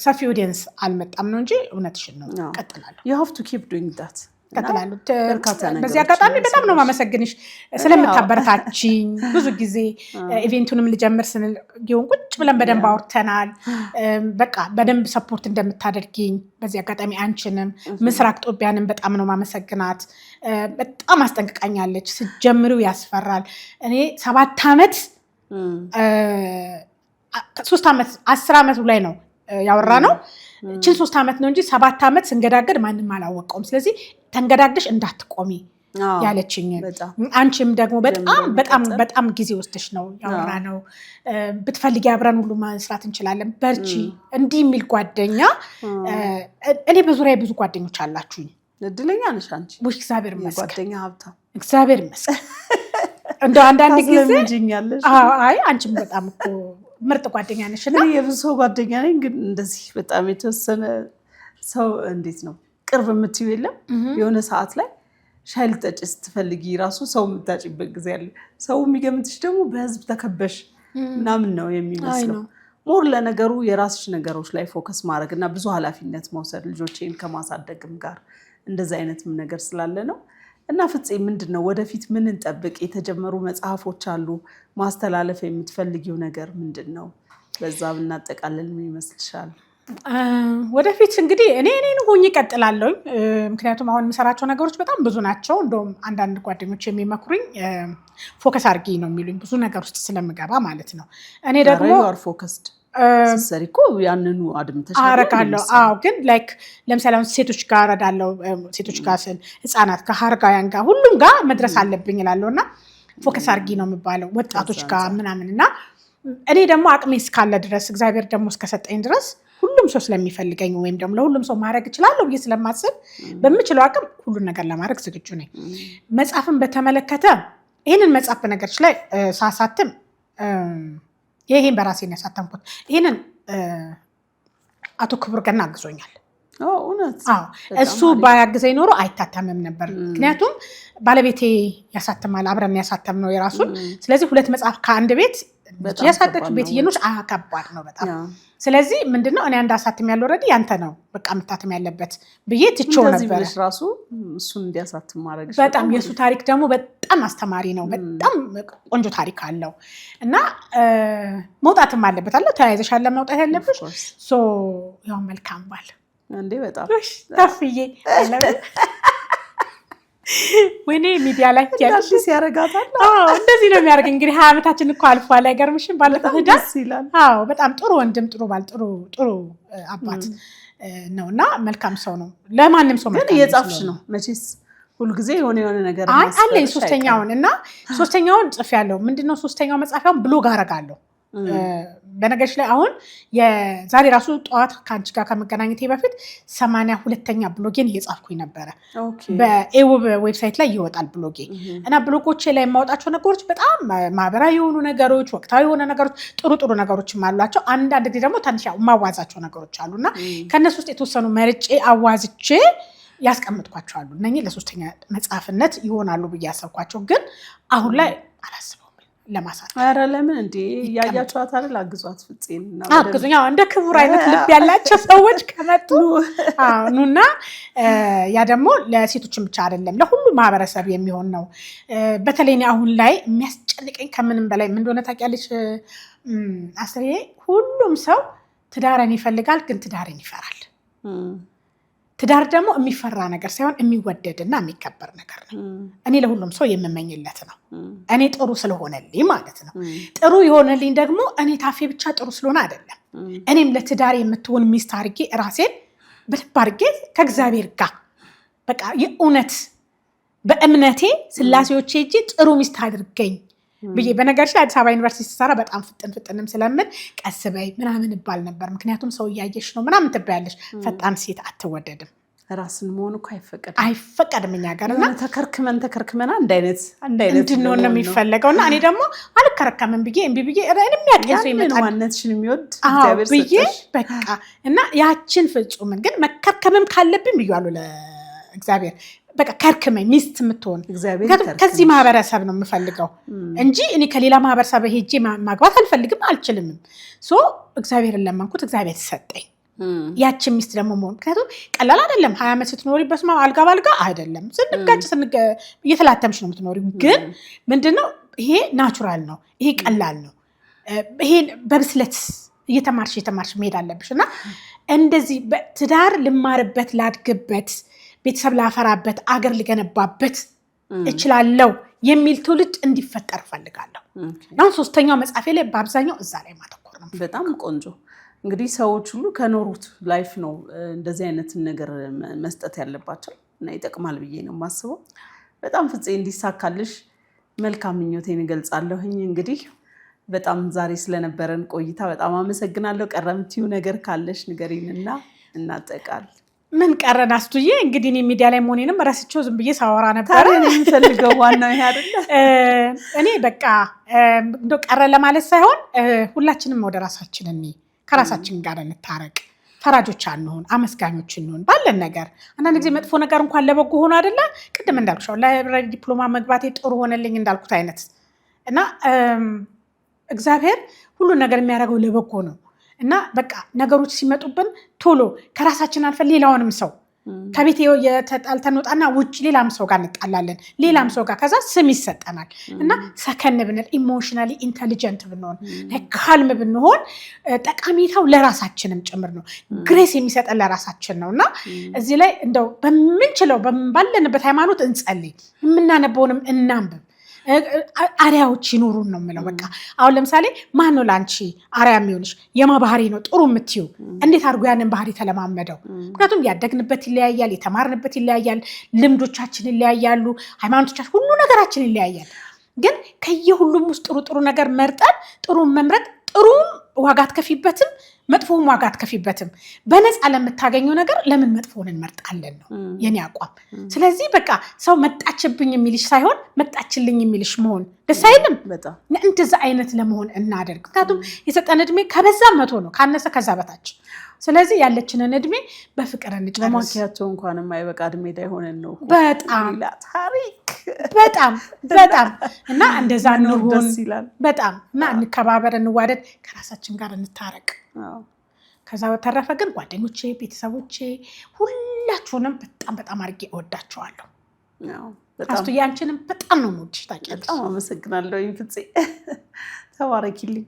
ሰፊ ኦዲየንስ አልመጣም ነው እንጂ እውነትሽን ነው ቀጥላለሁ you have to keep doing that ቀጥላለሁ በዚህ አጋጣሚ በጣም ነው ማመሰግንሽ ስለምታበረታችኝ ብዙ ጊዜ ኢቨንቱንም ልጀምር ስንል ጊዮን ቁጭ ብለን በደንብ አውርተናል በቃ በደንብ ሰፖርት እንደምታደርጊኝ በዚህ አጋጣሚ አንቺንም ምስራቅ ጦቢያንም በጣም ነው ማመሰግናት በጣም አስጠንቅቃኛለች ስጀምሩ ያስፈራል እኔ 7 አመት 3 አመት 10 አመት ላይ ነው ያወራ ነው እቺን 3 አመት ነው እንጂ 7 አመት ስንገዳገድ ማንንም አላወቀውም ስለዚህ ተንገዳግደሽ እንዳትቆሚ ያለችኝ አንቺም ደግሞ በጣም ጊዜ ወስደሽ ነው ያወራ ነው ብትፈልጊ አብረን ሁሉ መስራት እንችላለን በርቺ እንዲህ የሚል ጓደኛ እኔ በዙሪያዬ ብዙ ጓደኞች አላችሁኝ እድለኛ ነሽ አንቺ ወይ እግዚአብሔር ይመስገን ጓደኛ ሀብታም እግዚአብሔር ይመስገን እንደ አንዳንድ ጊዜ አይ አንቺም በጣም እኮ ምርጥ ጓደኛ ነሽና የብዙ ጓደኛ ነኝ ግን እንደዚህ በጣም የተወሰነ ሰው እንዴት ነው ቅርብ የምትይው የለም የሆነ ሰዓት ላይ ሻይ ልጠጪ ስትፈልጊ ራሱ ሰው የምታጭበት ጊዜ አለ ሰው የሚገምትሽ ደግሞ በህዝብ ተከበሽ ምናምን ነው የሚመስለው ሞር ለነገሩ የራስሽ ነገሮች ላይ ፎከስ ማድረግና ብዙ ኃላፊነት መውሰድ ልጆቼን ከማሳደግም ጋር እንደዚህ አይነትም ነገር ስላለ ነው እና ፍፄ ምንድነው ወደፊት ምን እንጠብቅ የተጀመሩ መጽሐፎች አሉ ማስተላለፍ የምትፈልጊው ነገር ምንድነው በዛ ብናጠቃልል ምን ይመስልሻል ወደፊት እንግዲህ እኔ ሆኜ እቀጥላለሁ ምክንያቱም አሁን የምሰራቸው ነገሮች በጣም ብዙ ናቸው እንደውም አንዳንድ ጓደኞች የሚመክሩኝ ፎከስ አድርጊ ነው የሚሉኝ ብዙ ነገር ውስጥ ስለምገባ ማለት ነው እኔ ደግሞ ፎከስድ ሰሪኮ ያንኑ አድምተሽ አረጋለሁ አዎ ግን ላይክ ለምሳሌ ሴቶች ጋር ረዳለው ሴቶች ጋር ህፃናት ከሀርጋያን ጋር ሁሉም ጋር መድረስ አለብኝ ይላልውና ፎከስ አድርጊ ነው የሚባለው ወጣቶች ጋር ምናምንና እኔ ደግሞ አቅሜ እስካለ ድረስ እግዚአብሔር ደግሞ እስከሰጠኝ ድረስ ሁሉም ሰው ስለሚፈልገኝ ወይም ደግሞ ለሁሉም ሰው ማድረግ እችላለሁ ብዬ ስለማስብ በምችለው አቅም ሁሉ ነገር ለማድረግ ዝግጁ ነኝ መጽሐፍን በተመለከተ ይሄንን መጽሐፍ በነገርሽ ላይ ሳሳትም ይሄን በራሴ ነው ያሳተምኩት ይሄንን አቶ ክቡር ገና አግዞኛል እውነት እሱ ባያግዘኝ ኖሮ አይታተምም ነበር ምክንያቱም ባለቤቴ ያሳተማል አብረን ያሳተም ነው የራሱን ስለዚህ 2 መጽሐፍ ከአንድ ቤት ያሳተች ቤት ይኖር አከባድ ነው በጣም ስለዚህ ምንድነው እኔ አንድ አሳተም ያለው ረዲ ያንተ ነው በቃ መታተም ያለበት ብዬ ትቾ ነበር እንደዚህ ብለሽ ራሱ እሱን እንዲያሳትም ማድረግ በጣም የሱ ታሪክ ደግሞ በጣም አስተማሪ ነው በጣም ቆንጆ ታሪክ አለው እና መውጣትም አለበት አለ ተያይዘሻል ለመውጣት ያለብሽ ሶ ያው መልካም ባል እንዴ በጣም ታፍዬ ወይኔ ሚዲያ ላይ ያለሽ ያረጋታል እንደዚህ ነው የሚያርግ እንግዲህ 20 አመታችን እኮ አልፏል አይገርምሽም ባለፈው ደስ ይላል በጣም ጥሩ ወንድም ጥሩ ባል ጥሩ አባት ነውና መልካም ሰው ነው ለማንም ሰው መልካም እየጻፍሽ ነው መቼስ ሁሉ ጊዜ የሆነ ነገር አለኝ ሶስተኛውን ጽፍ ያለው ምንድነው ሶስተኛው መጽሐፊያውን ብሎግ አረጋለሁ በነገርሽ ላይ አሁን የዛሬ ራሱ ጠዋት ካንቺ ጋር ከመገናኘቴ በፊት 82ኛ ብሎጌን እየጻፍኩኝ ነበረ በኤውብ ዌብሳይት ላይ ይወጣል ብሎጌ እና ብሎጎቼ ላይ የማወጣቸው ነገሮች በጣም ማህበራዊ የሆኑ ነገሮች ወቅታዊ የሆኑ ነገሮች ጥሩ ነገሮችም አሏቸው አንዳንድ ጊዜ ደግሞ ትንሽ ማዋዛቸው ነገሮች አሉና ከነሱ ውስጥ የተወሰኑ መርጬ አዋዝቼ ያስቀምጥኳቸው አሉ እነኚህ ለሶስተኛ መጽሐፍነት ይሆናሉ ብዬ ያሰብኳቸው ግን አሁን ላይ አላስበው ለማሳት አረ ለምን እንዴ ያያቻት አይደል አግዟት ፍፄና አግዙኛ እንደ ክቡር አይነት ልብ ያላቸው ሰዎች ከመጡ ኑና ያ ደግሞ ለሴቶችም ብቻ አይደለም ለሁሉ ማህበረሰብ የሚሆን ነው በተለይ አሁን ላይ የሚያስጨንቀኝ ከምንም በላይ ምን እንደሆነ ታውቂያለሽ አስሬ ሁሉም ሰው ትዳርን ይፈልጋል ግን ትዳርን ይፈራል ትዳር ደግሞ የሚፈራ ነገር ሳይሆን የሚወደድና የሚከበር ነገር ነው እኔ ለሁሉም ሰው የምመኝለት ነው እኔ ጥሩ ስለሆነልኝ ማለት ነው ጥሩ የሆነልኝ ደግሞ እኔ ታፌ ብቻ ጥሩ ስለሆነ አይደለም እኔም ለትዳር የምትሆን ሚስት አድርጌ ራሴን በደንብ አድርጌ ከእግዚአብሔር ጋር በቃ የእውነት በእምነቴ ስላሴዎቼ እጂ ጥሩ ሚስት አድርገኝ ብዬ በነገርሽ ላይ አዲስ አበባ ዩኒቨርሲቲ ሰራ በጣም ፍጥንም ስለምን ቀስ በይ ምናምን ይባል ነበር ምክንያቱም ሰው ያየሽ ነው ምናምን ትባያለሽ ፈጣን ሴት አትወደድም ራስን መሆኑ አይፈቀድም እኛ ጋርና ተከርክመና አንድ አይነት እንድንሆን ነው የሚፈልገውና እኔ ደግሞ አልከረከምም ብዬ እንቢ ብዬ እኔም ያቀሰው ይመጣል ማንነትሽን የሚወድ እግዚአብሔር ብዬ በቃ እና ያችን ፍጹምን ግን መከርከምም ካለብኝ ብያለሁ ለእግዚአብሔር በቃ ከርክመኝ ሚስት የምትሆን ከዚህ ማህበረሰብ ነው የምፈልገው እንጂ እኔ ከሌላ ማህበረሰብ ሄጄ ማግባት አልፈልግም አልችልም ሶ እግዚአብሔርን ለማንኩት እግዚአብሔር ሰጠኝ ያችን ሚስት ደግሞ መሆን ምክንያቱም ቀላል አይደለም 20 ዓመት ስትኖሪ በስማ አልጋ ባልጋ አይደለም ስንጋጭ እየተላተምሽ ነው የምትኖሪ ግን ምንድነው ይሄ ናቹራል ነው ይሄ ቀላል ነው ይሄ በብስለት እየተማርሽ መሄድ አለብሽና እንደዚህ በትዳር ልማርበት ላድግበት ቤተሰብ ላፈራበት አገር ልገነባበት እችላለሁ የሚል ትውልድ እንዲፈጠር ፈልጋለሁ ነው ሶስተኛው መጽሐፌ ላይ በአብዛኛው እዛ ላይ ማተኮር ነው በጣም ቆንጆ እንግዲህ ሰዎች ሁሉ ከኖሩት ላይፍ ነው እንደዚህ አይነት ነገር መስጠት ያለባቸው እና ይጠቅማል ብዬ ነው ማስበው በጣም ፍፄ እንዲሳካልሽ መልካም ምኞቴን እገልጻለሁኝ እንግዲህ በጣም ዛሬ ስለነበረን ቆይታ በጣም አመሰግናለሁ ቀረምቲው ነገር ካለሽ ንገሪንና እናጠቃል ምን ቀረን አስቱዬ እንግዲህ እኔ ሚዲያ ላይ መሆኔንም ረስቼው ዝም ብዬ ሳወራ ነበር እኔ የምፈልገው ዋናው ይሄ አይደለ እኔ በቃ እንደው ቀረ ለማለት ሳይሆን ሁላችንም ወደ ራሳችን እንይ ከራሳችን ጋር እንታረቅ ፈራጆች አንሆን አመስጋኞች እንሆን ባለን ነገር አንዳንድ ጊዜ መጥፎ ነገር እንኳን ለበጎ ሆኖ አይደለ ቅድም እንዳልኩሽ ላይብራሪ ዲፕሎማ መግባቴ ጥሩ ሆነልኝ እንዳልኩት አይነት እና እግዚአብሔር ሁሉ ነገር የሚያደርገው ለበጎ ነው እና በቃ ነገሮች ሲመጡብን ቶሎ ከራሳችን አልፈን ሌላውንም ሰው ከቤት የተጣልተን ወጣና ውጭ ሌላም ሰው ጋር እንጣላለን ሌላም ሰው ጋር ከዛ ስም ይሰጠናል እና ሰከን ብንል ኢሞሽናሊ ኢንተሊጀንት ብንሆን ካልም ብንሆን ጠቃሚታው ለራሳችንም ጭምር ነው ግሬስ የሚሰጠን ለራሳችን ነውና እዚህ ላይ እንደው በምንችለው ባለንበት ሃይማኖት እንጸልይ የምናነበውንም እናንብብ አሪያዎች ይኑሩን ነው የምለው በቃ አሁን ለምሳሌ ማን ነው ላንቺ አሪያ የሚሆንሽ የማባህሪ ነው ጥሩ የምትይው እንዴት አድርጎ ያንን ባህሪ ተለማመደው ምክንያቱም ያደግንበት ይለያያል የተማርንበት ይለያያል ልምዶቻችን ይለያያሉ ሃይማኖቶቻችን ሁሉ ነገራችን ይለያያል ግን ከየሁሉም ውስጥ ጥሩ ነገር መርጠን ጥሩ መምረጥ ጥሩ ዋጋ አትከፊበትም መጥፎም ዋጋ አትከፊበትም በነፃ ለምታገኘው ነገር ለምን መጥፎን እንመርጣለን ነው የኔ አቋም ስለዚህ በቃ ሰው መጣችብኝ የሚልሽ ሳይሆን መጣችልኝ የሚልሽ መሆን ደስ አይልም በጣም እንደዛ አይነት ለመሆን እናደርግ ምክንያቱም የሰጠን እድሜ ከበዛ 100 ነው ካነሰ ከዛ በታች ስለዚህ ያለችንን እድሜ በፍቅር እንጨርስ ለማኪያቶ እንኳን የማይበቃ እድሜ ላይ ሆነን ነው በጣም ታሪክ በጣም እና እንደዛ ነው በጣም እና እንከባበር እንዋደድ ከራሳችን ጋር እንታረቅ ከዛ በተረፈ ግን ጓደኞቼ ቤተሰቦቼ ሁላችሁንም በጣም አድርጌ እወዳችኋለሁ አስቱዬ አንቺንም በጣም ነው የምወድሽ ታውቂያለሽ በጣም አመሰግናለሁ ፍፄ ተባረኪልኝ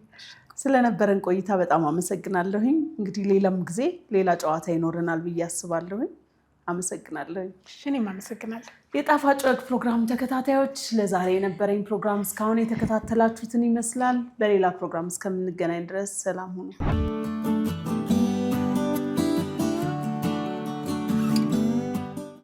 ስለነበረን ቆይታ በጣም አመሰግናለሁ እንግዲህ ሌላም ጊዜ ሌላ ጨዋታ ይኖርናል ብዬ አስባለሁ አመሰግናለሁ እኔም አመሰግናለሁ የጣፋጭ ወግ ፕሮግራም ተከታታዮች ለዛሬ የነበረኝ ፕሮግራም እስካሁን የተከታተላችሁትን ይመስላል በሌላ ፕሮግራም እስከምንገናኝ ድረስ ሰላም ሁኑ